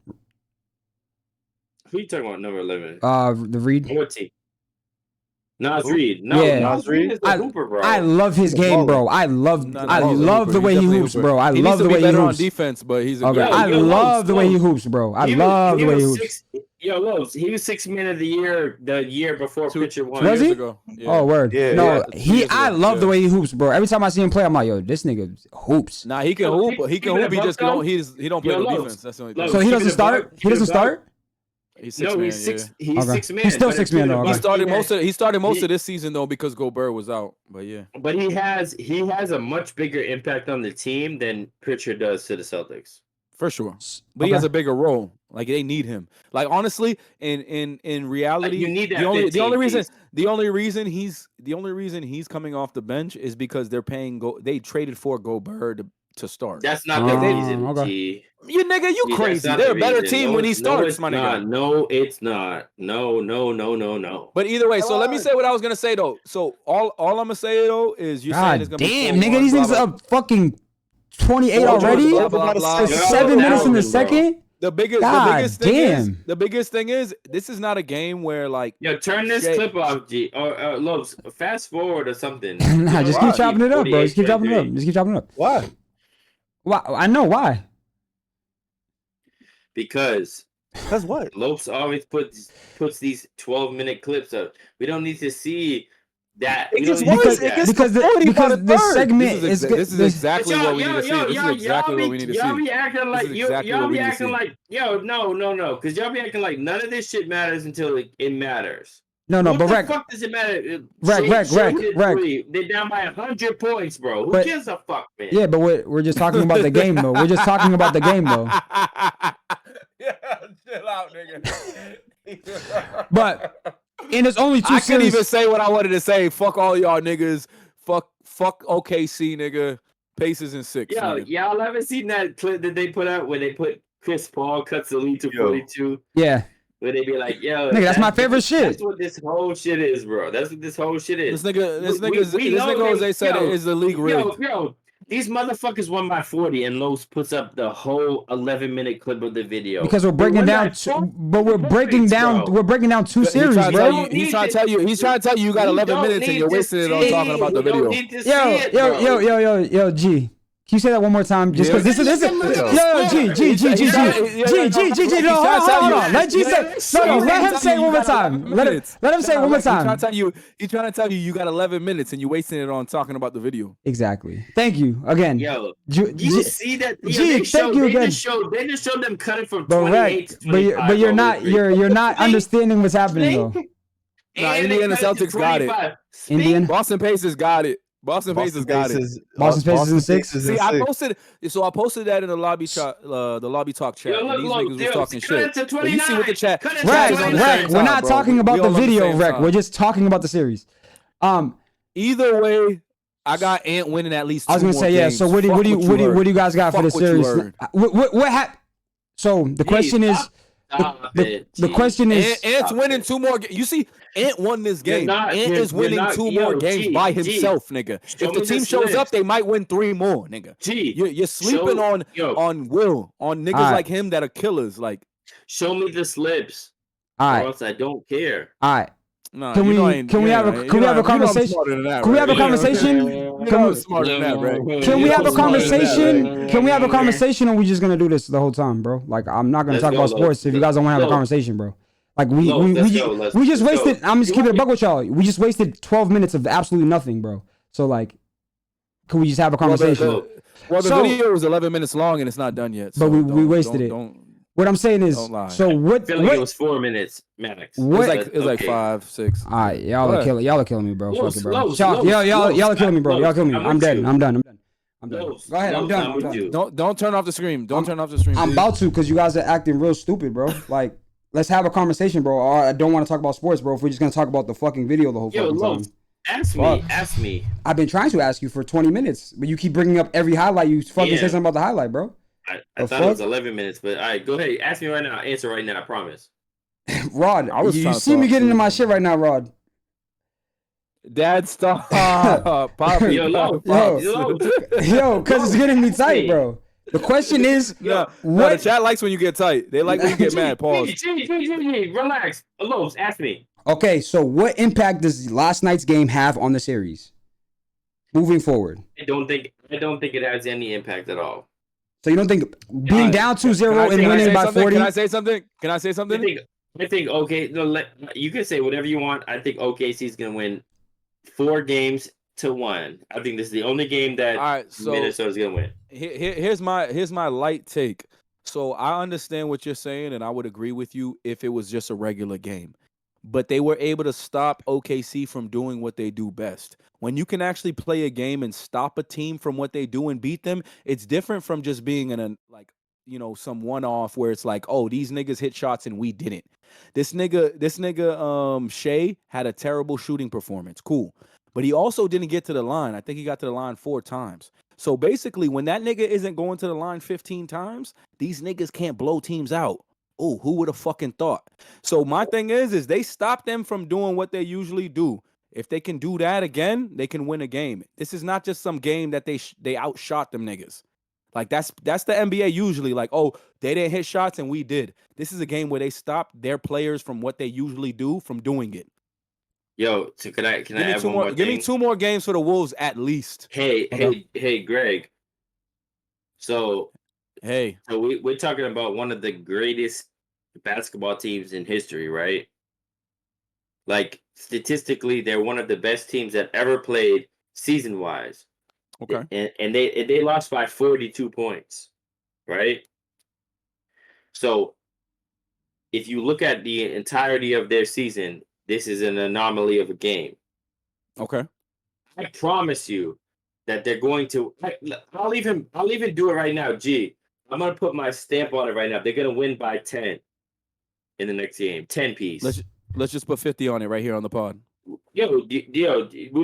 D: Who you talking about? Number 11.
A: The Reed.
D: What team? Nas Reed. Nas Reed is the hooper, bro.
A: I love his game, bro. I love the way he hoops, bro. I love the way he hoops.
C: On defense, but he's
A: I love the way he hoops, bro. I love the way he hoops.
D: Yo, Lowe's, he was 6th man of the year before Pritchard won.
A: Was he?
C: Ago. Yeah.
A: Oh, word. No, I love the way he hoops, bro. Every time I see him play, I'm like, yo, this nigga hoops.
C: Nah, he can hoop. He can hoop. He just don't. He don't play the defense. That's the only thing.
A: So he doesn't start. He doesn't start.
D: He's 6 man. He's 6 man.
A: He's still 6 man though.
C: He started most of this season though because Gobert was out. But yeah.
D: But he has a much bigger impact on the team than Pritchard does to the Celtics.
C: For sure. But he has a bigger role. Like they need him. Like honestly, in reality,
D: you need that
C: the only reason he's coming off the bench is because they're paying they traded for Gobert to start.
D: That's not the reason.
A: Okay.
C: You nigga, you crazy. They're a better team when he starts, my nigga.
D: No, it's not. No.
C: But either way, so let me say what I was gonna say though. So all I'm gonna say though is you're saying it's gonna be
A: nigga, these niggas up fucking 28 already. 7 minutes in the second.
C: The biggest thing is this is not a game where like
D: turn this clip off, G or Lopes, fast forward or something.
A: Nah, just keep chopping it up, bro. Just keep chopping it up.
U: Why?
A: Why? I know why.
D: Because
U: what?
D: Lopes always puts these 12-minute clips up. We don't need to see that.
A: Because the segment
C: is exactly what we need to see. This is exactly what we need to see.
D: Y'all be acting like no, because y'all be acting like none of this shit matters until it matters.
A: No, but
D: what the fuck does it matter?
A: Rec.
D: They're down by 100 points, bro. Who gives a fuck, man?
A: Yeah, but we're just talking about the game, though. Yeah,
C: chill out, nigga.
A: But it's only 2
C: I
A: series.
C: can't even say what I wanted to say. Fuck all y'all niggas. Fuck OKC, nigga. Pacers in 6.
D: Y'all ever seen that clip that they put out where they put Chris Paul cuts the lead to 42?
A: Yeah.
D: Where they be like, yo,
A: nigga, that's my favorite shit.
D: That's what this whole shit is, bro. That's what this whole shit is.
C: This nigga, as they said, is the league rigged.
D: Yo, these motherfuckers won by 40, and Los puts up the whole 11-minute clip of the video.
A: Because we're breaking down, we're breaking down 2 series, bro.
C: He's trying to tell you got 11 minutes and you're wasting it on talking about the video.
A: Yo, G. Can you say that one more time? Just because this is G. No, hold on. Let G say. No, let him say it one more time. Let him say it one more time.
C: He's trying to tell you got 11 minutes and you're wasting it on talking about the video.
A: Exactly. Thank you again.
D: Yo, you see that?
A: G, thank you again.
D: They just showed them cutting from 28 to 25.
A: But you're not understanding what's happening though.
C: Nah, Indiana Celtics got it. Boston Pacers got it. Boston Pacers got it.
A: Boston Pacers in 6.
C: See, I posted that in the lobby talk chat.
D: Yo,
C: and these niggas was talking shit.
D: But
C: you see what the chat.
A: Rec, we're not talking about the video, Rec. We're just talking about the series.
C: Either way, I got Ant winning at least 2
A: I was gonna say
C: games.
A: So what do you guys got for the series? What happened? So the question is. The question is,
C: Ant's winning 2 more games. You see, Ant won this game. Ant is winning 2 more games by himself, nigga. If the team shows up, they might win 3 more, nigga. You're sleeping on Will, on niggas like him that are killers. Like,
D: show me the slips,
A: or
D: else I don't care.
A: All right.
C: No,
A: can we have a conversation? Can we have a conversation? Can we have a conversation? Can we have a conversation, or we just gonna do this the whole time, bro? Like, I'm not gonna talk about sports if you guys don't want to have a conversation, bro. Like we just wasted. I'm just keeping it a buck with y'all. We just wasted 12 minutes of absolutely nothing, bro. So like, can we just have a conversation?
C: Well, the video was 11 minutes long and it's not done yet.
A: But we wasted it. What I'm saying is, so what?
D: I feel like it was 4 minutes max.
C: It was like 5, 6.
A: All right, y'all are killing me, bro. Fuck it, bro. Y'all are killing me, bro. Y'all killing me. I'm dead. I'm done. Go ahead. I'm done.
C: Don't turn off the stream. Turn off the stream.
A: I'm about to, because you guys are acting real stupid, bro. Like, let's have a conversation, bro. Or I don't want to talk about sports, bro. If we're just gonna talk about the fucking video the whole fucking time.
D: Ask me.
A: I've been trying to ask you for 20 minutes, but you keep bringing up every highlight. You fucking say something about the highlight, bro.
D: I thought it was 11 minutes, but all right, go ahead. Ask me right now. Answer right now. I promise.
A: Rod, you see me getting into my shit right now, Rod.
C: Dad, stop.
A: Yo, because it's getting me tight, bro. The question is,
C: no, the chat likes when you get tight. They like when you get mad. Pause.
D: Relax. Alone, ask me.
A: Okay, so what impact does last night's game have on the series moving forward?
D: I don't think it has any impact at all.
A: So you don't think being down 2-0 and winning by 40?
C: Can I say something?
D: I think okay. No, you can say whatever you want. I think OKC's gonna win 4 games to 1. I think this is the only game that Minnesota's gonna win.
C: Here's my light take. So I understand what you're saying, and I would agree with you if it was just a regular game. But they were able to stop OKC from doing what they do best. When you can actually play a game and stop a team from what they do and beat them, it's different from just being in some one-off where it's like, oh, these niggas hit shots and we didn't. This nigga Shea had a terrible shooting performance. Cool. But he also didn't get to the line. I think he got to the line 4 times. So basically, when that nigga isn't going to the line 15 times, these niggas can't blow teams out. Oh, who would have fucking thought? So my thing is they stop them from doing what they usually do. If they can do that again, they can win a game. This is not just some game that they outshot them niggas. Like that's the NBA usually. Like, oh, they didn't hit shots and we did. This is a game where they stop their players from what they usually do from doing it.
D: Yo, so can I add one more thing?
C: Give me 2 more games for the Wolves at least.
D: Hey, Greg. So
C: we're
D: talking about one of the greatest basketball teams in history, right? Like, statistically, they're one of the best teams that ever played season-wise.
C: Okay.
D: And they lost by 42 points, right? So, if you look at the entirety of their season, this is an anomaly of a game.
C: Okay.
D: I promise you that they're going to. I'll even do it right now. I'm gonna put my stamp on it right now. They're gonna win by 10 in the next game. 10 piece.
C: Let's just put 50 on it right here on the pod.
D: Yo, we'll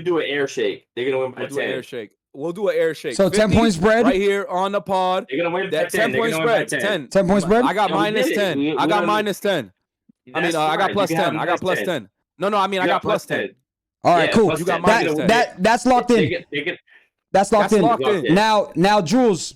D: do an air shake. They're gonna win by 10.
C: We'll do an air shake.
A: So 10 point spread
D: right
C: here on the pod.
D: They're gonna win
C: that 10 point spread. 10
A: point spread.
C: I got minus 10. I got minus 10. I mean, I got plus 10. I got plus 10. No, I mean, I got plus 10.
A: All right, cool.
C: You got minus 10.
A: That's locked in. That's locked in. Now, Jules,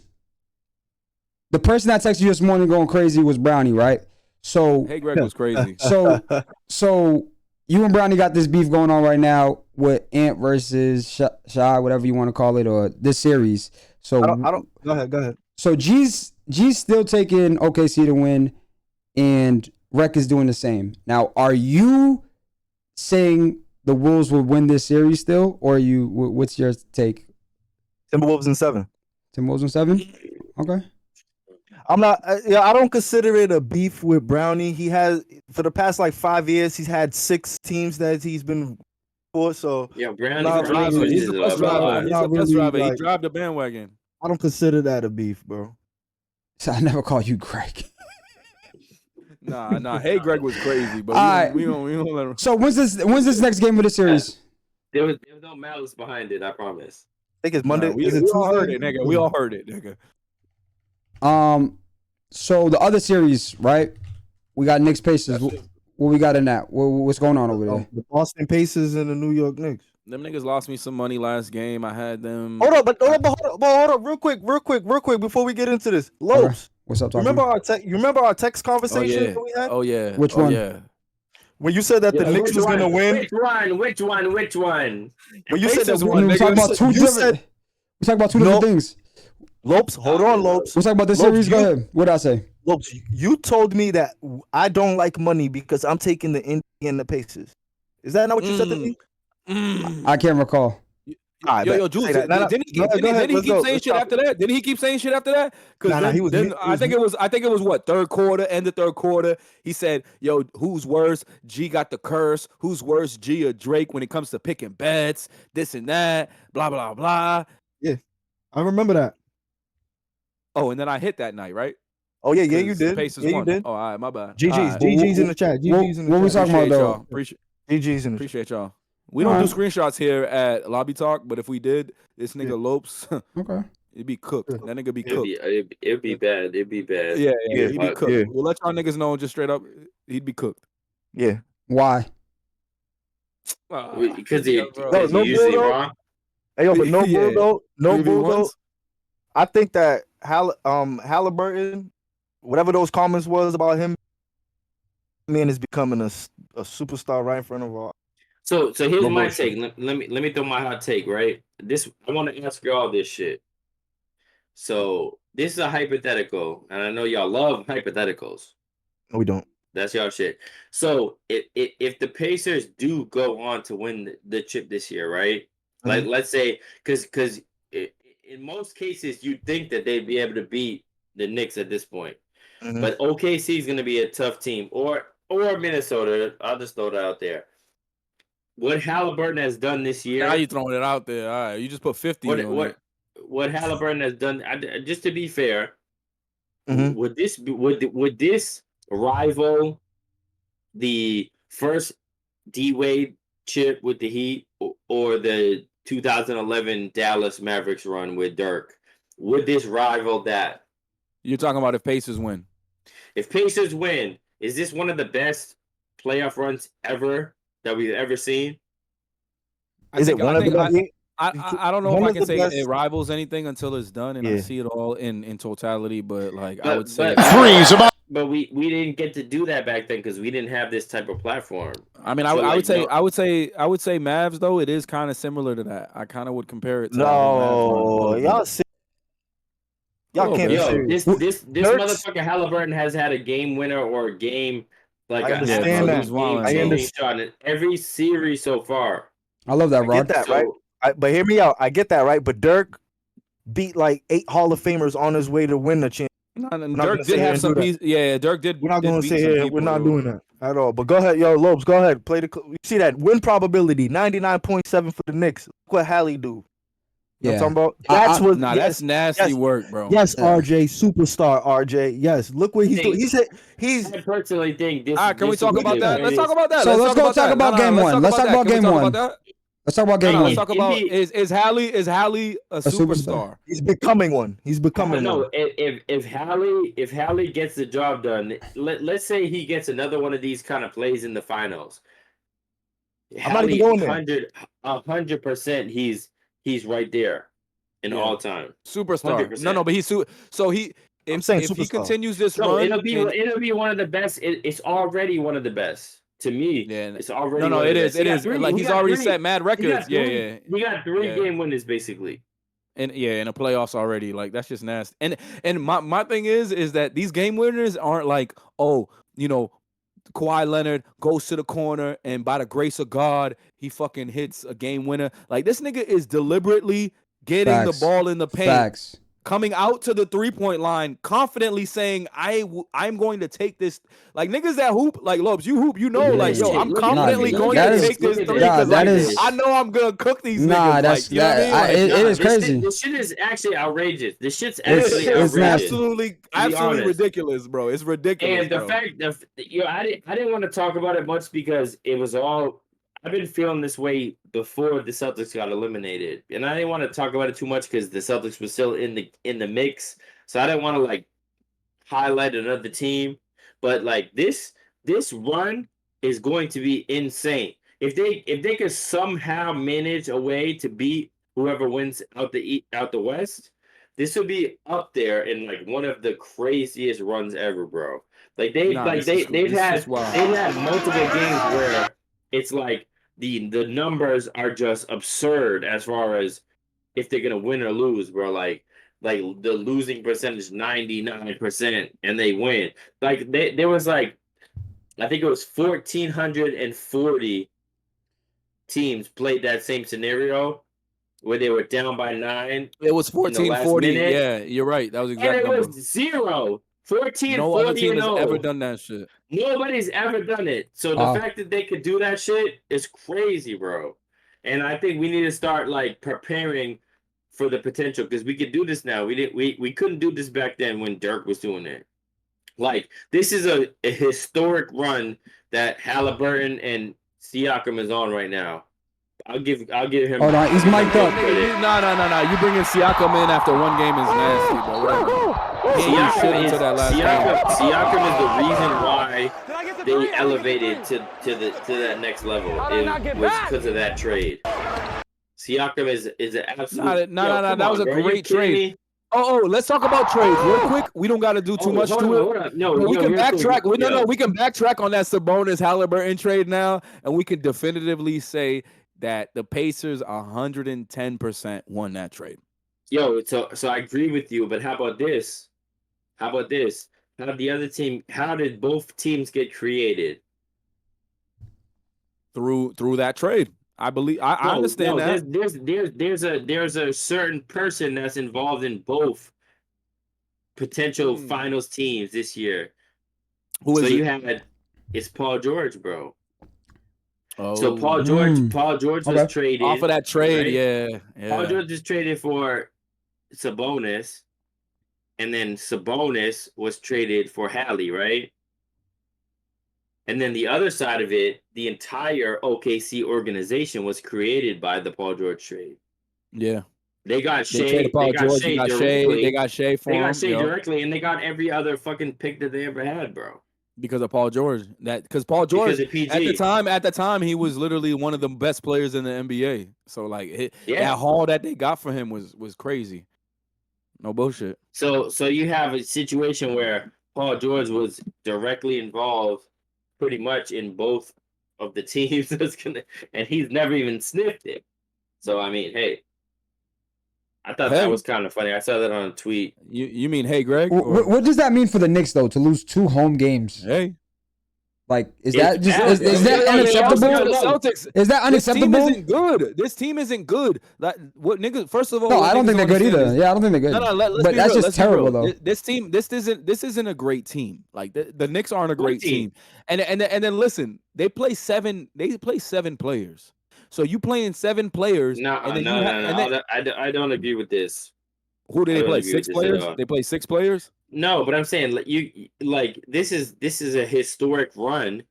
A: the person that texted you this morning going crazy was Brownie, right? So
C: Hey, Greg was crazy.
A: So you and Brownie got this beef going on right now with Ant versus Shy, whatever you want to call it, or this series. So
U: I don't. Go ahead.
A: So G's still taking OKC to win, and Rec is doing the same. Now, are you saying the Wolves will win this series still, or are you? What's your take?
U: Timberwolves in 7.
A: Timberwolves in 7. Okay.
U: I'm not. I don't consider it a beef with Brownie. He has for the past like 5 years. He's had 6 teams that he's been for. So
D: yeah, Brownie.
C: He's the bus driver. He's the bus driver. He drive the bandwagon.
U: I don't consider that a beef, bro.
A: So I never call you Greg.
C: Nah. Hey, Greg was crazy, but we don't let him.
A: So when's this next game of the series?
D: There was no malice behind it. I promise.
U: I think it's Monday.
C: We all heard it, nigga. We all heard it, nigga.
A: So the other series, right? We got Knicks Pacers. What we got in that? What's going on over there?
U: The Boston Pacers and the New York Knicks.
C: Them niggas lost me some money last game. I had them.
U: Hold up, real quick, before we get into this. Lopes,
A: okay. What's up?
U: You remember our text conversation that we had?
C: Oh yeah.
A: Which one?
C: Yeah.
U: When you said that the Knicks was gonna win.
D: Which one?
U: When you said that
A: we talking about two different things.
U: Lopes, hold on, Lopes.
A: We're talking about this series. Go ahead. What did I say?
U: Lopes, you told me that I don't like money because I'm taking the Indy and the Pacers. Is that not what you said to me?
A: I can't recall.
C: Yo, Jules, didn't he keep saying shit after that? Didn't he keep saying shit after that? Because I think it was what, third quarter, end of third quarter. He said, "Yo, who's worse? G got the curse. Who's worse, G or Drake when it comes to picking bets? This and that. Blah blah blah."
U: Yeah, I remember that.
C: Oh, and then I hit that night, right?
U: Oh yeah, you did.
C: Pacers
U: won.
C: You did. Oh, all right, my bad.
U: GG's in the chat. GG's in the chat.
A: What we talking about though?
U: GG's in the
C: Appreciate y'all. We don't do screenshots here at Lobby Talk, but if we did, this nigga Lopes,
A: okay,
C: it'd be cooked. That nigga be cooked.
D: It'd be bad. It'd be bad.
C: Yeah, he'd be cooked.
U: Yeah.
C: We'll let y'all niggas know just straight up, he'd be cooked.
U: Yeah.
A: Why?
D: Because he's
U: no
D: usually wrong.
U: Hey, but no bull though. I think that Halliburton, whatever those comments was about him, man, is becoming a superstar right in front of our.
D: So here's my take. Let me throw my hot take, right? I want to ask y'all this shit. So this is a hypothetical, and I know y'all love hypotheticals.
U: No, we don't.
D: That's y'all shit. So if the Pacers do go on to win the chip this year, right? Mm-hmm. Like let's say, because in most cases you'd think that they'd be able to beat the Knicks at this point, mm-hmm. But OKC is going to be a tough team, or Minnesota. I'll just throw that out there. What Halliburton has done this year.
C: Now you throwing it out there. All right, you just put 50 on it.
D: What Halliburton has done, just to be fair,
U: mm-hmm.
D: would this rival the first D-Wade chip with the Heat or the 2011 Dallas Mavericks run with Dirk? Would this rival that?
C: You're talking about if Pacers win.
D: If Pacers win, is this one of the best playoff runs ever that we've ever seen?
C: I don't know if I can say it rivals anything until it's done and I see it all in totality, but I would say
D: but we didn't get to do that back then because we didn't have this type of platform.
C: I mean, I would say Mavs though, it is kind of similar to that. I kind of would compare it to
U: y'all can't be serious.
D: This motherfucker Halliburton has had a game winner or a game
U: I understand that.
D: Shot in every series so far.
A: I love that, Rod.
U: I get that, right? But hear me out. I get that, right? But Dirk beat like 8 Hall of Famers on his way to win the championship.
C: Dirk did have some piece. Yeah, Dirk did.
U: We're not going to say here. We're not doing that at all. But go ahead, yo, Lopes. Go ahead. Play the. You see that win probability 99.7 for the Knicks. Look what Hallie do. You know what I'm talking about?
C: That's nasty work, bro.
U: Yes, RJ, superstar RJ. Yes, look what he's doing.
D: I personally think this.
C: All right, can we talk about that? Let's talk about that.
A: So let's go talk about game one. Let's talk about game one. Let's talk about game one.
C: Let's talk about is Hallie a superstar?
U: He's becoming one.
D: No, if Hallie gets the job done, let's say he gets another one of these kind of plays in the finals.
U: I'm not even going there.
D: 100%. He's right there in all time.
C: Superstar.
D: 100%.
C: No, but he's so he. If he continues this run,
D: it'll be one of the best. It's already one of the best to me. Yeah, it's already.
C: No, it is. It is. Like he's already set mad records.
D: He got 3 game winners basically.
C: And in the playoffs already. Like that's just nasty. And my thing is that these game winners aren't like, oh, Kawhi Leonard goes to the corner and by the grace of God, he fucking hits a game winner. Like this nigga is deliberately getting the ball in the paint. Coming out to the 3-point line, confidently saying, I'm going to take this. Like niggas that hoop, like Lopes, you hoop, like, yo, I'm confidently going to take this 3 because I know I'm gonna cook these niggas.
A: That's
C: you know what I mean?
A: It is crazy.
D: This shit is actually outrageous. This shit's actually outrageous.
C: Absolutely ridiculous, bro. It's ridiculous.
D: And the fact that I didn't want to talk about it much because it was all. I've been feeling this way before the Celtics got eliminated, and I didn't want to talk about it too much because the Celtics were still in the mix. So I didn't want to like highlight another team, but like this run is going to be insane. If they could somehow manage a way to beat whoever wins out the West, this would be up there in like one of the craziest runs ever, bro. Like they've had multiple games where it's like. The numbers are just absurd as far as if they're gonna win or lose, bro. Like the losing percentage 99% and they win. Like there was like I think it was 1,440 teams played that same scenario where they were down by 9.
C: It was 1,440. Yeah, you're right. That was exactly.
D: And it was 0. 14
C: no
D: 40
C: other team has
D: and
C: ever done that shit.
D: Nobody's ever done it. So the fact that they could do that shit is crazy, bro. And I think we need to start like preparing for the potential because we could do this now. We couldn't do this back then when Dirk was doing it. Like this is a historic run that Halliburton and Siakam is on right now. I'll give him.
A: Hold on, he's mic'd up.
C: No. You bringing Siakam in after one game is nasty, bro. Whatever.
D: Siakam is the reason why they elevated to that next level. It was because of that trade. Siakam is an absolute.
C: No. That was a great trade. Oh, let's talk about trades real quick. We don't got to do too much to it. We can backtrack. We can backtrack on that Sabonis Halliburton trade now, and we can definitively say that the Pacers 110% won that trade.
D: Yo, so I agree with you, but how about this? How did both teams get created?
C: Through that trade. I believe I understand that.
D: There's a certain person that's involved in both potential finals teams this year.
C: Who is
D: it? It's Paul George, bro. Oh, so Paul George was traded
C: off of that trade,
D: right?
C: Yeah.
D: Paul George is traded for Sabonis, and then Sabonis was traded for Hallie, right? And then the other side of it, the entire OKC organization was created by the Paul George trade.
C: Yeah.
D: They got Shea. They got Shea directly.
C: They got Shea for him.
D: They got Shea directly, and they got every other fucking pick that they ever had, bro.
C: Because of Paul George. Because Paul George at the time he was literally one of the best players in the NBA. So like that haul that they got for him was crazy. No bullshit.
D: So you have a situation where Paul George was directly involved pretty much in both of the teams and he's never even sniffed it. So I mean, hey. I thought that was kind of funny. I saw that on a tweet.
C: You mean, hey, Greg?
A: What does that mean for the Knicks, though, to lose 2 home games?
C: Hey.
A: Like, is that unacceptable? Is that unacceptable?
C: This team isn't good. Like, what niggas? First of all,
A: no, I don't think they're good either. Yeah, I don't think they're good.
C: No,
A: but that's just terrible, though.
C: This isn't a great team. Like the Knicks aren't a great team. And then listen, they play 7 players. So you playing 7 players?
D: No. I don't agree with this.
C: Who do they play? 6 players? They play 6 players?
D: No, but I'm saying this is a historic run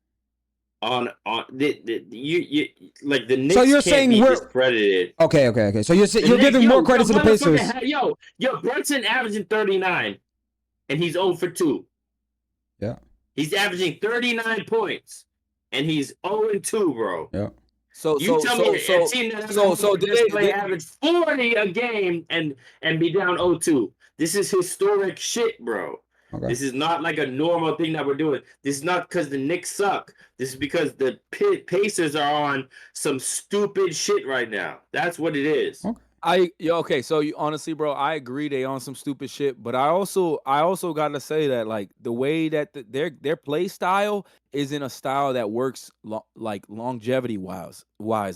D: on the Knicks.
A: So you're saying we're
D: discredited.
A: Okay. So you're giving more credit to the Pacers.
D: Yo, Brunson averaging 39, and he's 0 for 2.
A: Yeah.
D: He's averaging 39 points, and he's 0 and 2, bro.
A: Yeah.
D: So a team that average 40 a game and be down 0-2. This is historic shit, bro. Okay. This is not like a normal thing that we're doing. This is not because the Knicks suck. This is because the Pacers are on some stupid shit right now. That's what it is.
A: Okay.
C: Okay, so honestly, bro, I agree they on some stupid shit, but I also gotta say that like the way that their play style isn't a style that works like longevity wise,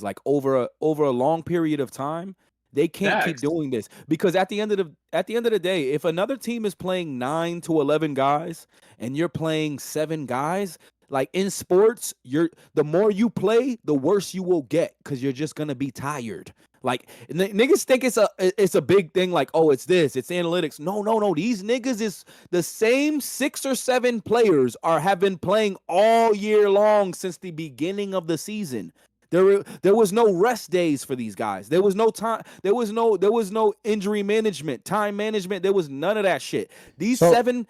C: like over a long period of time. They can't keep
D: Facts.
C: doing this because at the end of the day, if another team is playing 9 to 11 guys and you're playing 7 guys, like in sports, the more you play, the worse you will get because you're just gonna be tired. Like niggas think it's a big thing. Like, oh, it's analytics. No. These niggas is the same 6 or 7 players have been playing all year long since the beginning of the season. There was no rest days for these guys. There was no time. There was no injury management, time management. There was none of that shit. These
A: RJ,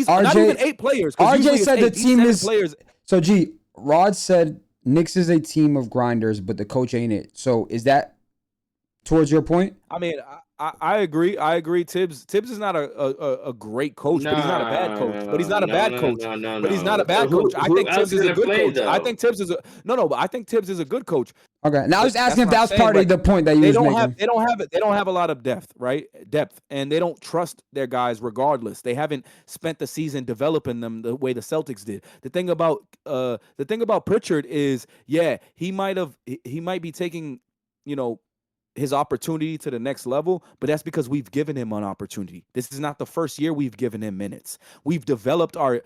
C: not even 8 players.
A: RJ said the team is
C: players.
A: So Rod said Knicks is a team of grinders, but the coach ain't it. So is that towards your point?
C: I mean, I agree. Tibbs is not a great coach, but he's not a bad coach. But he's not a bad coach. But he's not a bad coach. I think Tibbs is a good coach. I think Tibbs is but I think Tibbs is a good coach.
A: Okay. Now I was asking if that's part of the point that you was making.
C: They don't have a lot of depth, right? And they don't trust their guys regardless. They haven't spent the season developing them the way the Celtics did. The thing about Pritchard is, he might be taking, his opportunity to the next level, but that's because we've given him an opportunity. This is not the first year we've given him minutes. We've developed our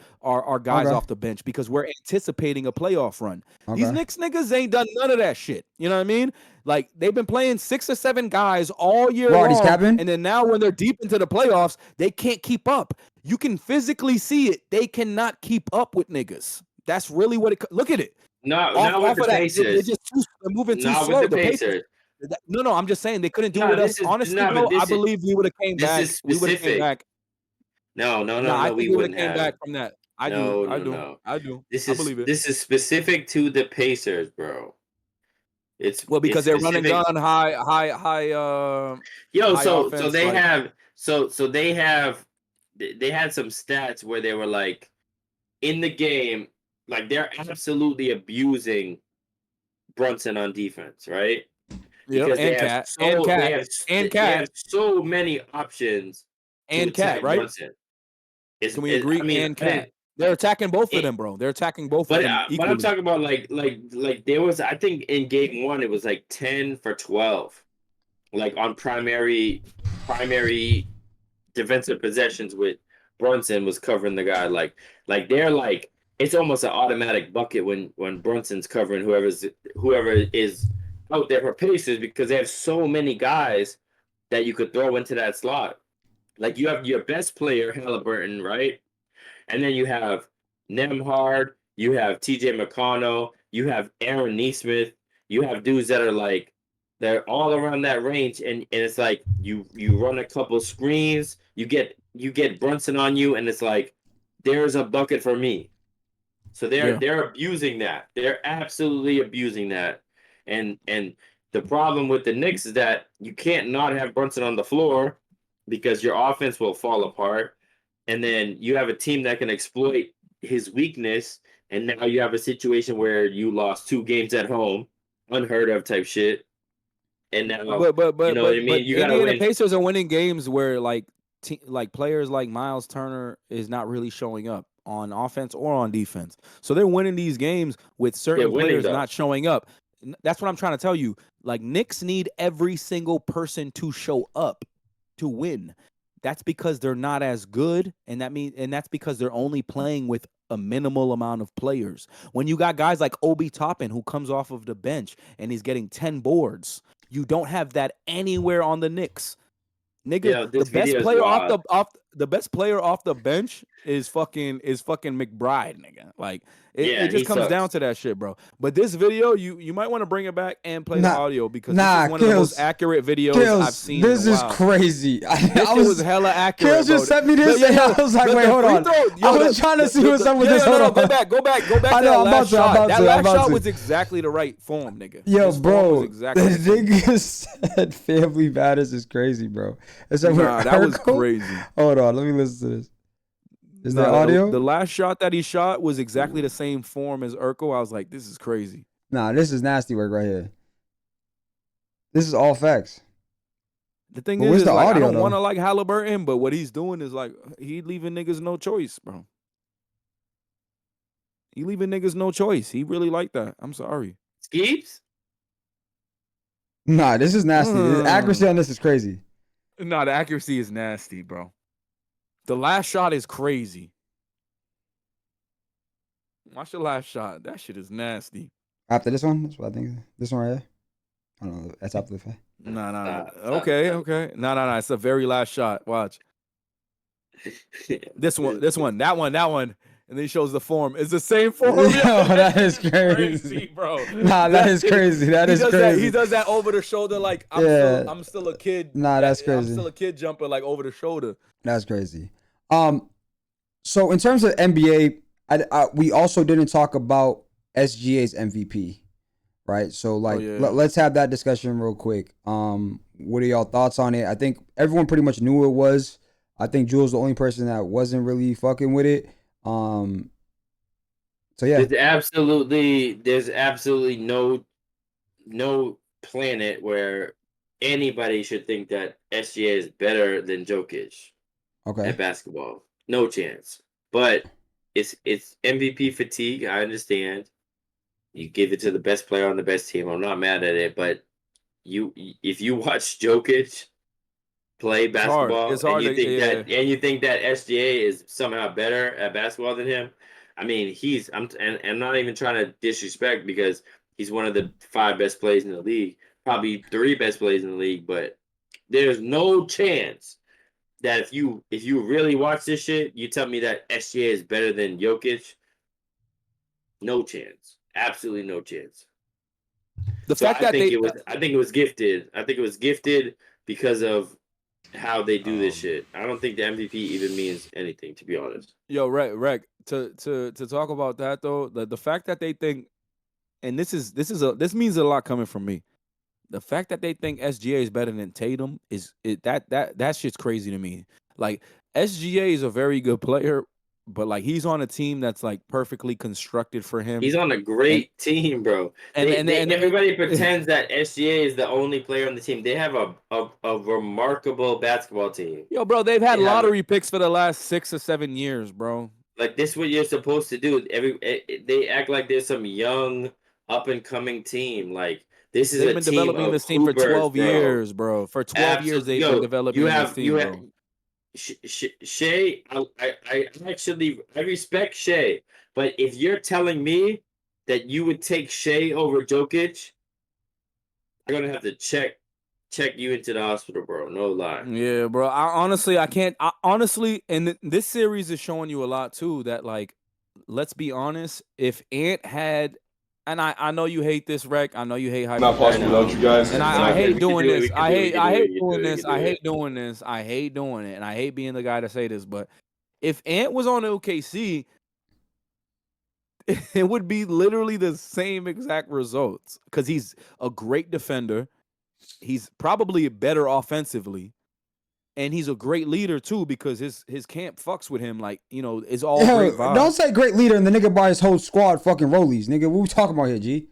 C: guys off the bench because we're anticipating a playoff run. These Knicks niggas ain't done none of that shit. You know what I mean? Like they've been playing 6 or 7 guys all year long, and then now when they're deep into the playoffs, they can't keep up. You can physically see it. They cannot keep up with niggas. That's really what it. Look at it.
D: Not with the Pacers.
C: They're moving too slow.
D: With the Pacers.
C: No, I'm just saying they couldn't do it with us. Honestly, bro, I believe we would have came back. We would have came back.
D: No,
C: we wouldn't have came back from that. I do.
D: This
C: believe it.
D: This is specific to the Pacers, bro. It's
C: because they're running gun high.
D: So they have they had some stats where they were like in the game, like they're absolutely abusing Brunson on defense, right? Because they have so many options.
C: And Cat, right? Can we agree? And Cat. They're attacking both of them, bro. They're attacking both of them equally.
D: But I'm talking about like there was, I think in game 1 it was like 10 for 12, like on primary defensive possessions with Brunson was covering the guy. Like they're like it's almost an automatic bucket when Brunson's covering whoever is out there for Pacers because they have so many guys that you could throw into that slot. Like you have your best player, Halliburton, right? And then you have Nembhard, you have TJ McConnell, you have Aaron Nesmith, you have dudes that are like they're all around that range, and it's like you run a couple screens, you get Brunson on you, and it's like there's a bucket for me. So they're abusing that. They're absolutely abusing that. And the problem with the Knicks is that you can't not have Brunson on the floor because your offense will fall apart. And then you have a team that can exploit his weakness. And now you have a situation where you lost 2 games at home, unheard of type shit. And now,
C: but
D: you know what I mean? You gotta win.
C: Pacers are winning games where like players like Miles Turner is not really showing up on offense or on defense. So they're winning these games with certain players not showing up. That's what I'm trying to tell you. Like Knicks need every single person to show up to win. That's because they're not as good, and that's because they're only playing with a minimal amount of players. When you got guys like Obi Toppin who comes off of the bench and he's getting 10 boards, you don't have that anywhere on the Knicks. Nigga, the best player off the bench is fucking McBride, nigga. Like it just comes down to that shit, bro. But this video, you might want to bring it back and play the audio because this is one of the most accurate videos I've seen.
A: This is crazy.
C: This was hella accurate.
A: Kills just sent me this, and I was like, wait, hold on. I was trying to see what's up with this. Hold on.
C: Go back. I know. I'm about to. That last shot was exactly the right form, nigga.
A: Yo, bro. The nigga said Family Matters is crazy, bro.
C: That was crazy.
A: Hold on, let me listen to this. Is that audio?
C: The last shot that he shot was exactly the same form as Urkel. I was like, this is crazy.
A: Nah, this is nasty work right here. This is all facts.
C: The thing
A: But where's
C: is
A: the
C: like, I
A: audio,
C: don't
A: though?
C: want to like Halliburton, but what he's doing is like he leaving niggas no choice, bro. He leaving niggas no choice. He really like that. I'm sorry.
D: Skeeps?
A: Nah, this is nasty. The accuracy on this is crazy.
C: Nah, the accuracy is nasty, bro. The last shot is crazy. Watch the last shot. That shit is nasty.
A: After this one, that's what I think. This one right here. I don't know. That's after the fact.
C: Nah. Okay. Nah. It's the very last shot. Watch. This one, that one. And then he shows the form. It's the same form.
A: Yo, that is crazy,
C: bro.
A: Nah, that is crazy. That is crazy.
C: He does that over the shoulder, like I'm still a kid.
A: Nah, that's crazy.
C: I'm still a kid jumper, like over the shoulder.
A: That's crazy. So in terms of NBA, we also didn't talk about SGA's MVP, right? So like, let's have that discussion real quick. What are y'all thoughts on it? I think everyone pretty much knew it was. I think Jewels the only person that wasn't really fucking with it. So yeah,
D: there's absolutely no planet where anybody should think that SGA is better than Jokic at basketball. No chance. But it's MVP fatigue. I understand. You give it to the best player on the best team. I'm not mad at it, but if you watch Jokic play basketball and you think that SGA is somehow better at basketball than him, I mean, I'm not even trying to disrespect because he's one of the 5 best players in the league, probably 3 best players in the league, but there's no chance that if you really watch this shit, you tell me that SGA is better than Jokic. No chance. Absolutely no chance.
C: I think
D: it was gifted. I think it was gifted because of how they do this shit. I don't think the MVP even means anything, to be honest.
C: Yo, Rec, to talk about that though, the fact that they think, and this means a lot coming from me. The fact that they think SGA is better than Tatum that shit's crazy to me. Like SGA is a very good player, but like he's on a team that's like perfectly constructed for him.
D: He's on a great team, bro. And everybody pretends that SGA is the only player on the team. They have a remarkable basketball team.
C: Yo, bro, they've had lottery picks for the last 6 or 7 years, bro.
D: Like this is what you're supposed to do. They act like there's some young up and coming team. Like this is
C: they've been developing this team for 12 years, bro. For 12 years they've been developing this team, bro.
D: Shea, I respect Shea, but if you're telling me that you would take Shea over Jokic, I'm gonna have to check you into the hospital, bro. No lie.
C: Yeah, bro. I can't. Honestly, and this series is showing you a lot too. That like, let's be honest. If Ant had, and I know you hate this, Rec. I know you hate hype.
E: Not possible without you guys.
C: And I hate doing this. I hate doing this. I hate doing this. I hate doing it. And I hate being the guy to say this. But if Ant was on OKC, it would be literally the same exact results. Because he's a great defender. He's probably better offensively. And he's a great leader too, because his camp fucks with him. Like, you know, it's all great vibes.
A: Don't say great leader and the nigga by his whole squad fucking rollies, nigga. What we talking about here, G?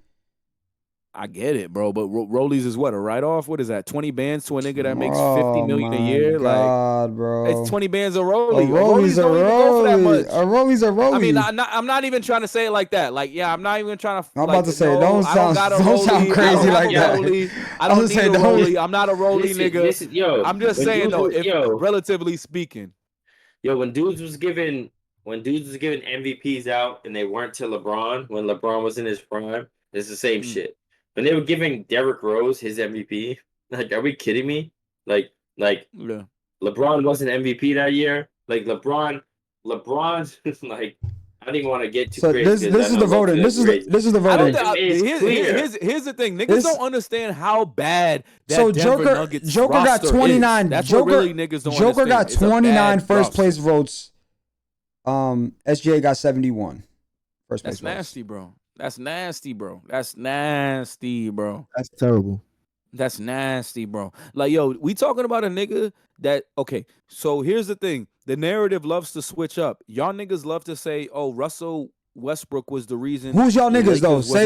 C: I get it, bro. But rollies is what, a write-off? What is that? 20 bands to a nigga that makes 50 million a year?
A: God,
C: like,
A: bro.
C: It's 20 bands a rollie.
A: Rollies
C: don't even go for that much.
A: A rollie's a rollie.
C: I mean, I'm not even trying to say it like that. Like, yeah, I'm not even trying to.
A: I'm about to say, don't sound crazy like that.
C: I don't need a rollie. I'm not a rollie nigga. I'm just saying though, relatively speaking.
D: Yo, when dudes was giving MVPs out and they weren't to LeBron, when LeBron was in his prime, it's the same shit. When they were giving Derrick Rose his MVP, like, are we kidding me? Like,
C: yeah.
D: LeBron wasn't MVP that year. Like LeBron, like, I don't even want to get too crazy.
A: This is the voting. This is the voting.
C: Here's the thing. Niggas don't understand how bad that
A: so
C: Denver Nuggets
A: Joker got 29.
C: Is. That's what really niggas don't
A: Joker
C: understand.
A: got 29 first place votes. SGA got 71 first place votes.
C: That's nasty, bro. That's nasty, bro. That's nasty, bro.
U: That's terrible.
C: That's nasty, bro. Like, yo, we talking about a nigga that, okay, so here's the thing. The narrative loves to switch up. Y'all niggas love to say, oh, Russell Westbrook was the reason.
A: Who's y'all niggas, though? Say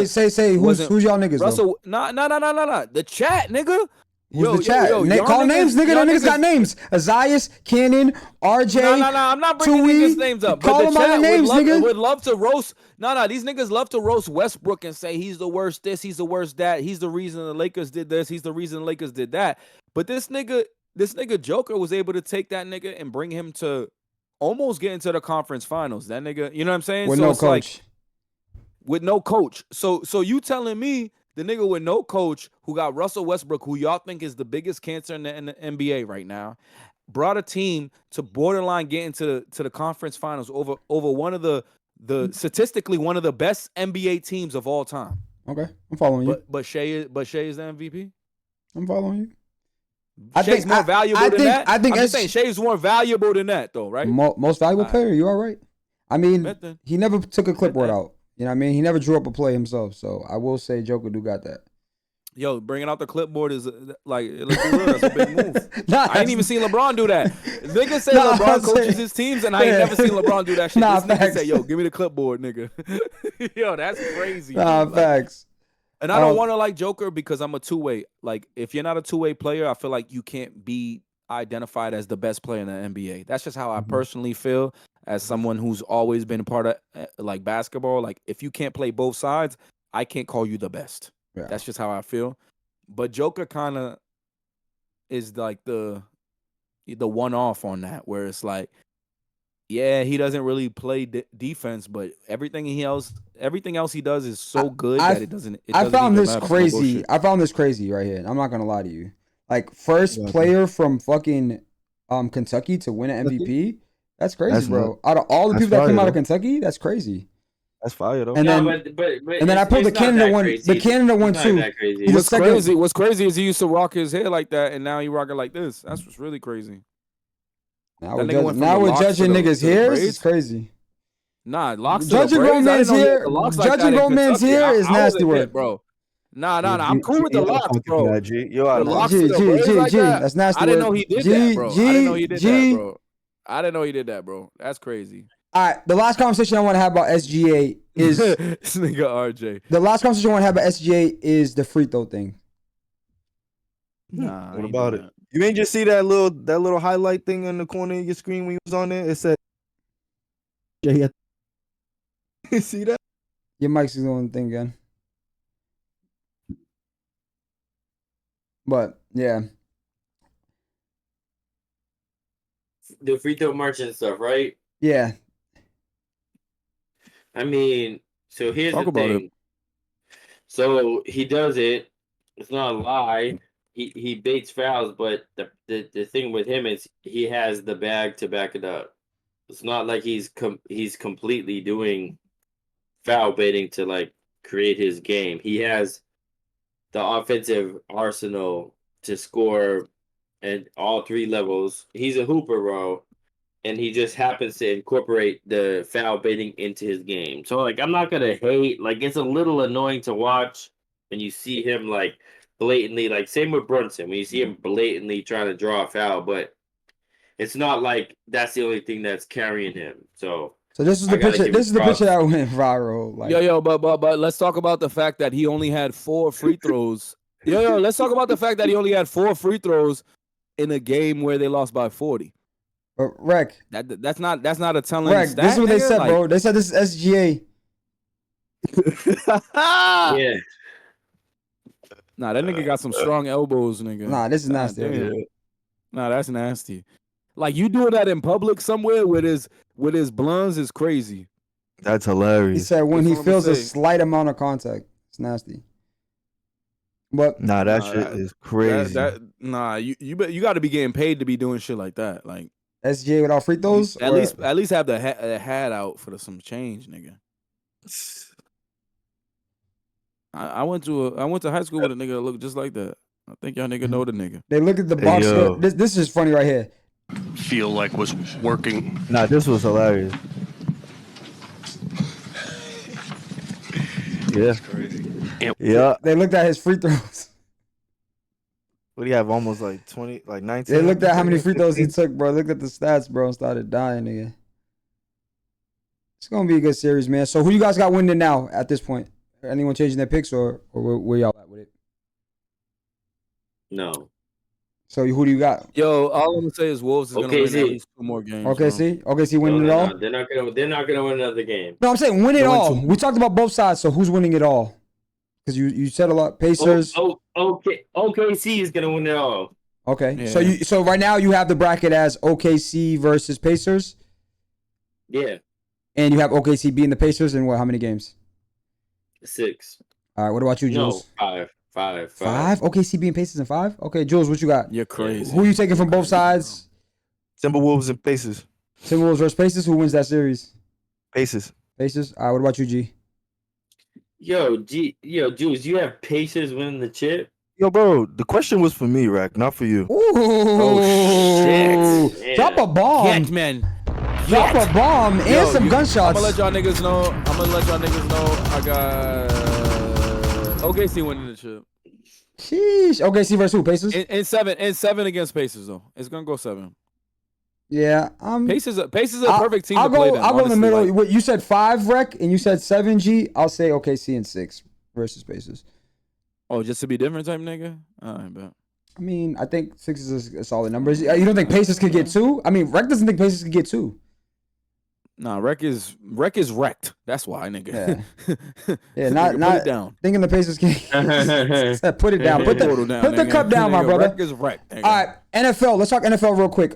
A: who's y'all niggas,
C: Russell, though? Nah. The chat, nigga.
A: Who's the chat? Call names, nigga. Them niggas got names. Azias, Cannon, RJ.
C: No. I'm not bringing niggas' names up.
A: Call them by their names, nigga.
C: Would love to roast. No. These niggas love to roast Westbrook and say he's the worst this, he's the worst that. He's the reason the Lakers did this. He's the reason the Lakers did that. But this nigga Joker was able to take that nigga and bring him to almost get into the conference finals. That nigga, you know what I'm saying?
A: With
C: so
A: no
C: it's
A: coach.
C: Like, with no coach. So you telling me the nigga with no coach who got Russell Westbrook, who y'all think is the biggest cancer in the NBA right now, brought a team to borderline get into the conference finals over one of the statistically one of the best NBA teams of all time.
A: Okay, I'm following you.
C: But Shea is the MVP.
A: I'm following you.
C: Shay's more valuable than that.
A: I think
C: I'm just saying Shay's more valuable than that, though, right?
A: Most valuable player. You all right? I mean, he never took a clipboard out. You know what I mean? He never drew up a play himself. So I will say Joker do got that.
C: Yo, bringing out the clipboard is like, let's be real, that's a big move. I ain't even seen LeBron do that. Niggas say LeBron coaches his teams, and I ain't never seen LeBron do that shit. This nigga say, yo, give me the clipboard, nigga. Yo, that's crazy.
A: Facts.
C: And I don't want to like Joker because I'm a two-way. Like, if you're not a two-way player, I feel like you can't be identified as the best player in the NBA. That's just how I personally feel as someone who's always been a part of like basketball. Like, if you can't play both sides, I can't call you the best. Yeah. That's just how I feel. But Joker kind of is like the one-off on that, where it's like, yeah, he doesn't really play defense, but everything else he does is so good that it doesn't.
A: I found this crazy. I found this crazy right here. I'm not gonna lie to you. Like, first player from fucking Kentucky to win an MVP. That's crazy, bro. Out of all the people that came out of Kentucky, that's crazy.
U: That's fire though.
A: And then, and then I pulled the Canada one. The Canada one too.
C: What's crazy is he used to rock his hair like that, and now he rock it like this. That's what's really crazy.
A: Now we're judging niggas' hair. It's crazy.
C: Nah, locks.
A: Judging grown man's hair. Judging grown man's hair is nasty work,
C: bro. Nah. I'm cool with the locks, bro.
U: Yo,
A: that's nasty.
C: I didn't know he did that, bro. I didn't know he did that, bro. I didn't know he did that, bro. That's crazy.
A: All right, the last conversation I want to have about SGA is
C: this nigga RJ.
A: The last conversation I want to have about SGA is the free throw thing.
U: Nah, what about it? You ain't just see that little highlight thing in the corner of your screen when you was on there? It said, "You see that?"
A: Your mic's doing the thing again. But yeah,
D: the free throw merchant stuff, right?
A: Yeah.
D: I mean, so here's the thing. So he does it. It's not a lie. He baits fouls, but the thing with him is he has the bag to back it up. It's not like he's completely doing foul baiting to like create his game. He has the offensive arsenal to score at all three levels. He's a hooper, bro. And he just happens to incorporate the foul baiting into his game. So, like, I'm not going to hate. Like, it's a little annoying to watch when you see him, like, blatantly. Like, same with Brunson. When you see him blatantly trying to draw a foul. But it's not like that's the only thing that's carrying him. So
A: this is the picture. This is the picture that went viral. Like,
C: but let's talk about the fact that he only had 4 free throws. Let's talk about the fact that he only had 4 free throws in a game where they lost by 40.
A: Rec.
C: That's not a telling
A: Rec,
C: stat.
A: This is what they said,
C: like,
A: bro. They said this is SGA.
D: Yeah.
C: Nah, that nigga got some strong elbows, nigga.
A: Nah, this is nasty.
C: Nah, that's nasty. Like, you doing that in public somewhere with his blunts is crazy.
U: That's hilarious.
A: He said when he feels a slight amount of contact, it's nasty. But
U: that shit is crazy.
C: You got to be getting paid to be doing shit like that. Like,
A: SGA without free throws.
C: At least have the hat out for some change, nigga. I went to high school with a nigga that looked just like that. I think y'all nigga know the nigga.
A: They look at the box score. This is funny right here.
E: Feel like was working.
U: Nah, this was hilarious. Yeah. Yeah.
A: They looked at his free throws.
U: What do you have? Almost like 20, like 19?
A: They looked at how many free throws he took, bro. Looked at the stats, bro, and started dying, nigga. It's gonna be a good series, man. So who you guys got winning now at this point? Anyone changing their picks or where y'all at with it?
D: No.
A: So who do you got?
C: Yo, all I'm gonna say is Wolves is gonna win at least 2 more games.
A: OKC winning it all.
D: They're not gonna win another game.
A: No, I'm saying win it all. We talked about both sides, so who's winning it all? Because you said a lot. Pacers.
D: OKC is gonna win it all.
A: Okay,
D: Yeah.
A: so right now you have the bracket as OKC versus Pacers.
D: Yeah.
A: And you have OKC beating the Pacers in what? How many games?
D: 6.
A: All right. What about you, Jules?
D: No, 5.
A: 5. OKC beating Pacers in 5. Okay, Jules, what you got?
C: You're crazy.
A: Who are you taking from both sides?
U: Timberwolves and Pacers.
A: Timberwolves versus Pacers. Who wins that series?
U: Pacers.
A: Pacers. All right. What about you, G?
D: Yo, Jules, you have Pacers winning the chip?
U: Yo, bro, the question was for me, Rack, not for you.
A: Ooh.
C: Oh shit!
A: Drop a bomb.
C: Get, man.
A: Drop a bomb and some gunshots.
C: I'm gonna let y'all niggas know. I got OKC winning the chip.
A: Sheesh. OKC versus who? Pacers?
C: In 7 against Pacers though. It's gonna go 7.
A: Yeah.
C: Pacers are a perfect team to play them.
A: I'll go in the middle.
C: Like,
A: You said 5, Rec, and you said 7, G. I'll say OKC in 6 versus Pacers.
C: oh, just to be different type nigga? All right, bet.
A: I mean, I think 6 is a solid number. You don't think Pacers could get 2? I mean, Rec doesn't think Pacers could get 2.
C: Nah, Rec is wrecked. That's why, nigga.
A: Yeah, not
C: put it down.
A: Thinking the Pacers can put it down. Put the cup down, my brother.
C: Rec is wrecked. Nigga.
A: All right, NFL. Let's talk NFL real quick.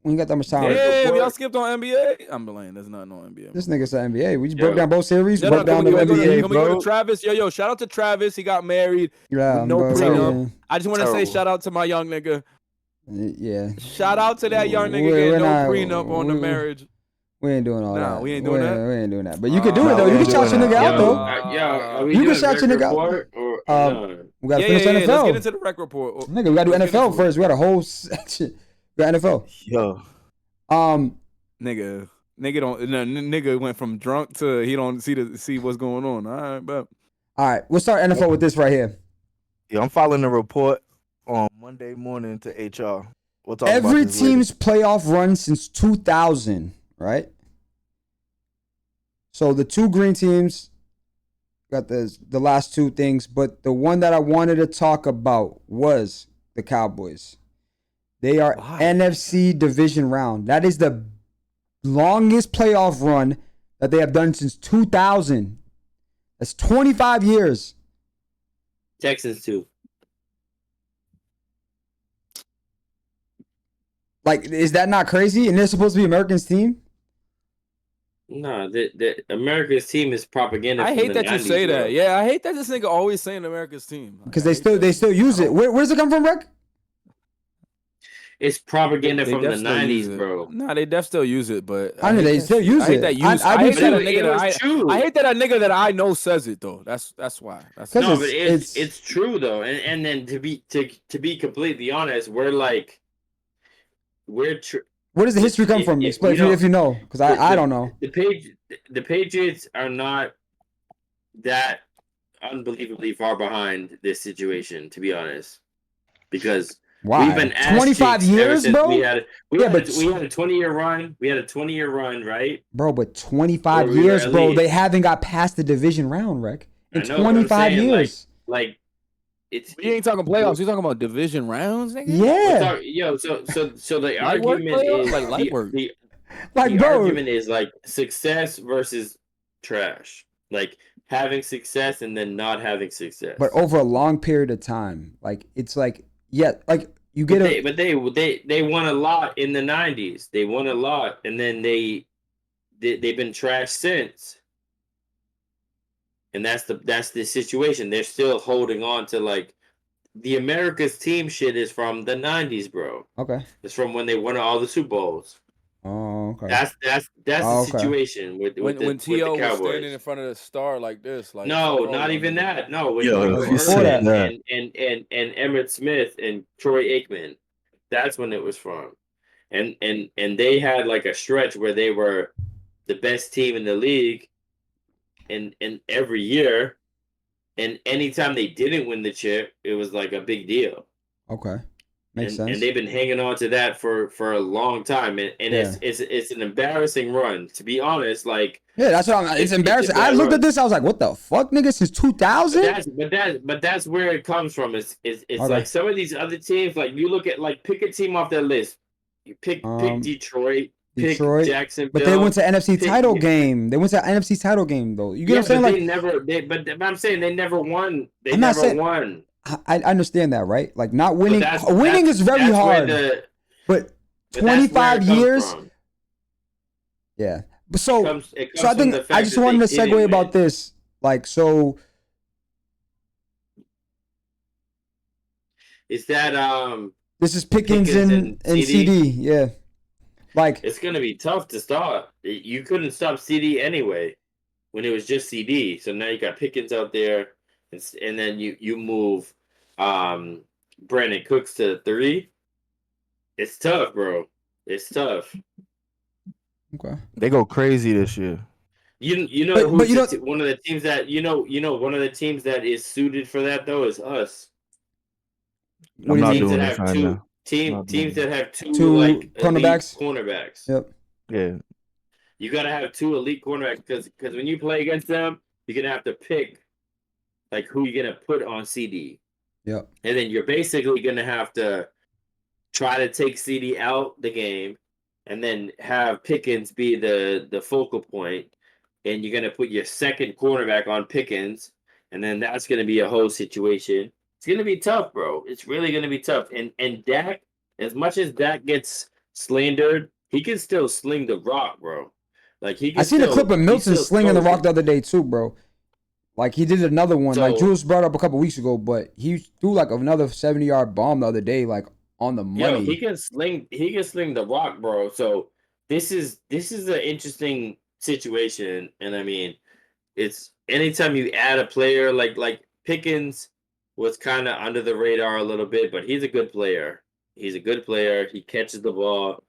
A: We ain't got that much time.
C: Damn, y'all skipped on NBA. I'm playing. There's not no NBA.
A: This nigga said NBA. We just broke down both series. Broke down the
C: NBA,
A: NBA,
C: Can we go to Travis? Yo, shout out to Travis. He got married.
A: Yeah,
C: no
A: bro,
C: prenup.
A: yeah.
C: I just want to say shout out to my young nigga.
A: Yeah.
C: Shout out to that young nigga getting no prenup on the marriage.
A: We ain't doing all that.
C: We ain't doing that.
A: We ain't doing that. But you can do it though. You can shout your nigga out though. You can shout your nigga out. We gotta finish NFL.
C: Let's get into the rec report.
A: Nigga, we gotta do NFL first. We got a whole section. We got NFL.
U: Yo.
C: Nigga went from drunk to he don't see what's going on. All right, but
A: all right, we'll start NFL with this right here.
U: Yeah, I'm following the report on Monday morning to HR. We'll talk
A: Every
U: about this
A: team's playoff run since 2000, right? So the 2 green teams got the last 2 things, but the one that I wanted to talk about was the Cowboys. They are NFC division round. That is the longest playoff run that they have done since 2000. That's 25 years.
D: Texans too.
A: Like, is that not crazy? And they're supposed to be America's team?
D: No, the America's team is propaganda.
C: I hate
D: from
C: that
D: the
C: you
D: 90s,
C: say
D: bro.
C: that. Yeah, I hate that this nigga always saying America's team.
A: Because they still use it. Where does it come from, Rick?
D: It's propaganda from the 90s, bro.
C: Nah, they def still use it, but
A: I mean, they still use it.
C: I hate that a nigga that I know says it though. That's why.
D: No, but it's true though, and then to be completely honest, we're
A: where does the history come from? Explain if you know, because I don't know.
D: The Patriots are not that unbelievably far behind this situation, to be honest, because we've been
A: 25 years, bro.
D: We had a 20-year run. We had a 20-year run, right?
A: Bro, but 25 years, bro. They haven't got past the division round, Rick. In 25 years,
D: we
C: ain't talking playoffs. We talking about division rounds, nigga.
A: Yeah.
D: So the argument is the argument is success versus trash. Like having success and then not having success.
A: But over a long period of time, you get
D: but they won a lot in the 90s. They won a lot, and then they've been trashed since. And that's the situation. They're still holding on to the America's team shit is from the 90s, bro.
A: Okay.
D: It's from when they won all the Super Bowls.
A: Oh, okay.
D: That's the situation with
C: when T.O.
D: the Cowboys.
C: was standing in front of the star like this.
D: No, not even that. No, when and Emmitt Smith and Troy Aikman. That's when it was from. And they had a stretch where they were the best team in the league and every year. And anytime they didn't win the chip, it was a big deal.
A: Okay. Makes sense.
D: And they've been hanging on to that for a long time, and it's an embarrassing run, to be honest. Like,
A: yeah, that's what it's embarrassing. I looked at this, I was like, what the fuck, nigga? Since 2000?
D: But that's where it comes from. It's like some of these other teams, like you look at, like, pick a team off that list. You pick Detroit, pick Jacksonville.
A: But they went to NFC title game. They went to NFC title game though. You get what I'm saying?
D: But I'm saying they never won. They never won.
A: I understand that, right? Like, not winning. Winning is very hard. But 25 years. Yeah. But so I think I just wanted to segue about this. Like, so.
D: Is that
A: this is Pickens and CD. Yeah. Like,
D: it's gonna be tough to stop. You couldn't stop CD anyway when it was just CD. So now you got Pickens out there, and then you move Brandon Cooks to 3. It's tough, bro. It's tough.
U: Okay. They go crazy this year.
D: You know who's one of the teams that one of the teams that is suited for that though is us.
U: I'm not doing this right now.
D: Teams that have two like cornerbacks.
A: Yep.
U: Yeah.
D: You gotta have 2 elite cornerbacks because when you play against them, you're gonna have to pick like who you're gonna put on CD.
A: Yep.
D: And then you're basically gonna have to try to take CD out the game, and then have Pickens be the focal point, and you're gonna put your second cornerback on Pickens, and then that's gonna be a whole situation. It's gonna be tough, bro. It's really gonna be tough. And Dak, as much as Dak gets slandered, he can still sling the rock, bro. Like, he can
A: I seen a clip of Milton slinging the rock the other day too, bro. Like, he did another one. Like, Jules brought up a couple weeks ago, but he threw like another 70-yard bomb the other day, like on the money.
D: Yo, he can sling the rock, bro. So this is an interesting situation, and I mean, it's anytime you add a player like Pickens was kind of under the radar a little bit, but he's a good player. He's a good player. He catches the ball.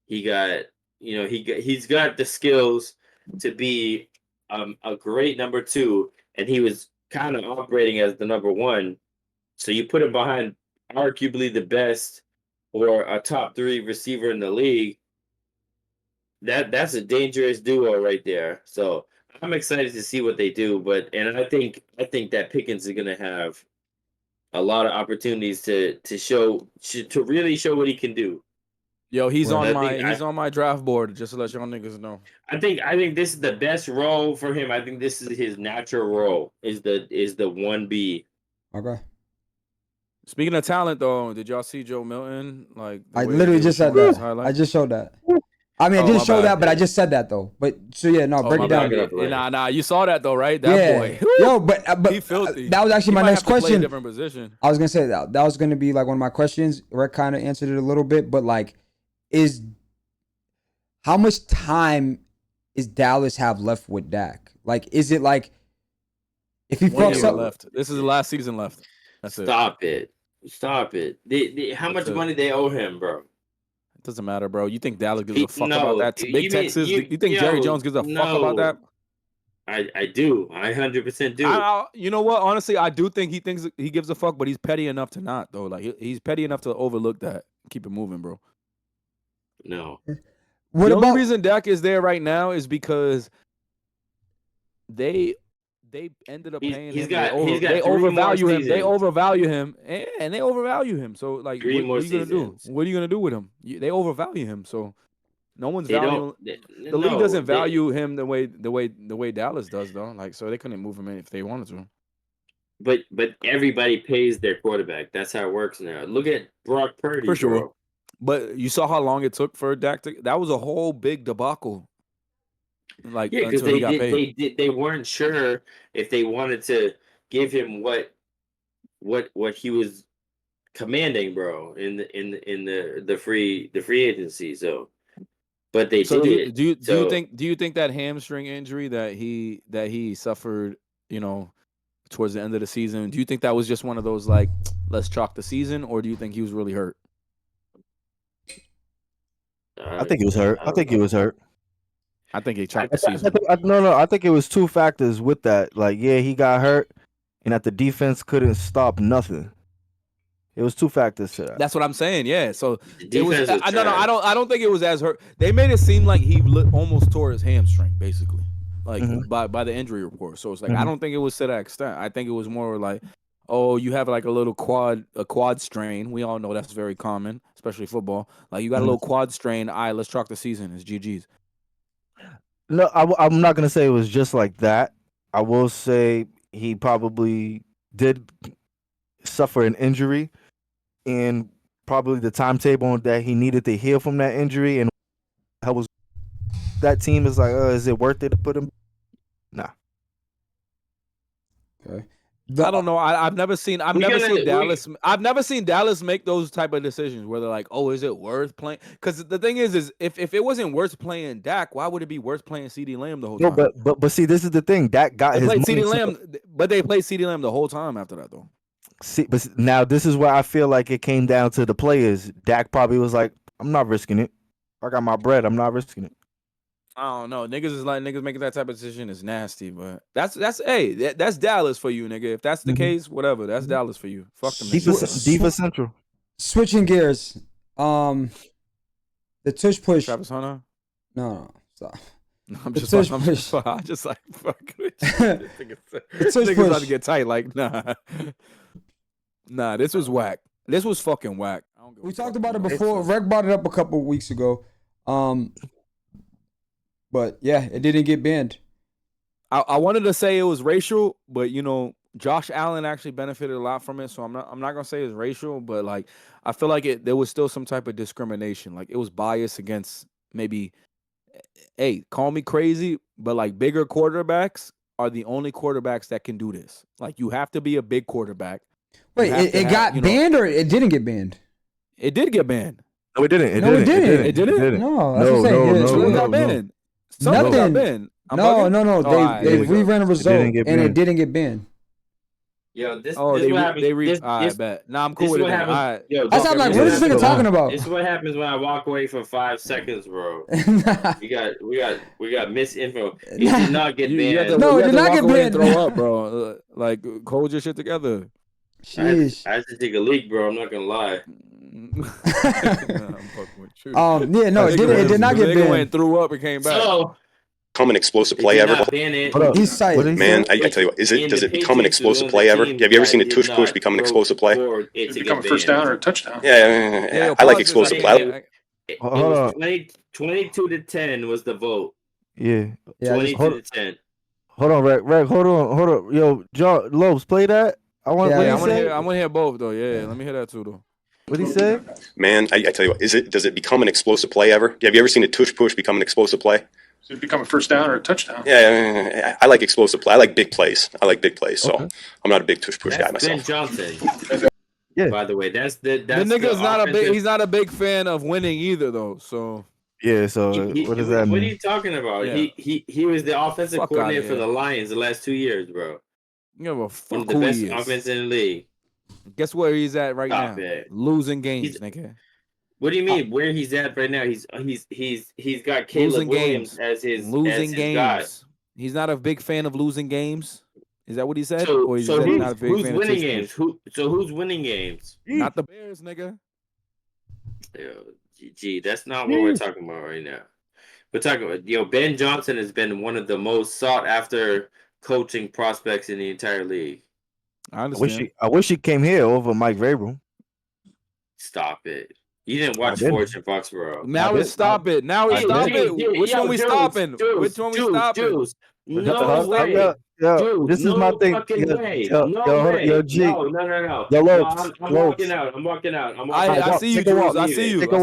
D: He got, he's got the skills to be a great number 2, and he was kind of operating as the number 1. So you put him behind arguably the best or a top 3 receiver in the league. That's a dangerous duo right there. So I'm excited to see what they do, and I think that Pickens is gonna have a lot of opportunities to really show what he can do.
C: Yo, he's on my draft board, just to let y'all niggas know.
D: I think this is the best role for him. I think this is his natural role. Is the 1B.
A: Okay.
C: Speaking of talent, though, did y'all see Joe Milton? Like,
A: I literally just said that. I just showed that. I mean, I didn't show that, but I just said that though. But so yeah, no, break it down.
C: Nah, you saw that though, right? That boy.
A: Yo, but
C: he filthy.
A: That was actually my next question.
C: Different position.
A: I was gonna say that was gonna be like one of my questions. Rick kind of answered it a little bit, but like, how much time is Dallas have left with Dak? Like, is it like if he fucks up
C: left? This is the last season left. That's it.
D: Stop it. How much money they owe him, bro?
C: It doesn't matter, bro. You think Dallas gives a fuck about that? Big Texas? You think Jerry Jones gives a fuck about that?
D: I do. I 100% do.
C: You know what? Honestly, I do think he thinks he gives a fuck, but he's petty enough to not, though. Like, he's petty enough to overlook that. Keep it moving, bro.
D: No.
C: The only reason Dak is there right now is because they ended up paying him. They overvalue him. They overvalue him, and they overvalue him. So, like, what are you gonna do? What are you gonna do with him? They overvalue him. So, no one's valuing. The league doesn't value him the way Dallas does, though. Like, so they couldn't move him in if they wanted to.
D: But everybody pays their quarterback. That's how it works now. Look at Brock Purdy.
C: For sure.
D: Bro.
C: But you saw how long it took for Dak to. That was a whole big debacle. Like,
D: yeah, because they weren't sure if they wanted to give him what he was commanding, bro, in the free agency. So, but they did.
C: Do you think that hamstring injury that he suffered, towards the end of the season, do you think that was just one of those like, let's chalk the season, or do you think he was really hurt?
U: I think he was hurt. I think he was hurt.
C: I think he chalked the season.
U: No. I think it was 2 factors with that. Like, yeah, he got hurt, and that the defense couldn't stop nothing. It was two factors to that.
C: That's what I'm saying. Yeah. So it was.
D: Defense was
C: No.
D: trash.
C: I don't think it was as hurt. They made it seem like he almost tore his hamstring, basically, like by the injury report. So it's like I don't think it was to that extent. I think it was more like, oh, you have like a little quad strain. We all know that's very common, especially football. Like you got a little quad strain. All right, let's chalk the season. It's GG's.
U: No, I'm not gonna say it was just like that. I will say he probably did suffer an injury, and probably the timetable that he needed to heal from that injury, and how was that team is like, is it worth it to put him? Nah.
A: Okay.
C: I don't know. I've never seen Dallas. I've never seen Dallas make those type of decisions where they're like, "Oh, is it worth playing?" Because the thing is if it wasn't worth playing Dak, why would it be worth playing CeeDee Lamb the whole time?
U: No, but see, this is the thing. Dak got his money.
C: CeeDee Lamb, but they played CeeDee Lamb the whole time after that, though.
U: See, but now this is where I feel like it came down to the players. Dak probably was like, "I'm not risking it. I got my bread. I'm not risking it."
C: I don't know. Niggas making that type of decision is nasty, but that's Dallas for you, nigga. If that's the case, whatever. That's Dallas for you. Fuck them.
U: Diva Central.
A: Switching gears. The Tush Push.
C: Travis Hunter?
A: No, stop.
C: No, I'm just like fuck. Niggas about to get tight. Like, nah. This was whack. This was fucking whack.
A: We talked about it before. Rec brought it up a couple of weeks ago. But yeah, it didn't get banned.
C: I wanted to say it was racial, but Josh Allen actually benefited a lot from it, so I'm not gonna say it's racial, but like I feel like there was still some type of discrimination. Like it was bias against maybe, hey, call me crazy, but like bigger quarterbacks are the only quarterbacks that can do this. Like you have to be a big quarterback.
A: Wait, it got banned or it didn't get banned?
C: It did get banned.
U: No, it didn't.
C: It didn't.
A: No, that's what I'm saying.
C: It got banned.
A: Nothing.
C: Got banned.
A: No. They reran a result and it didn't get banned.
D: Yo, this
C: they
D: what happens.
C: I bet. Nah, I'm cool with it.
D: Yo,
A: that's what I'm like. What is this nigga talking about?
D: This is what happens when I walk away for 5 seconds, bro. we got misinfo. It did not get banned.
A: No, it did not get banned.
C: Throw up, bro. Like hold your shit together.
A: Sheesh.
D: I had to take a leak, bro. I'm not gonna lie.
C: I'm fucking with you.
A: Yeah, no, it did not get banned.
C: Went through up and came back.
D: So,
M: become an explosive play ever? Man, I tell you what, does it become an explosive play ever? Have you ever seen a tush push become an explosive play?
N: It's become a first down or a touchdown.
M: Yeah, I like explosive play.
D: It was 22-10 was the vote.
U: Yeah.
D: 22-10.
U: Hold on, Reg. Hold on. Yo, John Lopes, play that. I want
C: to hear both though. Yeah, let me hear that too though.
U: What'd he say?
M: Man, I tell you what, does it become an explosive play ever? Have you ever seen a tush push become an explosive play?
N: Does it become a first down or a touchdown?
M: Yeah, I like explosive play. I like big plays. So I'm not a big tush push guy myself.
D: Ben Johnson.
U: Yeah.
D: By the way, that's
C: the nigga's he's not a big fan of winning either though. So
U: yeah. So what does that mean?
D: What are you talking about? Yeah. He was the offensive coordinator for the Lions the last 2 years, bro.
C: You have a fuck
D: one of the best offense in the league.
C: Guess where he's at right now? Losing games, nigga.
D: What do you mean? Where he's at right now? He's got Caleb Williams as his
C: losing games.
D: Guy.
C: He's not a big fan of losing games. Is that what he said?
D: So,
C: or is
D: so
C: he
D: who's,
C: not a big
D: who's
C: fan
D: winning
C: of
D: games? Who's winning games?
C: Not the Bears, nigga.
D: Gee, that's not what we're talking about right now. We're talking about Ben Johnson has been one of the most sought after coaching prospects in the entire league.
C: I understand.
U: I wish he came here over Mike Vrabel.
D: Stop it. You didn't watch Fortune Foxborough.
C: Now it's stop it. Now it's stop it. Which one we stopping? Which one we stopping?
D: No way.
U: Yo, this is my thing. Yo, G.
D: No.
U: Yo, Lopes.
D: I'm walking out.
C: I see you, Jules. I see you.
U: Take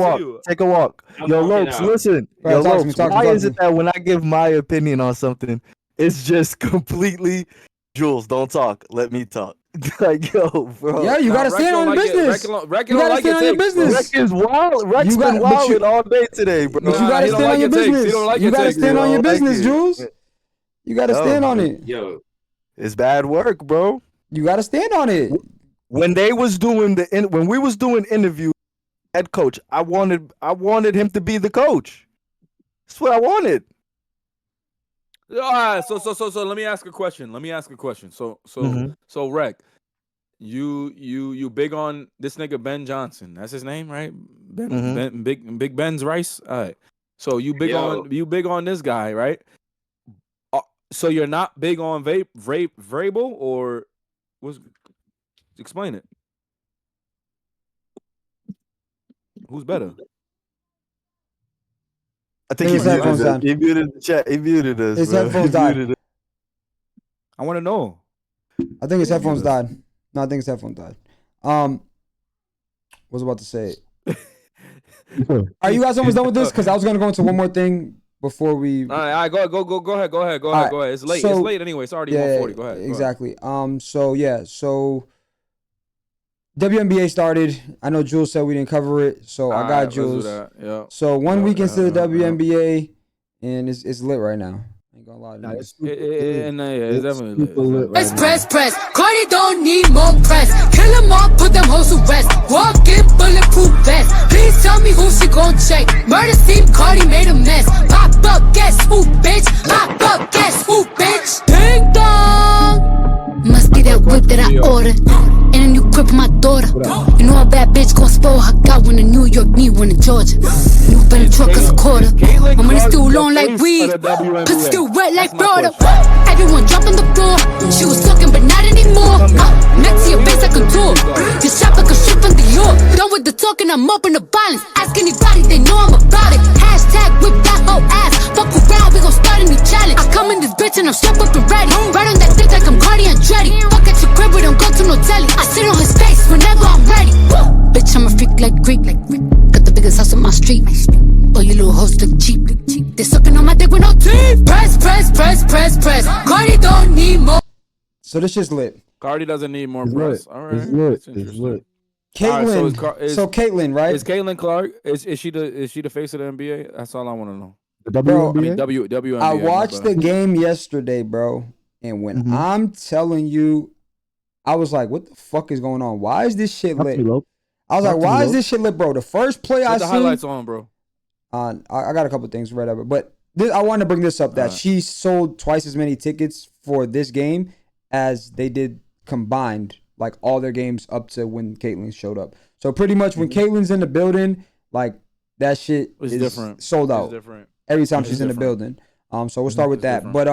U: a walk. Yo, Lopes, listen. Yo, Lopes, why is it that when I give my opinion on something, it's just completely, Jules, don't talk. Let me talk. Like, yo, bro.
A: Yeah, you gotta stand on your business. You gotta stand on your business.
U: Rec is wild. Rec's been wild all day today, bro.
A: But you gotta stand on your business. You gotta stand on your business, Jules. You gotta stand on it.
D: Yo,
U: it's bad work, bro.
A: You gotta stand on it.
U: When we was doing interview, head coach, I wanted him to be the coach. That's what I wanted.
C: All right, so let me ask a question. So Rec, you big on this nigga Ben Johnson? That's his name, right? Big Ben's Rice. All right. So you big on this guy, right? So you're not big on Vrabel, or what's? Explain it. Who's better?
U: I think his headphones down. He muted the chat. He muted us.
A: His headphones died.
C: I want to know.
A: I think his headphones died. No, I think his headphones died. Was about to say. Are you guys almost done with this? Because I was gonna go into one more thing before we.
C: All right, go ahead. It's late. It's late anyway. It's already 1:40. Go ahead.
A: Exactly. So WNBA started. I know Jules said we didn't cover it, so I got Jules.
C: Yeah.
A: So 1 week into the WNBA, and it's lit right now. Ain't gonna lie.
C: It's definitely lit.
B: Press. Cardi don't need more press. Kill them all, put them hoes to rest. Walk in bulletproof vest. Please tell me who she gon' check. Murder scene, Cardi made a mess. Pop up, guess who, bitch? Pop up, guess who, bitch? Ding dong. Must be that whip that I ordered. And a new crib for my daughter. You know a bad bitch gon' spoil her. Got one in New York, need one in Georgia. New Bentley truck is a quarter. My money still long like weed. Pussy still wet like water. Everyone dropping the floor. She was talking, but not anymore. Next to your face like a door. You shop like a shit from the York. Done with the talking, I'm up in the violence. Ask anybody, they know I'm about it. Hashtag whip that whole ass. Fuck around, we gon' start a new challenge. I come in this bitch and I'm strapped up and ready. Right on that dick like I'm Cardi and Dreddy. Fuck at your crib, we don't go to no telly. I sit on his face whenever I'm ready. Bitch, I'm a freak like Greek. Got the biggest house on my street. Oh, you little hoes look cheap. They sucking on my dick with no teeth. Press. Cardi don't need more.
A: So this shit's lit.
C: Cardi doesn't need more press. All right.
V: It's lit.
A: Caitlyn.
C: Right,
A: so Caitlyn, right?
C: Is Caitlyn Clark? Is she the face of the NBA? That's all I want to know.
V: The
A: Bro,
V: WNBA?
C: WNBA.
A: I watched the game yesterday, bro, and when I'm telling you, I was like, "What the fuck is going on? Why is this shit lit?" I was like, "Why is this shit lit, bro?" The first play I seen.
C: The highlights on, bro.
A: I got a couple things right over, but I want to bring this up that she sold twice as many tickets for this game as they did combined, like all their games up to when Caitlyn showed up. So pretty much when Caitlyn's in the building, like that shit is different. Sold out every time she's in the building. So we'll start with that. But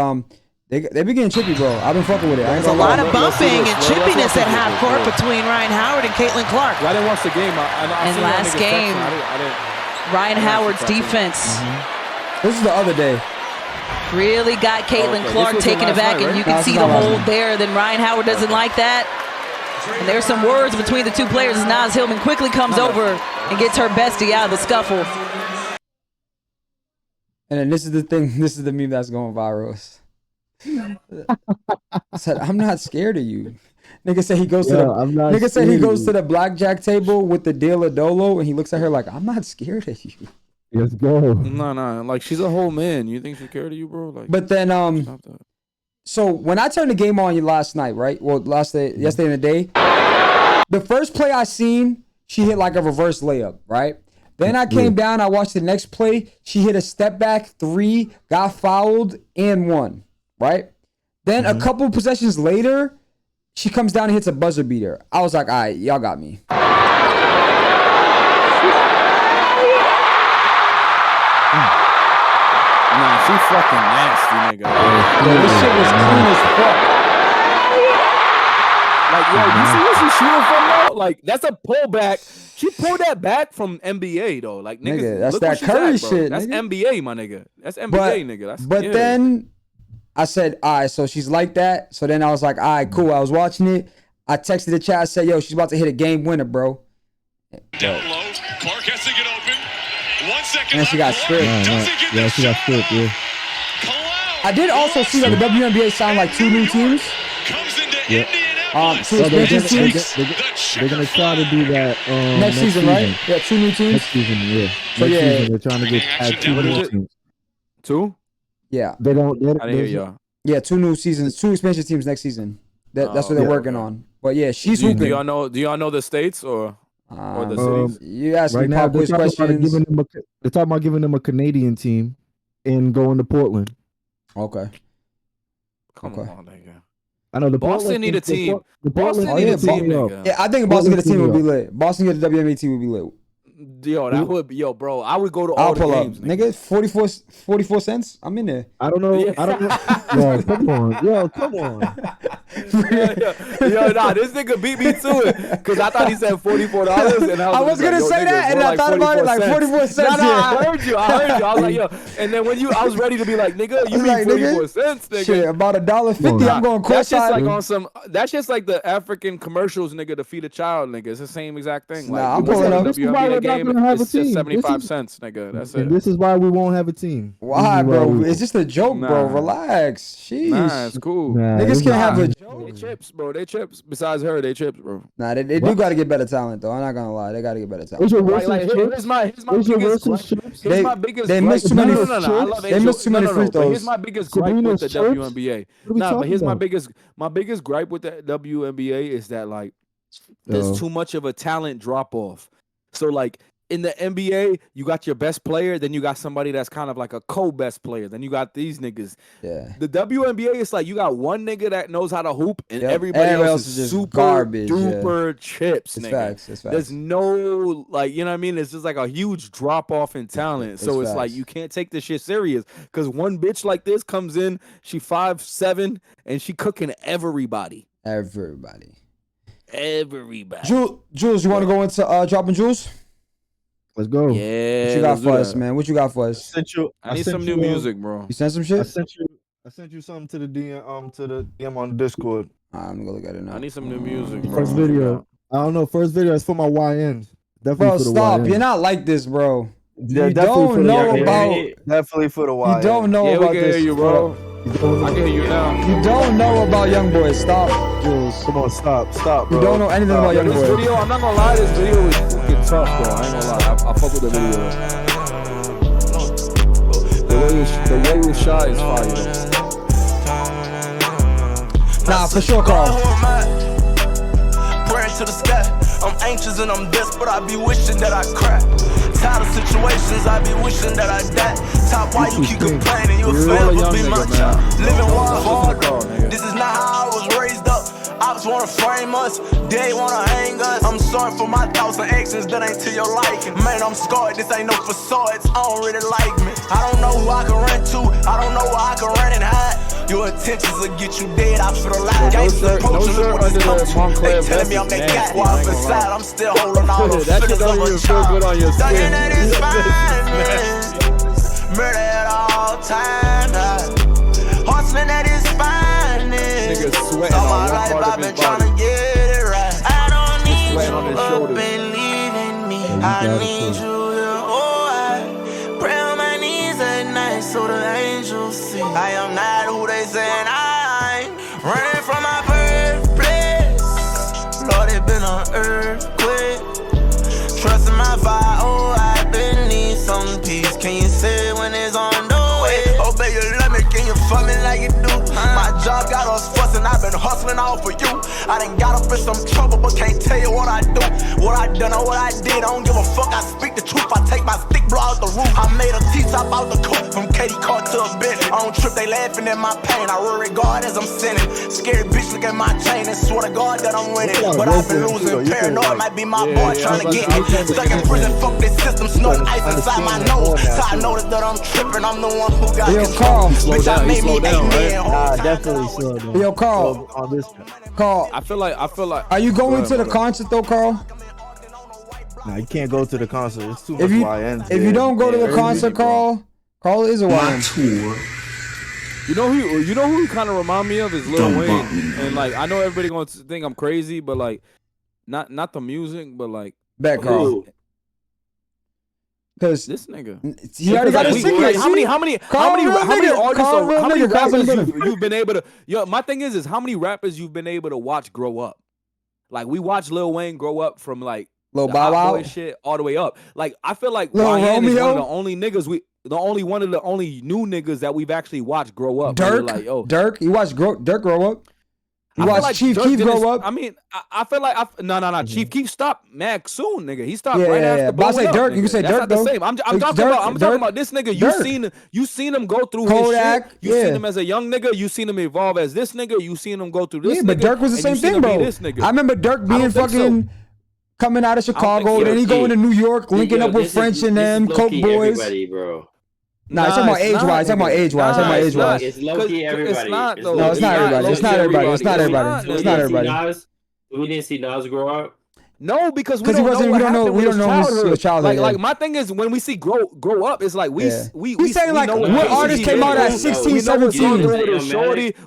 A: they be getting chippy, bro. I've been fucking with it.
O: There's a lot of bumping and chippiness at half court between Ryan Howard and Caitlyn Clark.
C: I didn't watch the game.
O: And last game, Ryan Howard's defense.
A: This is the other day.
O: Really got Caitlyn Clark taking it back, and you can see the hold there. Then Ryan Howard doesn't like that. And there's some words between the two players as Naz Hillman quickly comes over and gets her bestie out of the scuffle.
A: And then this is the thing. This is the meme that's going viral. I said, "I'm not scared of you." Nigga said he goes to the blackjack table with the dealer Dolo, and he looks at her like, "I'm not scared of you."
V: Let's go.
C: No, like she's a whole man. You think she's scared of you, bro? Like,
A: but then so when I turned the game on last night, right? Well, yesterday in the day, the first play I seen, she hit like a reverse layup, right? Then I came down, I watched the next play. She hit a step back 3, got fouled, and won, right? Then a couple possessions later, she comes down and hits a buzzer beater. I was like, all right, y'all got me.
C: Nah, she fucking nasty, nigga.
A: This shit was clean as fuck.
C: Like, yo, you see what she's shooting from though? Like, that's a pullback. She pulled that back from NBA though. Like, nigga,
A: that's that Curry shit.
C: That's NBA, my nigga. That's NBA, nigga.
A: Then I said, all right, so she's like that. So then I was like, all right, cool. I was watching it. I texted the chat. I said, yo, she's about to hit a game winner, bro.
K: Down low. Clark has to get open. 1 second.
A: And she got stripped.
V: Yeah, she got stripped, yeah.
A: I did also see that the WNBA signed like 2 new teams.
V: Yeah.
A: 2 expansion teams.
V: They're gonna try to do that
A: next season, right? Yeah, 2 new teams.
V: Next season, yeah.
A: So
V: next season, they're trying to add 2 more teams.
C: 2?
A: Yeah.
V: They don't.
C: I didn't hear y'all.
A: Yeah, 2 new seasons, 2 expansion teams next season. That's what they're working on. But yeah, she's hooping.
C: Do y'all know the states or the cities?
A: You asked
V: right
A: me
V: now,
A: quiz questions.
V: They're talking about giving them a Canadian team and going to Portland.
A: Okay.
C: Come on, nigga.
P: I know the
C: Boston need a team. Boston
P: Portland
C: need a
P: team,
C: team, nigga.
A: Yeah, I think Boston get a team would be lit. Boston get the WNBA team would be lit.
C: Yo, that would be bro. I would go to
A: I'll
C: all the
A: pull
C: games,
A: up, nigga. 44 cents. I'm in there.
P: I don't know. I don't know. Yo, come on. Yo, come on.
C: Yo, nah, this nigga beat me to it because I thought he said $44, and
A: I was gonna say that, and I thought about it like 44 cents.
C: Nah, I heard you. I was like, yo, and then when I was ready to be like, nigga, you mean 44 cents, nigga?
A: Shit, about $1.50. I'm going
C: That's just
A: courtside.
C: like on some. That's just like the African commercials, nigga, to feed a child, nigga. It's the same exact thing. Like,
A: I'm pulling up.
C: WNBA game, it's just 75 cents, nigga. That's it.
P: And this is why we won't have a team.
A: Why, bro? It's just a joke, bro. Relax. Sheesh.
C: Nah, it's cool.
A: Niggas can't have a joke.
C: They chips, bro. They chips. Besides her, they chips, bro.
A: Nah, they do got to get better talent, though. I'm not gonna lie. They got to get better talent.
C: Here's my biggest.
A: They missed too many. They missed too many free
C: But
A: throws.
C: here's my biggest gripe with the WNBA. Nah, but here's my biggest gripe with the WNBA is that like there's too much of a talent drop off. So like in the NBA, you got your best player, then you got somebody that's kind of like a co-best player. Then you got these niggas.
A: Yeah.
C: The WNBA is like you got one nigga that knows how to hoop, and everybody else is
A: just
C: super
A: garbage,
C: duper chips.
A: It's
C: nigga.
A: facts. It's facts.
C: There's no like, you know what I mean? It's just like a huge drop off in talent. So it's like you can't take this shit serious because one bitch like this comes in, she 5'7", and she cooking everybody.
A: Everybody.
C: Jules,
A: you want to go into Drop'n Jewls?
P: Let's go.
C: Yeah.
A: What you got for us, man? What you got for us?
C: I need some new music, bro.
A: You sent some shit?
P: I sent you something to the DM on Discord.
A: I'm gonna go look at it now.
C: I need some new music, bro.
P: First video. I don't know. First video is for my YNs. Definitely
A: Bro,
P: for the
A: stop.
P: YNs.
A: You're not like this, bro.
P: Yeah,
A: you don't know about.
P: Definitely for the YNs.
A: You don't know about
C: we can
A: this.
C: Hear you, bro. I can hear you now.
A: You don't know about Young Boy. Stop, Jules.
P: Come on, stop, bro.
A: You don't know anything about Young
C: This
A: Boy.
C: video, I'm not gonna lie, this video is fucking tough, bro. I ain't gonna lie. I fuck with the video. The way you shot is fire, though.
A: Nah, for sure, Carl.
K: Praying to the sky. I'm anxious and I'm desperate. I be wishing that I crack. Tired of situations, I be wishing that I die. Top, why you keep complaining? You'll forever be my child. Living wild hard. This is not how I was raised up. Ops wanna frame us, they wanna hang us. I'm sorry for my thoughts and actions that ain't to your liking. Man, I'm scarred, this ain't no facades, I don't really like me. I don't know who I can run to, I don't know where I can run and hide. Your intentions will get you dead, I feel alive. Gangsters poaching, look what it's come to. They telling me I'm that guy, while I'm inside, I'm still holding all the feelings of a child. Thinking that it's fine, murder at all times. Hustling at his finest. All my life I've been trying to get it right. I don't need you up and leaving me. I need you here. Oh, I pray on my knees at night so the angels see. I am not who they saying I am. Running from my birthplace. Lord, it been an earthquake. Trusting my fire. Oh, I've been need some peace. Can you say when it's on the way? Oh, baby, let me. Can you fuck me like you do? My job got us fussing, I've been hustling all for you. I done got up in some trouble, but can't tell you what I do. What I done or what I did, I don't give a fuck, I speak the truth. I take my stick, blow out the roof. I made a T-top out the coop, from Katie car to a bit. I don't trip, they laughing at my pain. I worry God as I'm sinning. Scary bitch, look at my chain and swear to God that I'm winning. But I've been losing, paranoid might be my boy trying to get me. Stuck in prison, fuck this system, snorting ice inside my nose. So I noticed that I'm tripping, I'm the one who got control. Bitch, I made me 8 million.
P: Definitely slow down.
A: Yo, Carl.
P: On this.
A: Carl.
C: I feel like.
A: Are you going to the concert though, Carl?
P: Nah, you can't go to the concert. It's too much YNs.
A: If you don't go to the concert, Carl is a YN.
C: You know who kind of remind me of is Lil Wayne, and like I know everybody gonna think I'm crazy, but like not the music, but like
A: Bet, Carl. Because
C: this nigga,
A: he already got his ticket.
C: Like, how many artists, how many rappers you've been able to? Yo, my thing is how many rappers you've been able to watch grow up? Like we watched Lil Wayne grow up from like
A: Lil
C: the
A: Bow
C: Hot Boy
A: Wow
C: shit all the way up. Like I feel like
A: Lil
C: YN is one
A: Romeo?
C: of the only niggas one of the only new niggas that we've actually watched grow up.
A: Dirk,
C: Like, yo,
A: Dirk, you watched Dirk grow up? You watch Chief Keef grow up.
C: I mean, I feel like no. Chief Keef stopped mad soon, nigga. He stopped
A: Yeah,
C: right
A: yeah,
C: after.
A: yeah. But I say
C: blowing
A: Dirk,
C: up,
A: you can
C: nigga.
A: say
C: That's
A: Dirk,
C: not the
A: though.
C: same. I'm talking
A: Dirk,
C: about this nigga.
A: Dirk.
C: You seen him go through
A: Kodak,
C: his shit. You
A: yeah.
C: seen him as a young nigga. You seen him evolve as this nigga. You seen him go through this.
A: Yeah,
C: nigga,
A: but Dirk was the
C: and
A: same
C: you seen
A: thing,
C: him be
A: bro.
C: this nigga.
A: I remember Dirk being
C: don't think so.
A: fucking coming out of Chicago, then he going to New York, linking up with French and them, Coke boys.
D: Everybody, bro.
A: Nah, he's talking about age-wise. Talking about age-wise.
D: It's low-key everybody.
C: It's not, though.
A: No, it's not everybody. It's not everybody. It's not everybody. It's not everybody.
D: We didn't see Nas grow up.
C: No, because we
A: he
C: don't know
A: wasn't.
C: what
A: We don't know.
C: happened
A: We
C: with
A: don't know his
C: childhood.
A: childhood.
C: Like my thing is when we see grow up, it's like
A: He's
C: we
A: saying like
C: know
A: what artist came out at 16, 17.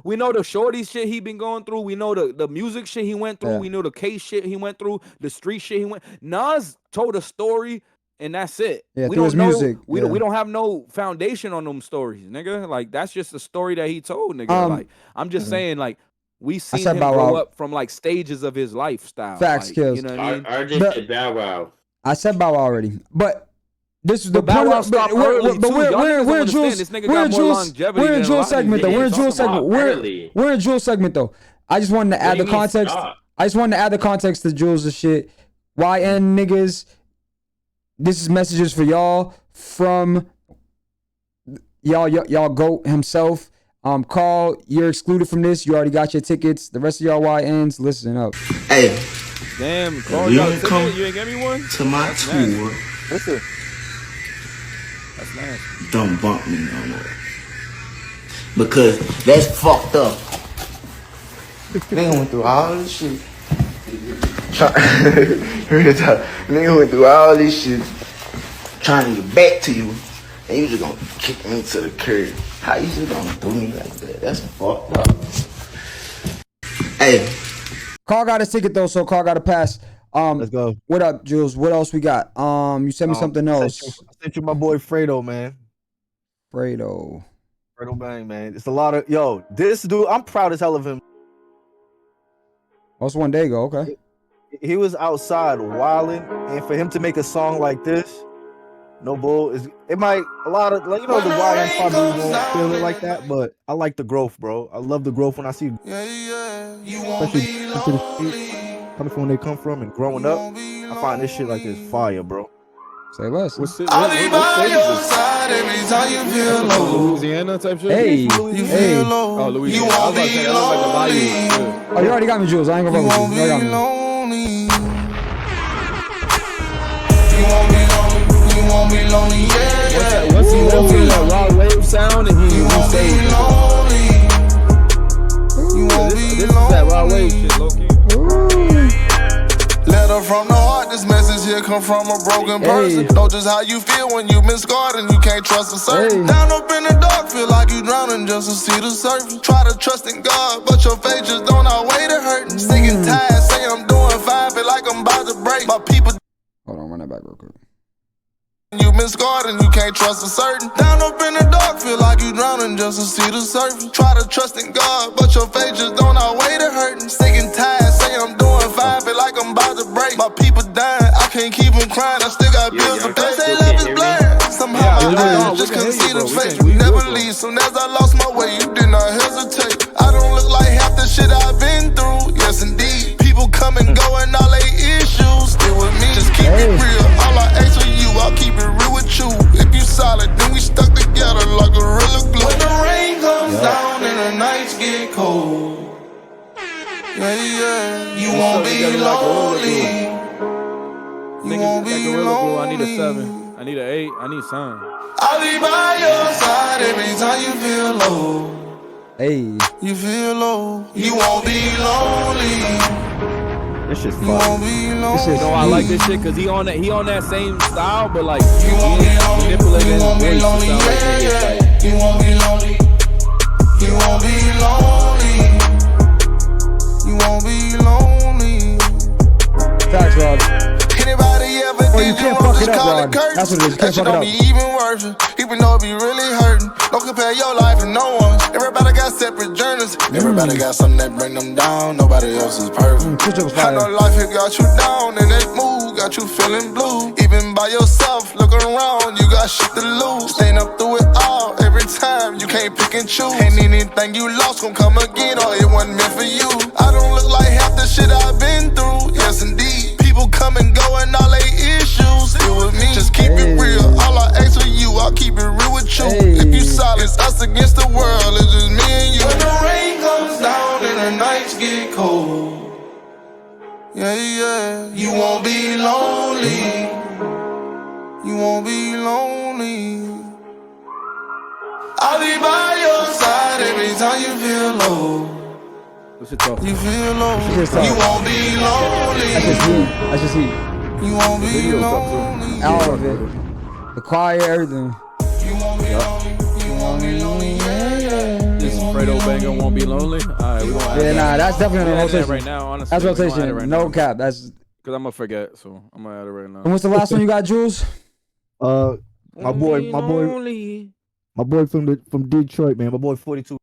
C: We know the shorty shit he been going through. We know the music shit he went through.
A: Yeah.
C: We know the case shit he went through. The street shit he went. Nas told a story. And that's it.
A: Yeah,
C: we
A: through his
C: don't know.
A: music.
C: We don't have no foundation on them stories, nigga. Like that's just the story that he told, nigga. Like I'm just saying, like we seen him grow up from like stages of his lifestyle.
A: Facts,
C: like,
A: kills.
C: You know what I mean?
D: RJ said Bow Wow.
A: I said Bow Wow already, but this is the
C: Bow
A: point.
C: Wow stopped early, too. Y'all niggas don't understand. This nigga got more longevity
A: We're in
C: than a
A: Jewel
C: lot of
A: segment though.
C: these
A: We're in
C: niggas
A: Jewel
C: talking about
A: segment.
D: early.
A: We're in Jewel segment though. I just wanted to add the context. I just wanted to add the context to Jules' and shit. YN niggas. This is messages for y'all from y'all GOAT himself. Carl, you're excluded from this. You already got your tickets. The rest of y'all YNs, listen up.
Q: Hey,
C: damn, Carl,
Q: you
C: got a
Q: don't
C: ticket?
Q: come
C: You ain't get me one?
Q: to my
C: That's
Q: tour.
C: Nasty. Listen, that's nasty.
Q: Don't bump me no more. Because that's fucked up. Nigga went through all this shit. Nigga went through all this shit trying to get back to you, and you just gonna kick me to the curb. How you just gonna do me like that? That's fucked up. Hey,
A: Carl got his ticket though, so Carl got a pass.
U: Let's go.
A: What up, Jules? What else we got? You sent me something else.
U: I sent you my boy Fredo, man.
A: Fredo
U: Bang, man. It's a lot of this dude. I'm proud as hell of him.
A: Oh, it's one day ago. Okay.
U: He was outside wilding, and for him to make a song like this, no bull is. It might a lot of the YN probably won't feel it like that, but I like the growth, bro. I love the growth when I see, especially coming from when they come from and growing up. I find this shit like this fire, bro.
A: Say less.
K: I'll be by your side every time you feel low.
C: Louisiana type shit.
A: Hey,
K: You feel low.
C: Oh, Louisiana.
K: You won't be lonely.
A: Oh, you already got me, Jules. I ain't gonna fuck with you. You already got me.
K: You won't be lonely. You won't be lonely. Yeah.
C: Once he left with that raw wave sound and he stayed.
K: You won't be
C: This is that raw wave shit, low-key.
K: Letter from the heart, this message here come from a broken person. Know just how you feel when you've been scarred and you can't trust a certain. Down up in the dark, feel like you drowning just to see the surface. Try to trust in God, but your faith just don't outweigh the hurting. Sick and tired, say I'm doing fine, feel like I'm about to break. My people.
A: Hold on, run that back real quick.
K: You've been scarred and you can't trust a certain. Down up in the dark, feel like you drowning just to see the surface. Try to trust in God, but your faith just don't outweigh the hurting. Sick and tired, say I'm doing fine, feel like I'm about to break. My people dying, I can't keep them crying, I still got bills to pay. They say love is blind, somehow my eyes just couldn't see the face. We never leave, soon as I lost my way, you did not hesitate. I don't look like half the shit I've been through, yes indeed. People come and go and all they issues still with me. Just keep it real, all I ask for you, I'll keep it real with you. If you solid, then we stuck together like a real glue. When the rain comes down and the nights get cold, you won't be lonely. You won't be lonely.
C: I need a 7. I need an 8. I need some.
K: I'll be by your side every time you feel low.
A: Hey.
K: You feel low. You won't be lonely.
U: This shit's
K: You won't be lonely.
C: I like this shit because he on that same style, but like
K: You won't be lonely. You won't be lonely. Yeah. You won't be lonely. You won't be lonely. You won't be lonely.
A: Facts, Rod.
K: Anybody ever
A: Oh, you can't fuck it up, Rod. That's what it is. You can't fuck it up.
G: Even worse, even though it be really hurting. Don't compare your life to no one. Everybody got separate journeys. Everybody got something that bring them down. Nobody else is perfect. I know life here got you down, and that mood got you feeling blue. Even by yourself, looking around, you got shit to lose. Staying up through it all, every time you can't pick and choose. Ain't anything you lost gon' come again, or it wasn't meant for you. I don't look like half the shit I've been through. Yes, indeed. People come and go, and all they issues still with me. Just keep it real. All I ask for you, I'll keep it real with you. If you solid, it's us against the world. It's just me and you. When the rain comes down and the nights get cold, yeah, yeah, you won't be lonely. You won't be lonely. I'll be by your side every time you feel low. You feel low. You won't be lonely.
A: That's just heat.
G: You won't be lonely.
A: All of it. The choir, everything.
G: You won't be lonely. You won't be lonely.
C: This Fredo banger won't be lonely. Alright, we gonna
A: Yeah, nah, that's definitely on rotation.
C: right now, honestly.
A: That's
C: We gonna add it
A: rotation.
C: right
A: No
C: now.
A: cap. That's.
C: Cause I'm gonna forget, so I'm gonna add it right now.
A: And what's the last one you got, Jules?
U: My boy from Detroit, man. My boy 42.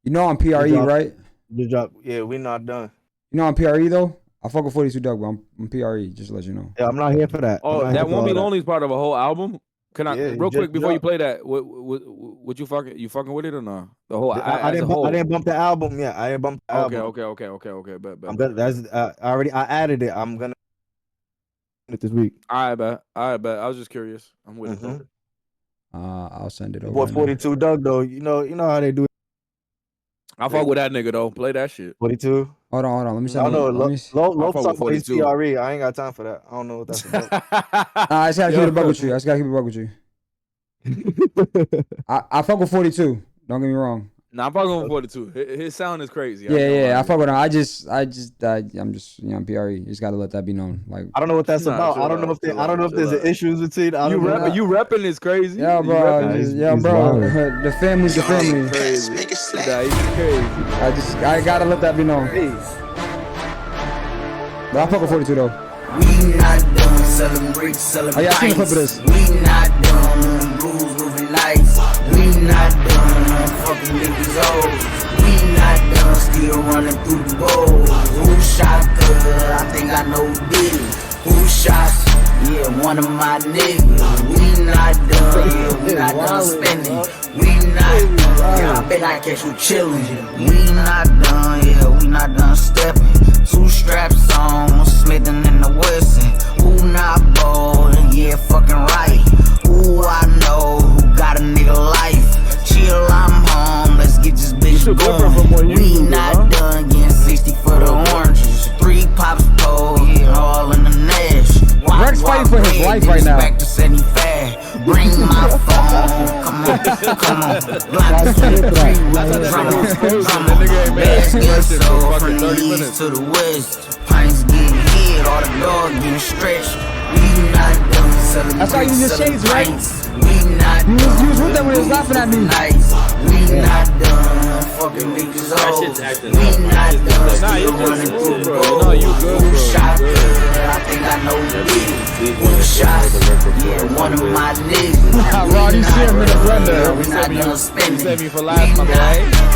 A: You know I'm PRE, right?
U: Good job. Yeah, we not done.
A: You know I'm PRE though. I fuck with 42 Doug, but I'm PRE. Just to let you know.
U: Yeah, I'm not here for that.
C: Oh, that Won't Be Lonely is part of a whole album. Can I
U: Yeah,
C: real quick before you
U: drop.
C: play that? What you fucking with it or not? The whole
U: I didn't bump the album yet. I didn't bump the album.
C: Okay. Bet.
U: I'm gonna. That's I added it. I'm gonna it this week.
C: I bet. I was just curious. I'm with it. Though.
A: I'll send it over.
U: Boy, 42 Doug though. You know how they do it.
C: I fuck with that nigga though. Play that shit.
U: 42.
A: Hold on. Let me send
U: I know.
A: let me
U: Low
C: fuck
U: talk
C: with
U: about
C: 42.
U: PRE. I ain't got time for that. I don't know what that's about.
A: I just gotta keep it a buck with you. I fuck with 42. Don't get me wrong.
C: Nah, I'm fucking with 42. His sound is crazy.
A: Yeah. I fuck with him. I'm just, I'm PRE. You just gotta let that be known. Like,
U: I don't know what that's about. I don't know if there's issues between.
C: You repping is crazy.
A: Yeah, bro. Bro. The family's the family.
C: Crazy. Nah, he's crazy.
A: I gotta let that be known. But I fuck with 42 though.
R: We not done selling bricks, selling
A: Oh yeah, I seen a clip of this.
R: We not done moving rules, moving lights. We not done fucking niggas old. We not done still running through the bowls. Who shot the? I think I know Diddy. Who shot? Yeah, one of my niggas. We not done, yeah, we not done spending. We not done, yeah, I bet I catch you chillin'. We not done, yeah, we not done stepping. 2 straps on, Smithin' in the Westin. Who not bold? Yeah, fucking right. Who I know who got a nigga life? Chill, I'm home. Let's get this bitch going. We not done getting 60 for the oranges. 3 pops told, yeah, all in the Nash.
A: Rex fighting for his life right now.
R: Back to 75. Bring my phone. Come on. Bags get sold from the east to the west. Pints getting hit, all the dogs getting stretched. We not done selling.
A: That's why you use your shades, right?
R: We not done.
A: You was with them when he was laughing at me.
R: We not done fucking niggas old. We not done still running through the road. Who shot her? I think I know who did it. Who shot her? Yeah, one of my niggas.
A: Rod, you see him in the blender.
R: We not done spending.
C: Save me for last, my boy.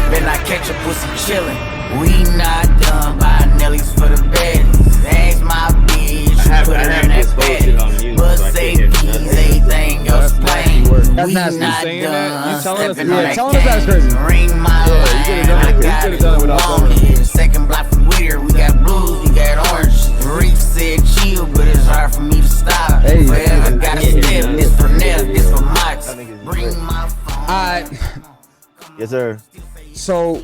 R: Bet I catch a pussy chillin'. We not done buying Nellies for the baddies. Ask my bitch, put her in that bed. But say anything else plain. We not done stepping on that cane. Ring my line, I got it on it. Second block from Whittier, we got blues, we got orange. Reef said chill, but it's hard for me to stop. Forever gotta step, this for Nell, this for Max. Bring my phone.
A: Alright.
U: Yes, sir.
A: So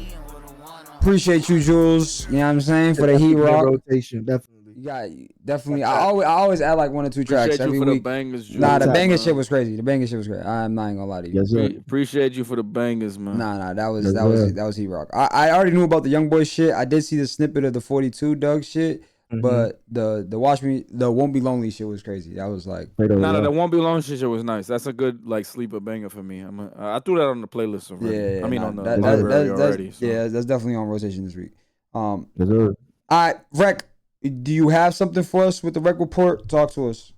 A: appreciate you, Jules. You know what I'm saying? For the heat rock
U: rotation, definitely.
A: Yeah, definitely. I always add like 1 or 2 tracks
C: Appreciate
A: every
C: you for
A: week.
C: the bangers, Jules.
A: Nah, the banger shit was crazy. The banger shit was great. I'm not even gonna lie to you.
U: Yes, sir.
C: Appreciate you for the bangers, man.
A: Nah, that was heat rock. I already knew about the Young Boy shit. I did see the snippet of the 42 Doug shit, but the Won't Be Lonely shit was crazy. That was like
C: Nah, the Won't Be Lonely shit was nice. That's a good like sleeper banger for me. I threw that on the playlist already.
A: Yeah,
C: I mean on the
A: that,
C: library already. So.
A: Yeah, that's definitely on rotation this week.
U: Yes, sir.
A: All right, Rec, do you have something for us with the Rec Report? Talk to us.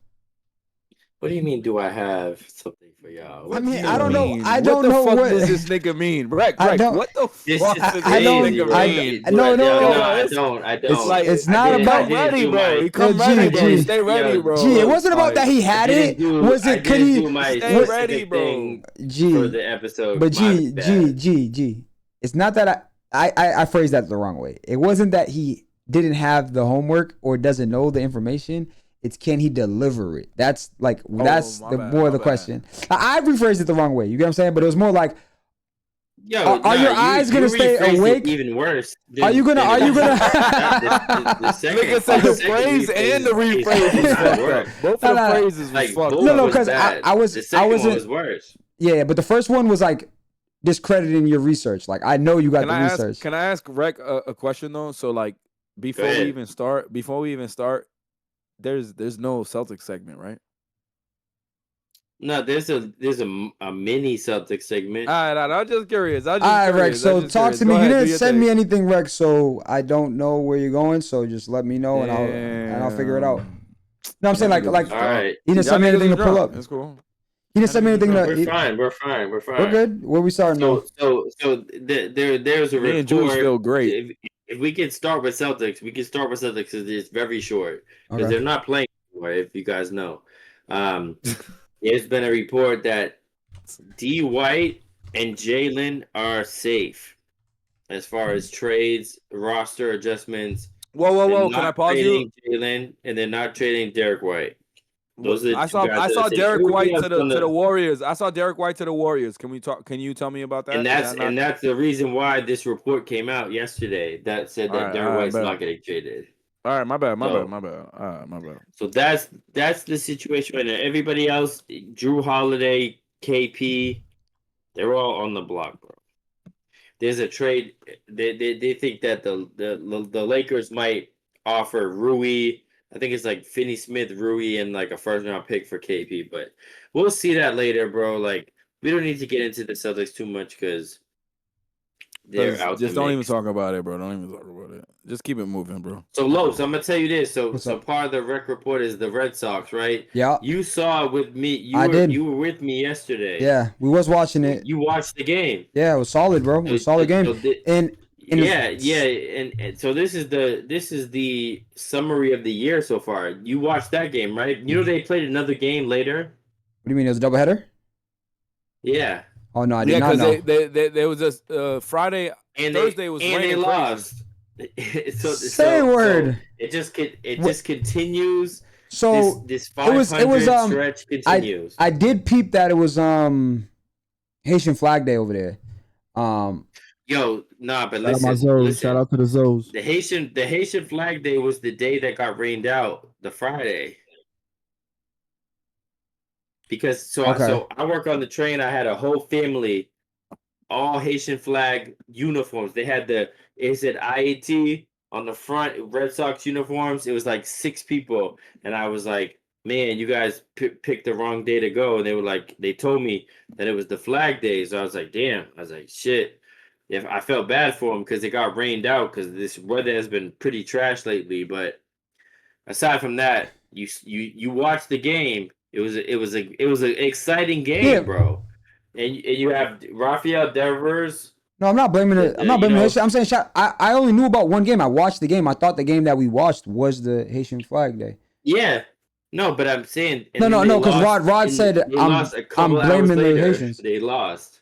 D: What do you mean? Do I have something for y'all?
A: I mean, I don't know. I don't know
C: what
A: what
C: does this nigga mean, Rec?
A: I don't.
C: What the
D: This
C: fuck
D: is
C: does this
D: crazy,
C: nigga
D: bro.
C: mean?
A: No,
D: I don't.
A: It's not about.
C: Come ready, bro.
D: my-
C: He come
A: Yo,
C: ready,
A: G,
C: bro.
A: G.
C: Stay ready, bro.
A: G, it wasn't about that he had it. Was it? Could he?
D: do my
C: Stay
D: specific
C: ready, bro.
D: thing
A: G.
D: for the episode?
A: But
D: My
A: G,
D: bad.
A: G. It's not that I phrased that the wrong way. It wasn't that he didn't have the homework or doesn't know the information. It's can he deliver it? That's like more of the question. I rephrased it the wrong way. You get what I'm saying? But it was more like, are your eyes gonna stay awake?
D: Even worse.
A: Are you gonna?
D: The second,
C: Nigga said the phrase and the rephrase was fucked up. Both of the phrases was fucked up.
A: No, because I wasn't.
D: Was worse.
A: Yeah, but the first one was like discrediting your research. Like I know you got the research.
C: Can I ask Rec a question though? So like before we even start, there's no Celtics segment, right?
D: No, there's a mini Celtics segment.
C: All right, I'm just curious.
A: All right, Rex. So talk to me. You didn't send me anything, Rex. So I don't know where you're going. So just let me know, and I'll figure it out. No, I'm saying like
D: all right.
A: He didn't send me anything to pull up.
C: That's cool.
A: He didn't send me anything.
D: We're fine. We're
A: good. Where we starting now?
D: So there's a report.
C: Me and Jules feel great.
D: If we can start with Celtics, because it's very short because they're not playing anymore. If you guys know, there's been a report that D. White and Jalen are safe as far as trades, roster adjustments.
C: Whoa! Can I pause you?
D: Jalen, and they're not trading Derek White.
C: I saw Derek White to the Warriors. I saw Derek White to the Warriors. Can we talk? Can you tell me about that?
D: And that's the reason why this report came out yesterday that said that Derek White's not getting traded.
C: All right, my bad. All right, my bad.
D: So that's the situation right now. Everybody else, Drew Holiday, KP, they're all on the block, bro. There's a trade. They think that the Lakers might offer Rui. I think it's like Finney Smith, Rui, and like a first round pick for KP. But we'll see that later, bro. Like we don't need to get into the Celtics too much because they're out.
C: Just don't even talk about it, bro. Don't even talk about it. Just keep it moving, bro.
D: So Lopes, I'm gonna tell you this. So part of the rec report is the Red Sox, right?
A: Yeah.
D: You saw it with me. You were with me yesterday.
A: Yeah, we was watching it.
D: You watched the game.
A: Yeah, it was solid, bro. It was a solid game.
D: And so this is the summary of the year so far. You watched that game, right? You know they played another game later.
A: What do you mean? It was a doubleheader?
D: Yeah.
A: Oh no, I did not know.
C: They there was a Friday and Thursday was
D: and they lost.
A: Word.
D: It just continues.
A: So
D: this 500 stretch continues.
A: I did peep that it was Haitian Flag Day over there.
D: Yo, nah, but
U: Shout out to the Zoes.
D: The Haitian Flag Day was the day that got rained out, the Friday. Because so I work on the train. I had a whole family, all Haitian flag uniforms. They had it said IAT on the front, Red Sox uniforms. It was like 6 people, and I was like, man, you guys picked the wrong day to go. And they told me that it was the Flag Day. So I was like, damn. I was like, shit. If I felt bad for them because it got rained out because this weather has been pretty trash lately. But aside from that, you watch the game. It was an exciting game, bro. And you have Rafael Devers.
A: No, I'm not blaming it. I'm not blaming Haitian. I'm saying I only knew about one game. I watched the game. I thought the game that we watched was the Haitian Flag Day.
D: Yeah. No, but I'm saying
A: no, because Rod said I'm blaming the Haitians.
D: They lost.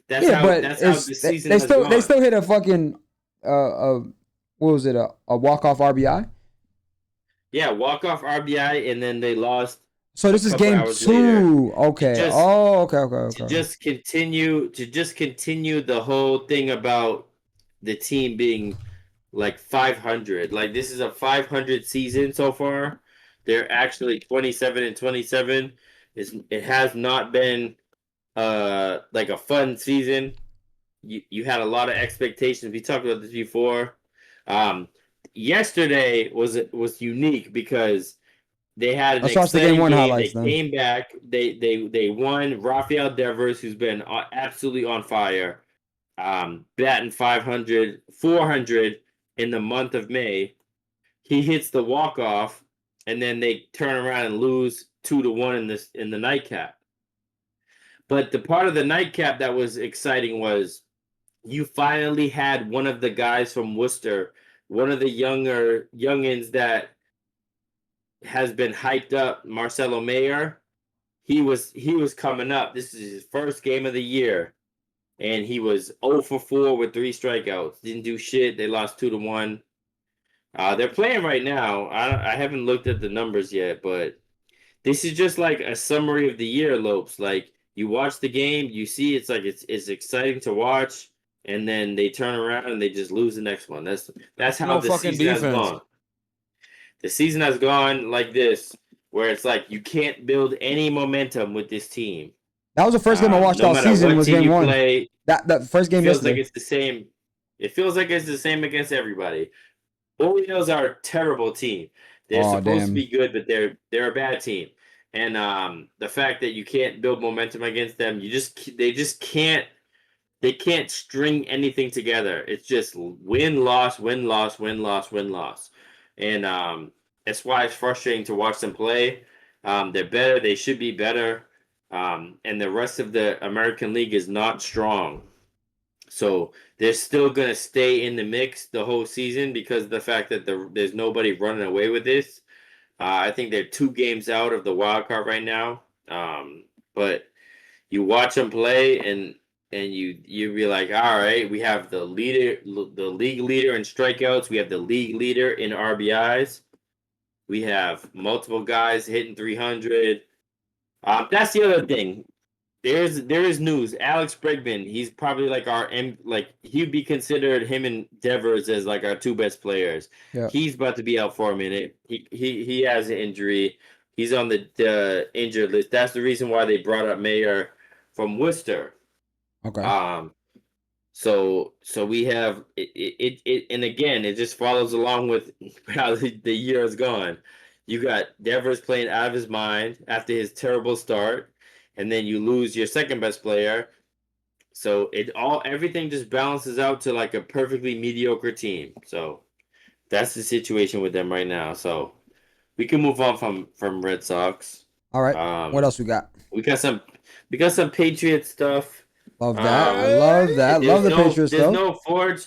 D: That's how the season
A: they still hit a fucking what was it, a walk-off RBI?
D: Yeah, walk-off RBI, and then they lost.
A: So this is game 2. Okay. Okay.
D: To just continue the whole thing about the team being like 500. Like this is a 500 season so far. They're actually 27-27. It has not been like a fun season. You had a lot of expectations. We talked about this before. Yesterday was unique because they had an exciting game. They came back. They won. Rafael Devers, who's been absolutely on fire, batting 400 in the month of May. He hits the walk-off and then they turn around and lose 2-1 in the nightcap. But the part of the nightcap that was exciting was you finally had one of the guys from Worcester, one of the youngins that has been hyped up, Marcelo Mayer. He was coming up. This is his first game of the year, and he was 0 for 4 with 3 strikeouts. Didn't do shit. They lost 2-1. They're playing right now. I haven't looked at the numbers yet, but this is just like a summary of the year, Lopes. Like, you watch the game, you see it's like it's exciting to watch, and then they turn around and they just lose the next one. That's how the season has gone. The season has gone like this, where it's like you can't build any momentum with this team.
A: That was the first game I watched all season. Was game 1. That first game
D: feels like it's the same. It feels like it's the same against everybody. Orioles are a terrible team. They're supposed to be good, but they're a bad team. And the fact that you can't build momentum against them, they can't string anything together. It's just win, loss, win, loss, win, loss, win, loss. And that's why it's frustrating to watch them play. They're better. They should be better. And the rest of the American League is not strong. So they're still going to stay in the mix the whole season because of the fact that there's nobody running away with this. I think they're 2 games out of the wild card right now. But you watch them play and you be like, all right, we have the league leader in strikeouts. We have the league leader in RBIs. We have multiple guys hitting 300. That's the other thing. There is news. Alex Bregman, he's probably like he'd be considered, him and Devers, as like our 2 best players. Yeah. He's about to be out for a minute. He has an injury. He's on the injured list. That's the reason why they brought up Mayer from Worcester.
A: Okay.
D: So we have it and again, it just follows along with how the year has gone. You got Devers playing out of his mind after his terrible start. And then you lose your second best player. So everything just balances out to like a perfectly mediocre team. So that's the situation with them right now. So we can move on from Red Sox.
A: All right. What else we got?
D: We got some Patriots stuff.
A: Love that. I love that. Love the Patriots stuff.
D: There's no Forge.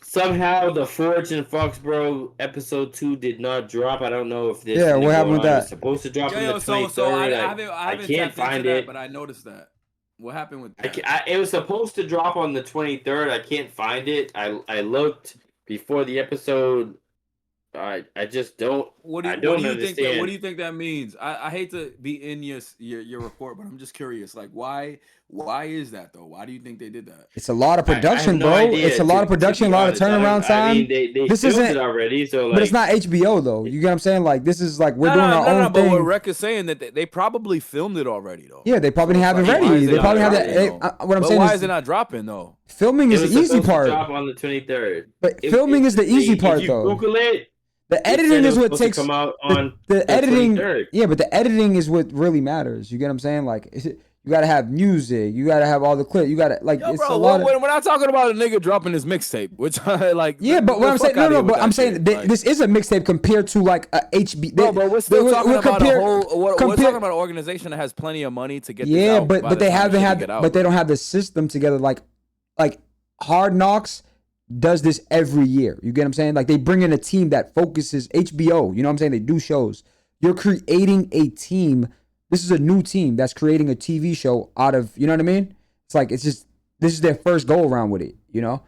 D: Somehow the Forge in Foxborough episode 2 did not drop. I don't know if this.
A: Yeah, what happened with that?
D: It's supposed to drop on the 23rd.
C: I
D: can't find it,
C: but I noticed that. What happened with that?
D: It was supposed to drop on the 23rd. I can't find it. I looked before the episode. I just don't.
C: What do you
D: understand.
C: What do you think that means? I hate to be in your report, but I'm just curious. Like, why is that though? Why do you think they did that?
A: It's a lot of production, bro. It's a lot of production, a lot of turnaround time.
D: I mean, they
A: this
D: filmed
A: isn't
D: it already, so
A: but it's not HBO though. You get what I'm saying? Like, this is like we're doing our own thing.
C: But what Rec is saying that they probably filmed it already though.
A: Yeah, they probably have it ready. They probably have that. What I'm saying
C: why
A: is
C: is it not dropping though?
A: Filming is the easy part.
D: Drop on the 23rd.
A: But filming is the easy part though.
D: Google it.
A: The editing is what takes
D: come out on
A: the editing.
D: 23rd.
A: Yeah, but the editing is what really matters. You get what I'm saying? Like, you gotta have music. You gotta have all the clips. You gotta like.
C: Yo,
A: it's
C: bro,
A: a lot.
C: We're not talking about a nigga dropping his mixtape, which like.
A: Yeah, but what I'm saying, no. But I'm saying this is a mixtape compared to like a HB.
C: Bro, we're still talking about we're talking about an organization that has plenty of money to get.
A: Yeah,
C: this out
A: but they haven't had. But they don't have the system together. Like Hard Knocks does this every year. You get what I'm saying? Like, they bring in a team that focuses HBO. You know what I'm saying? They do shows. You're creating a team. This is a new team that's creating a TV show out of, you know what I mean? It's like, it's just, this is their first go around with it, you know?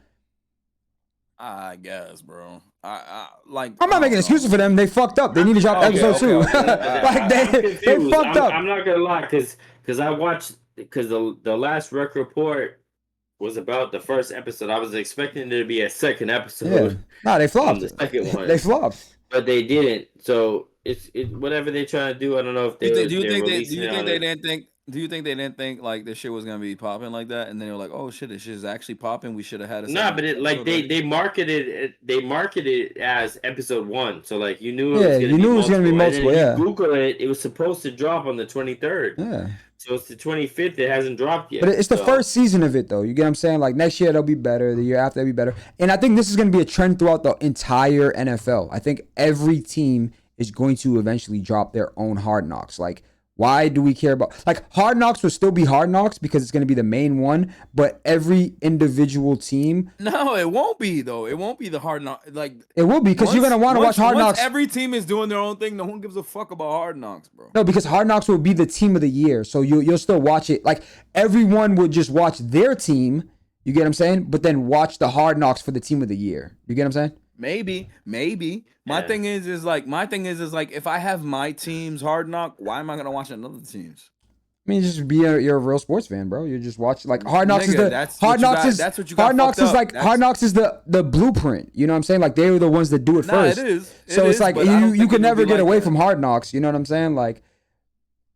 C: I guess, bro.
A: I'm not making excuses for them. They fucked up. They need to drop episode 2. Like, they fucked up.
D: I'm not gonna lie, because I watched, because the last Rec Report was about the first episode. I was expecting there to be a second episode.
A: Yeah. Nah, they flopped.
D: The second one.
A: They flopped.
D: But they didn't. So it's whatever they're trying to do. I don't know if they.
C: Do you think they didn't think like this shit was gonna be popping like that, and then they were like, oh shit, this shit is actually popping. We should have had a.
D: Nah, but they marketed it as episode 1. So like you knew it was gonna be multiple.
A: Yeah.
D: You Google it. It was supposed to drop on the 23rd.
A: Yeah.
D: So it's the 25th. It hasn't dropped yet.
A: But it's the first season of it, though. You get what I'm saying? Like, next year, they'll be better. The year after, they'll be better. And I think this is going to be a trend throughout the entire NFL. I think every team is going to eventually drop their own Hard Knocks. Like, why do we care about, like, Hard Knocks will still be Hard Knocks because it's going to be the main one, but every individual team.
C: No, it won't be though. It won't be the Hard Knocks. Like,
A: it will be because you're going to want to watch Hard Knocks.
C: Every team is doing their own thing. No one gives a fuck about Hard Knocks, bro.
A: No, because Hard Knocks will be the team of the year, so you'll still watch it. Like, everyone would just watch their team. You get what I'm saying? But then watch the Hard Knocks for the team of the year. You get what I'm saying?
C: Maybe. My thing is like if I have my team's Hard Knock, why am I gonna watch another team's?
A: I mean, just you're a real sports fan, bro. You just watch like Hard Knocks is the Hard Knocks is the blueprint. You know what I'm saying? Like they were the ones that do it first.
C: It is.
A: So it's like you could never get away from Hard Knocks. You know what I'm saying? Like,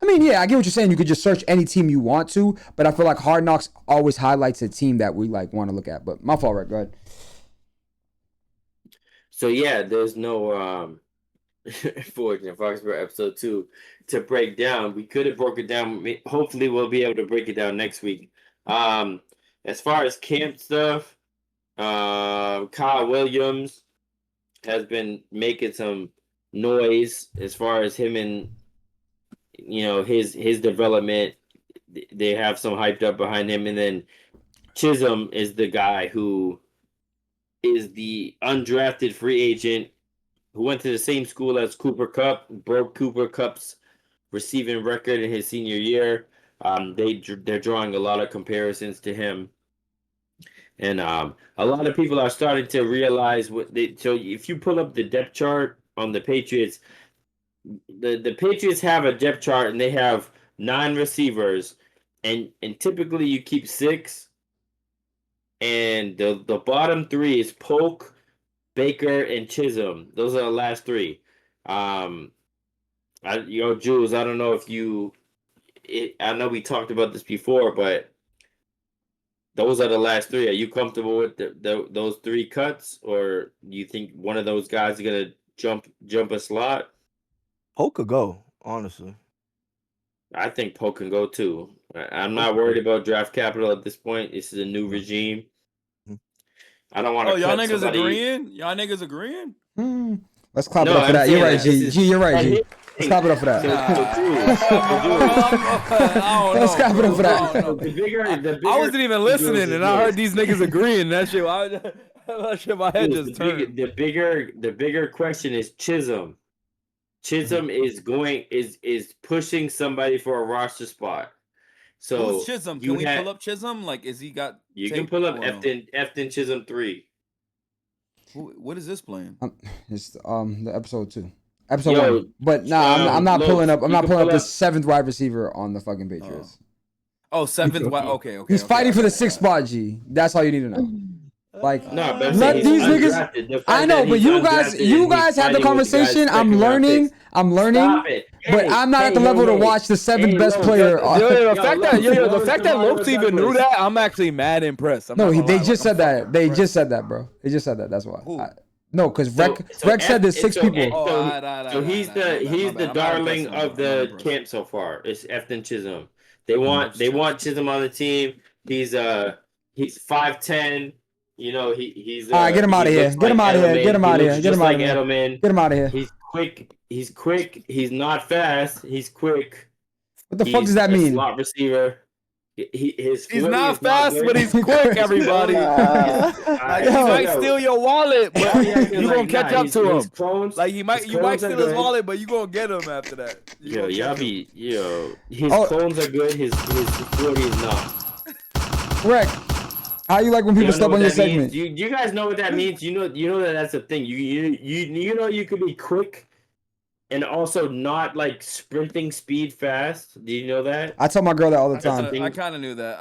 A: I mean, yeah, I get what you're saying. You could just search any team you want to, but I feel like Hard Knocks always highlights a team that we like want to look at. But my fault, right? Go ahead.
D: So yeah, there's no Fortune Foxborough episode 2 to break down. We could have broke it down. Hopefully we'll be able to break it down next week. As far as camp stuff, Kyle Williams has been making some noise as far as him and his development. They have some hyped up behind him, and then Chisholm is the guy who is the undrafted free agent who went to the same school as Cooper Kupp, broke Cooper Kupp's receiving record in his senior year. They're drawing a lot of comparisons to him. And a lot of people are starting to realize so if you pull up the depth chart on the Patriots, the Patriots have a depth chart and they have 9 receivers, and typically you keep 6. And the bottom 3 is Polk, Baker, and Chisholm. Those are the last 3. Jules, I don't know if I know we talked about this before, but those are the last 3. Are you comfortable with those 3 cuts, or do you think one of those guys is gonna jump a slot?
U: Polk could go, honestly.
D: I think Polk can go too. I'm not worried about draft capital at this point. This is a new regime. I don't want to.
C: Oh, y'all niggas agreeing? Y'all niggas agreeing?
A: Let's clap it up for that. You're right, G. G, you're right, G. Let's clap it up for that. Let's clap it up for that.
C: I wasn't even listening, and I heard these niggas agreeing. That shit, my head just turned.
D: The bigger question is Chisholm. Chisholm is pushing somebody for a roster spot. So
C: who's Chisholm? Can we pull up Chisholm? Like, is he got?
D: You can pull up Efton Chisholm 3.
C: What is this playing?
A: It's the episode 2, episode 1. But I'm not pulling up. I'm not pulling up the 7th wide receiver on the fucking Patriots.
C: Oh, 7th wide. Okay.
A: He's fighting for the 6th spot. G. That's all you need to know. Like,
D: no,
A: let these niggas. I know, but you guys have the conversation. I'm learning, but I'm not at the level to watch the 7th best player.
C: The fact that Lopes even knew that, I'm actually mad impressed.
A: They just said that. They just said that, bro. They just said that. That's why. No, because Rex said there's 6 people.
D: So he's the darling of the camp so far. It's Efton Chisholm. They want Chisholm on the team. He's 5'10". He's
A: all right. Get him out of here. Get him out of here. Get him out of here. Get him out of here. Get him out of here.
D: He's quick. He's not fast. He's quick.
A: What the fuck does that mean?
D: Slot receiver. He's
C: not fast, but he's quick. Everybody. He might steal your wallet, but you gonna catch up to him. You might steal his wallet, but you gonna get him after that.
D: His clones are good. His 40 is not.
A: Correct. How you like when people step on your segment?
D: Do you guys know what that means? You know that's a thing. You could be quick and also not like sprinting speed fast. Do you know that?
A: I tell my girl that all the time.
C: I kind of knew that.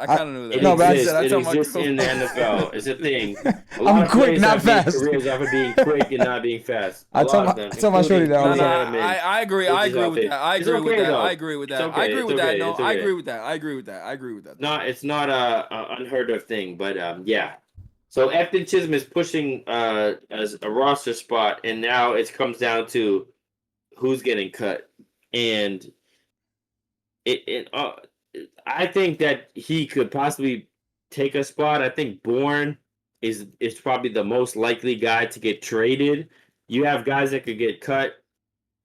D: It exists in the NFL. It's a thing.
A: I'm quick, not fast.
D: Careers off of being quick and not being fast.
A: I tell my shorty that all the time.
C: I agree. I agree with that. I agree with that. I agree with that. I agree with that. No, I agree with that. I agree with that. I agree with that.
D: No, it's not a unheard of thing, but yeah. So Efton Chisholm is pushing as a roster spot, and now it comes down to who's getting cut, and I think that he could possibly take a spot. I think Bourne is probably the most likely guy to get traded. You have guys that could get cut.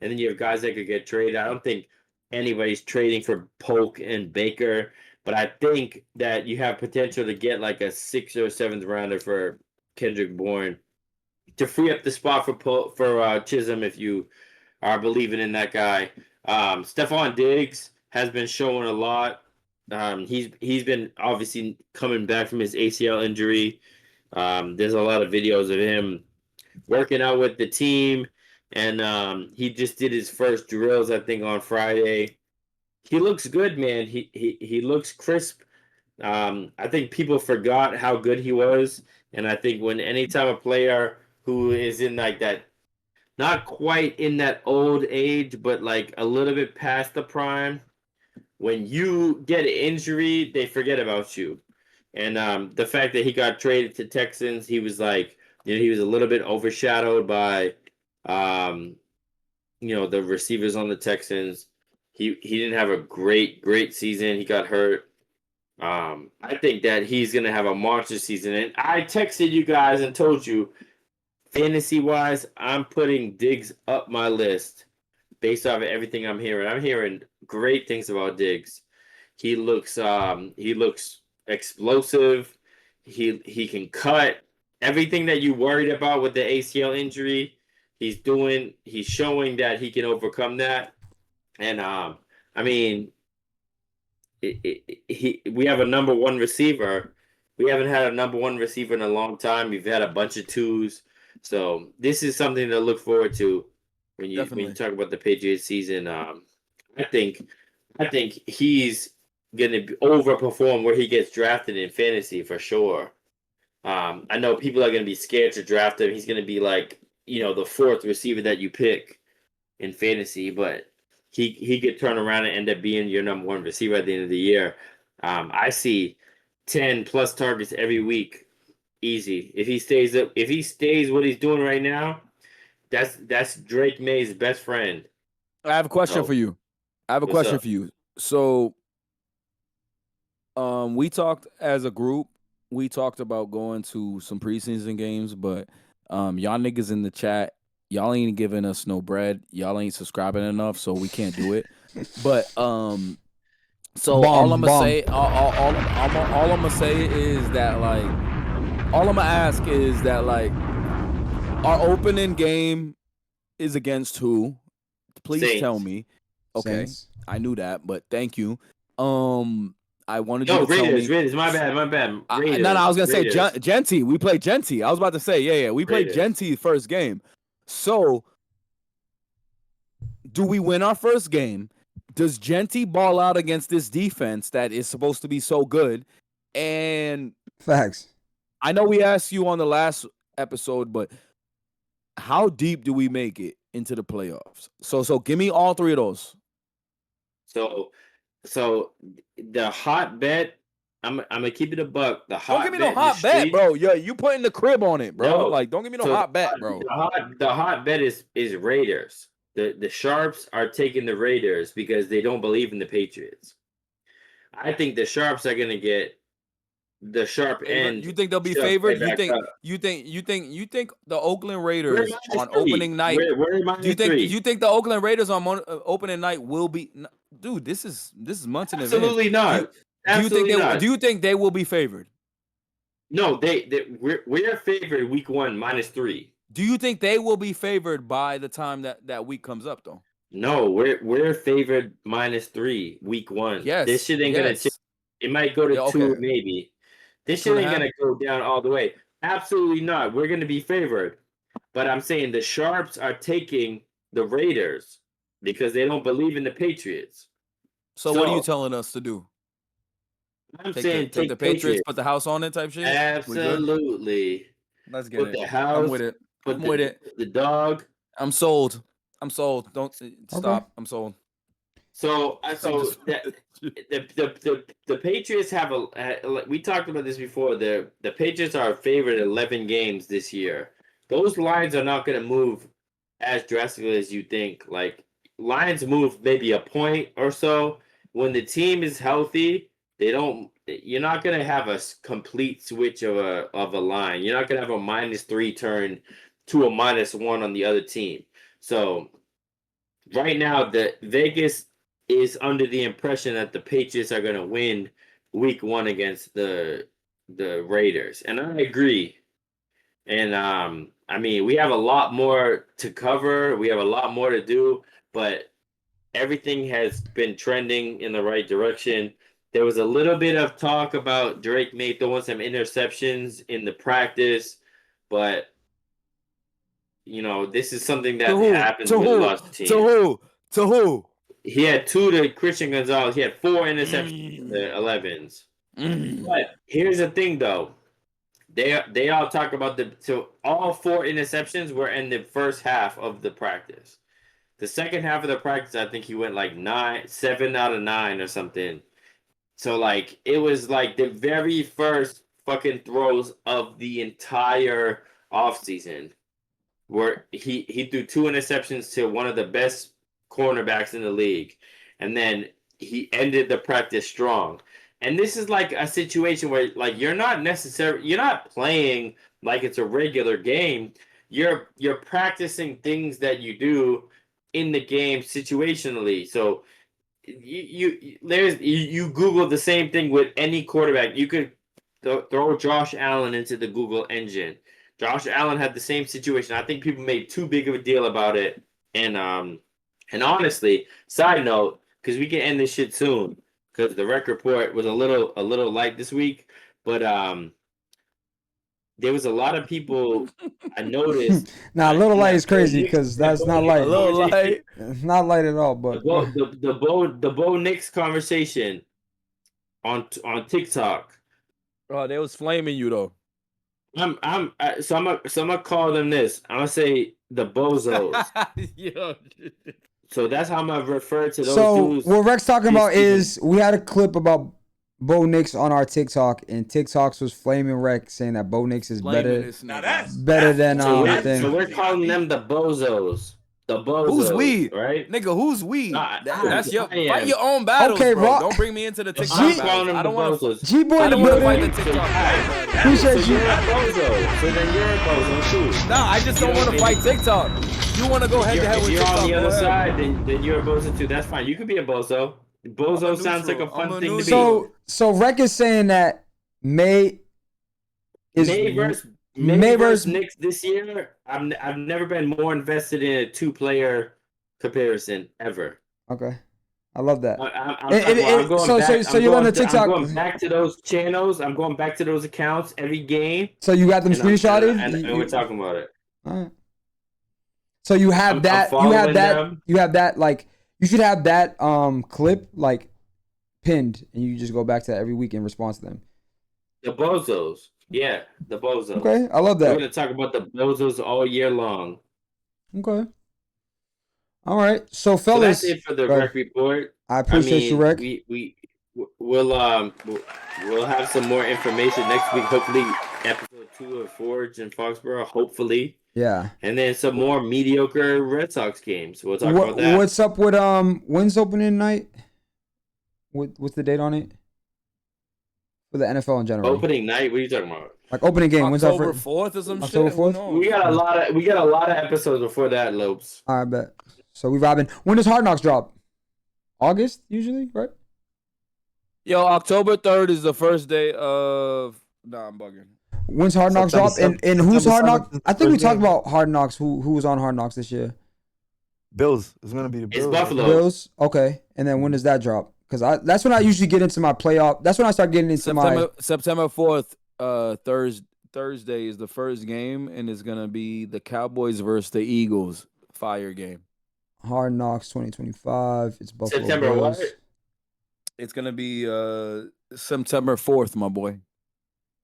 D: and then you have guys that could get traded. I don't think anybody's trading for Polk and Baker, but I think that you have potential to get like a 6th or 7th rounder for Kendrick Bourne to free up the spot for Chisholm if you are believing in that guy. Stephon Diggs has been showing a lot. He's been obviously coming back from his ACL injury. There's a lot of videos of him working out with the team, and he just did his first drills, I think, on Friday. He looks good, man. He looks crisp. I think people forgot how good he was, and I think anytime a player who is in like that, not quite in that old age, but like a little bit past the prime, when you get an injury, they forget about you. And the fact that he got traded to Texans, he was like, he was a little bit overshadowed by, the receivers on the Texans. He didn't have a great season. He got hurt. I think that he's gonna have a monster season. And I texted you guys and told you, fantasy wise, I'm putting Diggs up my list based off of everything I'm hearing. I'm hearing great things about Diggs. He looks explosive. He can cut. Everything that you worried about with the ACL injury, he's showing that he can overcome that. And I mean, we have a number one receiver. We haven't had a number one receiver in a long time. We've had a bunch of twos. So this is something to look forward to when you talk about the Patriots season. I think he's gonna overperform where he gets drafted in fantasy for sure. I know people are gonna be scared to draft him. He's gonna be like, the 4th receiver that you pick in fantasy, but he could turn around and end up being your number one receiver at the end of the year. I see 10 plus targets every week, easy. If he stays what he's doing right now, that's Drake May's best friend.
C: I have a question for you. So, we talked as a group. We talked about going to some preseason games, but y'all niggas in the chat, y'all ain't giving us no bread. Y'all ain't subscribing enough, so we can't do it. But so all I'm gonna say, all I'm gonna say is that like, all I'm gonna ask is that like, our opening game is against who? Please
D: Saints.
C: tell me. Okay,
A: Saints.
C: I knew that, but thank you. I wanted you to tell me.
D: Raiders. My bad. Raiders,
C: No, I was gonna
D: Raiders.
C: say Genty. We played Genty. I was about to say, yeah. We played
D: Raiders.
C: Genty first game. So, do we win our first game? Does Genty ball out against this defense that is supposed to be so good? And
A: facts.
C: I know we asked you on the last episode, but how deep do we make it into the playoffs? So give me all 3 of those.
D: So the hot bet, I'm gonna keep it a buck. The hot
C: Don't give me
D: bet
C: no hot bet, bro. You putting the crib on it, bro.
D: No.
C: Like, don't give me no hot bet, bro.
D: The hot bet is Raiders. The Sharps are taking the Raiders because they don't believe in the Patriots. I think the Sharps are gonna get the sharp end.
C: You think they'll be favored? You think the Oakland Raiders on opening night? You think the Oakland Raiders on opening night will be? Dude, this is months in advance.
D: Absolutely not.
C: Do you think they will be favored?
D: No, we're favored week 1 -3.
C: Do you think they will be favored by the time that week comes up though?
D: No, we're favored -3 week 1.
C: Yes,
D: this shit ain't gonna change. It might go to 2 maybe. This shit ain't gonna go down all the way. Absolutely not. We're gonna be favored. But I'm saying the Sharps are taking the Raiders because they don't believe in the Patriots.
C: So what are you telling us to do?
D: I'm
C: take
D: saying
C: the Patriots, put the house on it type shit?
D: Absolutely.
C: Let's get
D: put
C: it.
D: The house,
C: I'm with it.
D: I'm with it. The dog.
C: I'm sold. Don't stop. I'm sold.
D: So the Patriots have we talked about this before. The Patriots are favored 11 games this year. Those lines are not going to move as drastically as you think. Like, lines move maybe a point or so. When the team is healthy, you're not going to have a complete switch of a line. You're not going to have a -3 turn to a -1 on the other team. So right now, the Vegas is under the impression that the Patriots are going to win Week 1 against the Raiders, and I agree. And I mean, we have a lot more to cover. We have a lot more to do, but everything has been trending in the right direction. There was a little bit of talk about Drake may throwing some interceptions in the practice, but you know, this is something that happens with a lot of teams.
C: To who?
D: He had 2 to Christian Gonzalez. He had 4 interceptions in the 11s. But here's the thing, though. They all talk about so all 4 interceptions were in the first half of the practice. The second half of the practice, I think he went like 7 out of 9 or something. So like it was like the very first fucking throws of the entire offseason, where he threw 2 interceptions to one of the best cornerbacks in the league, and then he ended the practice strong. And this is like a situation where like you're not playing like it's a regular game. You're practicing things that you do in the game situationally. So you Google the same thing with any quarterback. You could throw Josh Allen into the Google engine. Josh Allen had the same situation. I think people made too big of a deal about it. And honestly, side note, because we can end this shit soon, because the rec report was a little light this week, but there was a lot of people I noticed.
A: Nah, a little light is crazy because that's not light.
C: A little light.
A: It's not light at all. But
D: the Bo Knicks conversation on TikTok.
C: Oh, they was flaming you though.
D: I'm gonna call them this. I'm gonna say the bozos.
C: Yo.
D: So that's how I'm gonna refer to those dudes.
A: What Rex talking about is we had a clip about Bo Nix on our TikTok, and TikToks was flaming Rex saying that Bo Nix is better than
D: So we're calling them the bozos. The bozos.
C: Who's we?
D: Right?
C: Nigga, who's we? That's your
D: I am.
C: fight your own battles,
A: Okay,
C: bro.
A: bro.
C: Don't bring me into the TikTok
D: I'm
C: battles.
D: calling them
C: I don't
D: the
C: want
D: bozos.
C: to.
A: G-Boy
C: I
A: in the
C: don't want to
A: building.
C: fight the TikTok.
A: Appreciate
D: So
A: you.
D: you're a bozo. So then you're a bozo too.
C: Nah, I just don't want to fight TikTok. You want to go head to head with
D: If
C: TikTok?
D: you're on the other
C: go ahead.
D: side, then you're a bozo too. That's fine. You could be a bozo. Bozo sounds like a fun thing to be.
A: So Rex is saying that May
D: versus Knicks this year. I've never been more invested in a 2-player comparison ever.
A: Okay, I love that.
D: So
A: you're on the TikTok.
D: I'm going back to those channels. I'm going back to those accounts every game.
A: So you got them screenshotted,
D: and we're talking about it.
A: All right. So you have that. You have that. Like you should have that clip like pinned, and you just go back to that every week in response to them.
D: The bozos. Yeah, the bozos.
A: Okay, I love that.
D: We're going to talk about the bozos all year long.
A: Okay. All right. So fellas.
D: So that's it for the rec report.
A: I appreciate you, Rec.
D: We'll have some more information next week. Hopefully episode 2 of Forge in Foxborough. Hopefully.
A: Yeah.
D: And then some more mediocre Red Sox games. We'll talk about that.
A: What's up with when's opening night? What's the date on it? For the NFL in general.
D: Opening night? What are you talking about?
A: Like opening game. When's
C: October 4th or some
A: October
C: shit?
A: 4th?
D: We got a lot of episodes before that, Lopes.
A: All right, bet. So we robbing. When does Hard Knocks drop? August usually, right?
C: Yo, October 3rd is the first day of. Nah, I'm bugging.
A: When's Hard Knocks drop? And who's Hard Knocks? I think we talked about Hard Knocks. Who was on Hard Knocks this year?
U: Bills. It's gonna be the Bills.
D: It's Buffalo.
A: Bills. Okay. And then when does that drop? Because that's when I usually get into my playoff. That's when I start getting into
C: September 4th. Thursday is the first game, and it's gonna be the Cowboys versus the Eagles. Fire game.
A: Hard Knocks 2025. It's Buffalo
D: September
A: Bills.
D: what?
C: It's gonna be September 4th, my boy.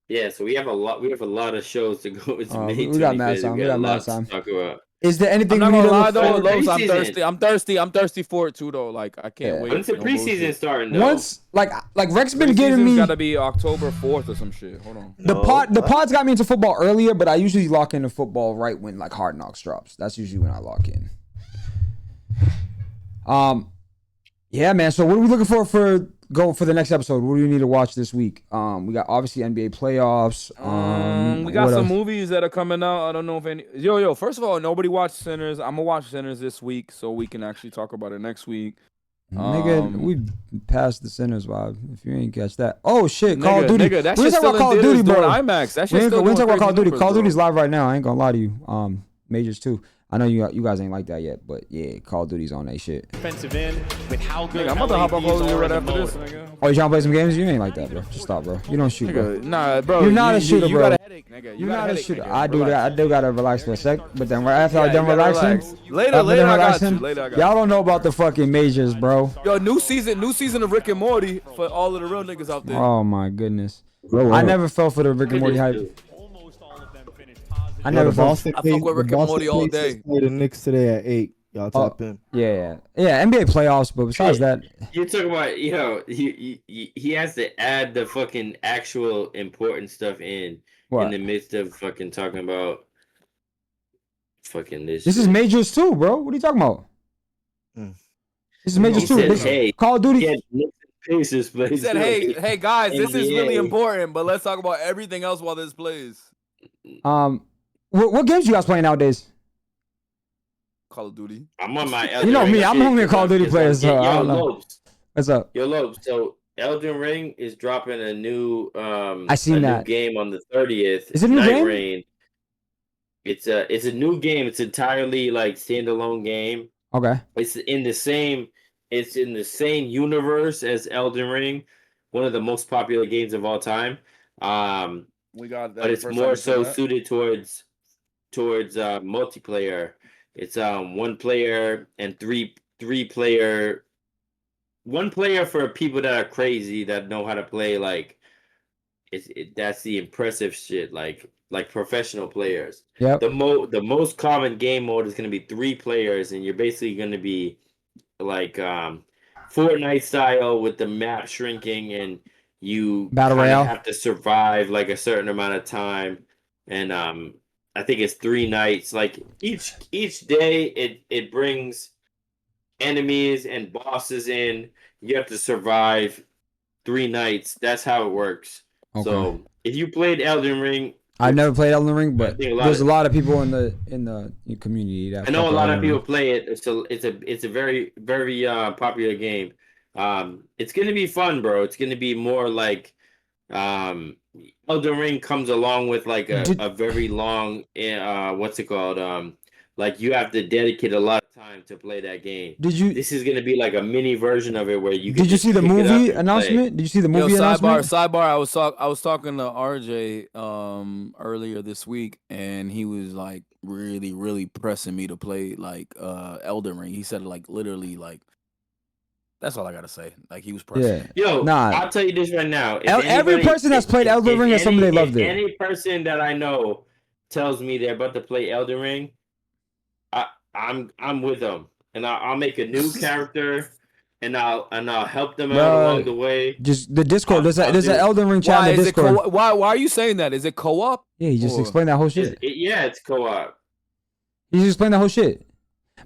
D: Yeah, so we have a lot of shows to go. It's May
A: we got mad
D: 25th.
A: time.
D: We got a lot to talk about.
A: Is there anything
C: I'm
A: we
C: not
A: need
C: gonna
A: to
C: lie
A: look
C: though,
A: for?
C: Lopes, I'm thirsty for it too though. Like I can't wait.
D: When's the preseason starting though?
A: Once like Rex been giving me.
C: Gotta be October 4th or some shit. Hold on.
A: The pods got me into football earlier, but I usually lock into football right when like Hard Knocks drops. That's usually when I lock in. Yeah, man. So what are we looking for go for the next episode. What do you need to watch this week? We got obviously NBA playoffs.
C: We got some movies that are coming out. I don't know if any. Yo. First of all, nobody watched Sinners. I'm gonna watch Sinners this week, so we can actually talk about it next week.
A: Nigga, we passed the Sinners vibe. If you ain't catch that, oh shit, Call of Duty.
C: Nigga, that
A: we
C: shit's
A: talk about Call of Duty, bro.
C: IMAX. That shit's
A: we
C: still
A: ain't talk about Call of Duty.
C: Numbers,
A: Call of
C: bro.
A: Duty's live right now. I ain't gonna lie to you. Majors too. I know you guys ain't like that yet, but yeah, Call of Duty's on that shit.
L: Defensive end with how good.
C: Nigga, I'm about to hop on Call of Duty right after this, nigga.
A: Oh, you trying to play some games? You ain't like that, bro. Just stop, bro. You don't shoot, bro.
C: Nah, bro.
A: You're not a shooter,
C: you
A: bro.
C: got a headache, nigga.
A: You're not a shooter.
C: Nigga.
A: I do that. I do gotta relax for a sec, but then right after I'm done relaxing,
C: Later, I got you. Later, I got you.
A: Y'all don't know about the fucking majors, bro.
C: Yo, new season of Rick and Morty for all of the real niggas out there.
A: Oh my goodness. I never fell for the Rick and Morty hype. I never fell.
C: I fuck with Rick and Morty all day.
U: Play the Knicks today at 8. Y'all tap in.
A: Yeah, NBA playoffs, but besides that,
D: you're talking about, he has to add the fucking actual important stuff in the midst of fucking talking about fucking this.
A: This is majors too, bro. What are you talking about? This is majors too. Call of Duty.
C: He said, "Hey guys, this is really important, but let's talk about everything else while this plays."
A: What games you guys playing nowadays?
C: Call of Duty.
D: I'm on my.
A: You know me. I'm only a Call of Duty player. So I don't know.
D: Lopes.
A: What's up?
D: Yo, Lopes. So Elden Ring is dropping a new.
A: I seen that
D: new game on the 30th.
A: Is it a new game?
D: Rain. It's a new game. It's entirely like standalone game.
A: Okay.
D: It's in the same universe as Elden Ring, one of the most popular games of all time.
C: We got that,
D: but it's more so suited towards multiplayer. It's one player and three player. One player for people that are crazy that know how to play like that's the impressive shit like professional players.
A: Yep.
D: The most common game mode is going to be 3 players, and you're basically going to be like Fortnite style with the map shrinking, and you
A: Battle Royale
D: have to survive like a certain amount of time, and I think it's 3 nights. Like each day it brings enemies and bosses in. You have to survive 3 nights. That's how it works.
A: Okay.
D: So if you played Elden Ring,
A: I've never played Elden Ring, but there's a lot of people in the community that
D: I know a lot of people play it. So it's a very very popular game. It's gonna be fun, bro. It's gonna be more like Elden Ring comes along with like a very long what's it called? Like you have to dedicate a lot of time to play that game. This is gonna be like a mini version of it where you.
A: Did you see the movie announcement? Did you see the movie announcement?
C: Sidebar. I was talking to RJ earlier this week, and he was like really pressing me to play like Elden Ring. He said like literally like. That's all I gotta say. Like he was pressing.
A: Yeah.
D: Yo, I'll tell you this right now.
A: Every person that's played Elden Ring has somebody they loved it.
D: Any person that I know tells me they're about to play Elden Ring, I'm with them, and I'll make a new character, and I'll help them out along the way.
A: Just the Discord. There's an Elden Ring chat in the Discord.
C: Why are you saying that? Is it co-op?
A: Yeah, he just explained that whole shit.
D: It's co-op.
A: He just explained that whole shit.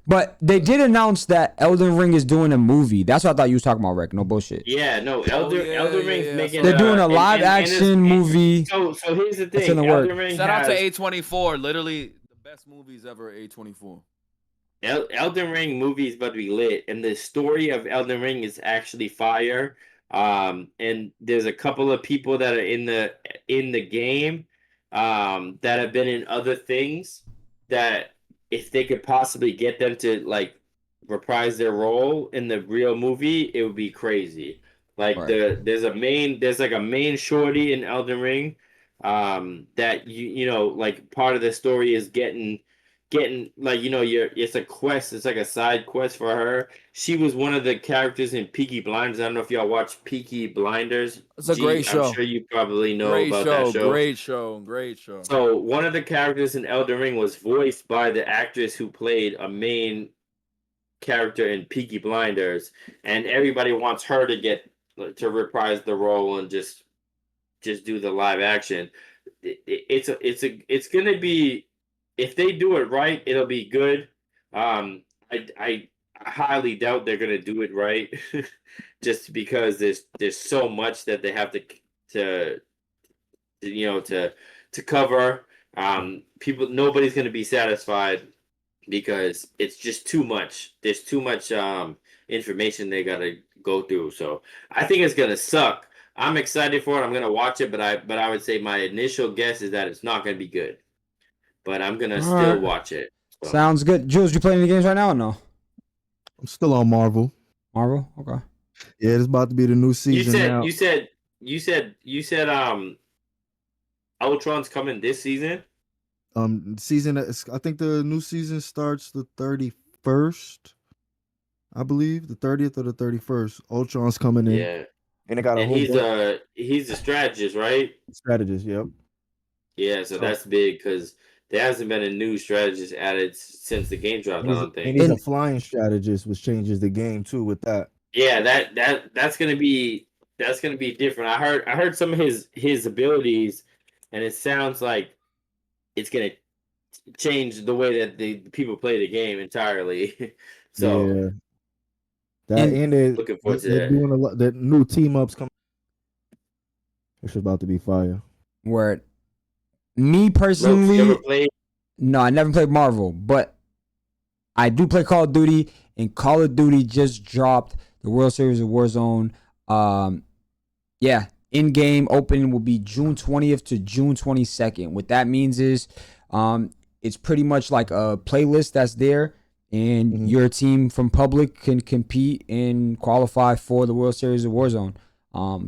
A: But they did announce that Elden Ring is doing a movie. That's what I thought you was talking about, Rick. No bullshit.
D: Yeah, no. Elden Ring's making.
A: They're doing a live action movie.
D: So here's the thing.
A: It's in the
D: Elden
A: work.
D: Ring
C: Shout out to A24. Literally the best movies ever. A24.
D: Elden Ring movie is about to be lit, and the story of Elden Ring is actually fire. And there's a couple of people that are in the game, that have been in other things that. If they could possibly get them to like reprise their role in the real movie, it would be crazy. Like there's like a main shorty in Elden Ring, that you know like part of the story is getting like it's a quest. It's like a side quest for her. She was one of the characters in Peaky Blinders. I don't know if y'all watch Peaky Blinders.
C: It's a great show.
D: I'm sure you probably know about that show.
C: Great show.
D: So one of the characters in Elden Ring was voiced by the actress who played a main character in Peaky Blinders, and everybody wants her to reprise the role and just do the live action. It's gonna be. If they do it right, it'll be good. I I highly doubt they're gonna do it right, just because there's so much that they have to cover. Nobody's gonna be satisfied because it's just too much. There's too much information they gotta go through. So I think it's gonna suck. I'm excited for it. I'm gonna watch it, but I would say my initial guess is that it's not gonna be good. But I'm gonna still watch it. So.
A: Sounds good. Jules, you playing the games right now or no?
U: I'm still on Marvel.
A: Marvel? Okay.
U: Yeah, it's about to be the new season.
D: You said Ultron's coming this season?
U: Season, I think the new season starts the 31st. I believe the 30th or the 31st. Ultron's coming in.
D: Yeah.
U: And they got
D: he's a strategist, right?
U: Strategist, yep.
D: Yeah, so that's big because there hasn't been a new strategist added since the game dropped. I don't think.
U: And he's a flying strategist, which changes the game too. With that,
D: yeah, that's gonna be different. I heard some of his abilities, and it sounds like it's gonna change the way that the people play the game entirely. So
U: yeah, they're
D: looking forward to that.
U: Doing a lot. That new team ups coming. It's about to be fire.
A: Word. Me personally,
D: you ever played?
A: No, I never played Marvel, but I do play Call of Duty, and Call of Duty just dropped the World Series of Warzone. Yeah, in-game opening will be June 20th to June 22nd. What that means is, it's pretty much like a playlist that's there, and your team from public can compete and qualify for the World Series of Warzone.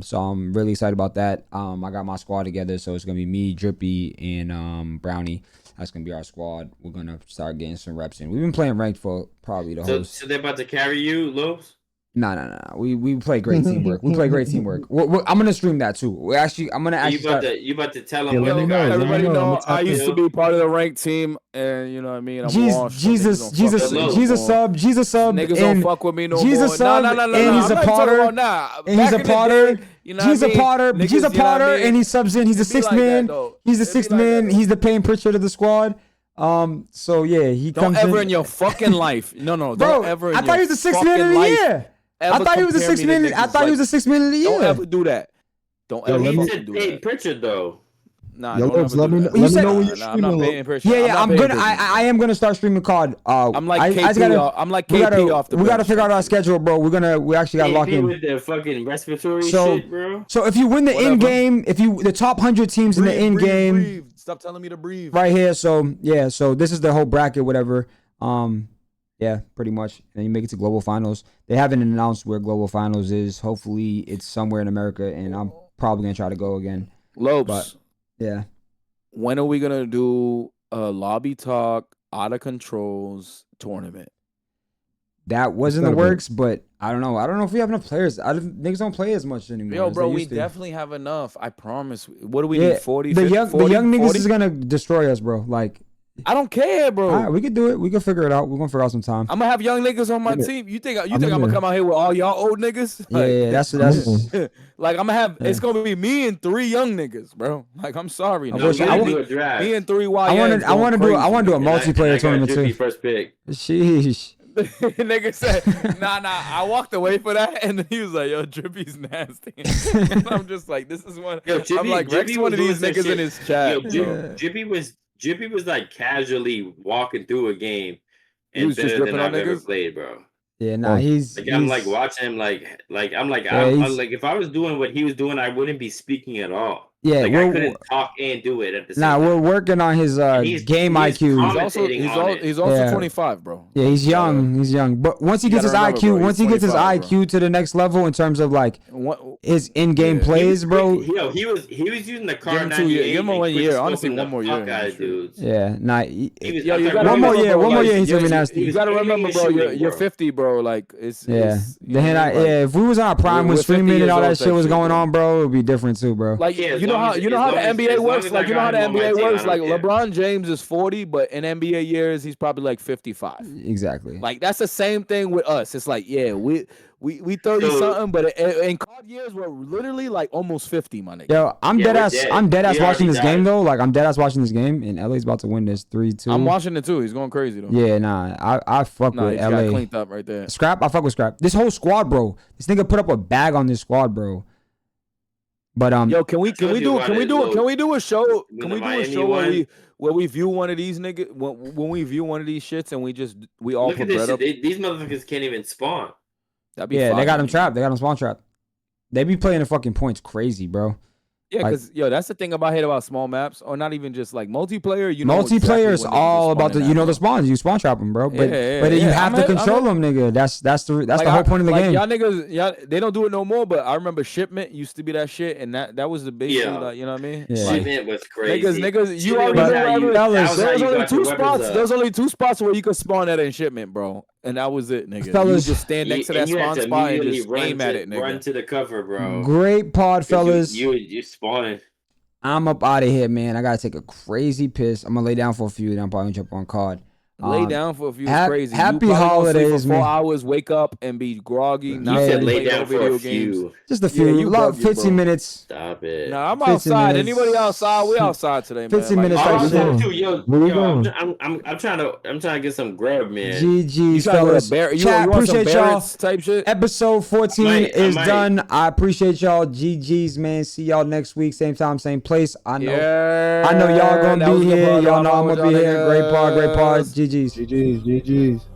A: So I'm really excited about that. I got my squad together, so it's gonna be me, Drippy, and Brownie. That's gonna be our squad. We're gonna start getting some reps in. We've been playing ranked for probably the whole.
D: So they're about to carry you, Lopes?
A: No. We play great teamwork. We play great teamwork. I'm gonna stream that too. I'm gonna actually.
D: You about to tell them?
C: Everybody know I used to be part of the ranked team, and you know what I mean.
A: Jesus sub.
C: Niggas don't fuck with me no more.
A: Jesus sub, and he's a Potter. And he's a Potter. He's a Potter. He's a Potter, and he subs in. He's the sixth man. He's the sixth man. He's the Payne Pritchard of the squad. So yeah, he
C: don't
A: comes
C: ever in your fucking life. No,
A: bro.
C: Don't ever.
A: I thought he was the sixth man of the year. I thought he was the 6 minute. I thought he was the 6 minute of the year.
C: Don't ever do that. Don't ever do that.
D: Pritchard though.
C: Nah,
U: let me know when you stream.
C: I'm not paying Pritchard.
A: Yeah, I'm gonna. I am gonna start streaming COD.
C: I'm like KP. I'm like KP off the.
A: We gotta figure out our schedule, bro. We actually gotta lock in
D: with the fucking respiratory shit, bro.
A: So if you win the in game, the top 100 teams in the in game.
C: Stop telling me to breathe.
A: Right here. So yeah. So this is the whole bracket, whatever. Yeah, pretty much. And you make it to global finals. They haven't announced where global finals is. Hopefully it's somewhere in America, and I'm probably gonna try to go again.
C: Lopes.
A: But yeah.
C: When are we gonna do a lobby talk out of controls tournament?
A: That was in the works, but I don't know. I don't know if we have enough players. Niggas don't play as much anymore.
C: Yo, bro, we definitely have enough. I promise. What do we need? 40?
A: The young niggas is gonna destroy us, bro. Like.
C: I don't care, bro.
A: All right, we can do it. We can figure it out. We're gonna figure out some time.
C: I'm gonna have young niggas on my team. You think I'm gonna come out here with all y'all old niggas?
A: Yeah, that's
C: like I'm gonna have. Yeah. It's gonna be me and 3 young niggas, bro. Like I'm sorry.
D: No, me
C: and 3 YFN.
A: I want to do a multiplayer tournament too.
D: First pick.
A: Sheesh.
C: Nigga said, nah. I walked away for that, and he was like, "Yo, Drippy's nasty." And I'm just like, "This is one."
D: Yo,
C: I'm like, Rex one of these niggas in his chat.
D: Yo, Drippy was like casually walking through a game and better than I've ever played, bro.
A: Yeah, nah,
D: I'm like watching him like I'm like if I was doing what he was doing, I wouldn't be speaking at all.
A: Yeah,
D: like I couldn't talk and do it at the same time.
A: We're working on his game
C: IQ. He's also 25, bro.
A: Yeah, he's young. He's young. But once he gets his IQ, to the next level in terms of like his in-game plays, bro.
D: He was using the car.
C: Give him 1 year. Honestly, 1 more year.
A: Yeah, nah.
C: One
A: more year. He's gonna be nasty.
C: You gotta remember, bro. You're 50, bro. Like it's.
A: If we was on our prime when streaming and all that shit was going on, bro, it would be different too, bro.
C: Like you know how the NBA works? Like, you know how the NBA works? Like, LeBron James is 40, but in NBA years, he's probably like 55.
A: Exactly.
C: Like, that's the same thing with us. It's like, yeah, We 30 something, but in COD years we're literally like almost 50, my nigga.
A: Yo, I'm dead ass watching this game though. Like I'm dead ass watching this game, and LA's about to win this 3-2.
C: I'm watching it too. He's going crazy though.
A: Yeah, nah, I fuck with
C: he's
A: LA.
C: got cleaned up right there.
A: Scrap, I fuck with Scrap. This whole squad, bro. This nigga put up a bag on this squad, bro. But
C: yo, can we do a show? Can we do a show where we view one of these niggas when we view one of these shits and we all
D: look at this shit. These motherfuckers can't even spawn.
C: That'd be
A: they got him trapped. They got him spawn trapped. They be playing the fucking points crazy, bro.
C: Yeah, because that's the thing I hate about small maps, or not even just like multiplayer.
A: Multiplayer is all about the spawns. You spawn trap them, bro. But you have to control them, nigga. That's the whole point of the game.
C: Y'all niggas, they don't do it no more. But I remember Shipment used to be that shit, and that was the big shit. Like, you know what I mean?
D: Yeah. Shipment was crazy.
C: Niggas, you already know. There was only two spots where you could spawn at in Shipment, bro. And that was it, nigga.
A: Fellas,
C: you just stand next to that spawn spot and just aim at it, nigga.
D: Run to the cover, bro.
A: Great pod, fellas.
D: You spawning.
A: I'm up out of here, man. I gotta take a crazy piss. I'm gonna lay down for a few, then I'm probably gonna jump on COD.
C: Lay down for a few is crazy.
A: Happy holidays,
C: for 4
A: man.
C: hours, wake up and be groggy.
D: You said lay down for a few.
A: Just a few. Yeah, 15 minutes.
D: Stop it.
C: Nah, I'm outside. Anybody outside? We outside today, man.
A: 15 minutes.
D: I'm trying to get some grub, man.
A: GG's, fellas. Chat, appreciate y'all.
C: Type shit.
A: Episode 14 is done. I appreciate y'all. GG's, man. See y'all next week. Same time, same place. I know y'all gonna be here. Y'all know I'm gonna be here. Great pod. GG's.
U: GG's.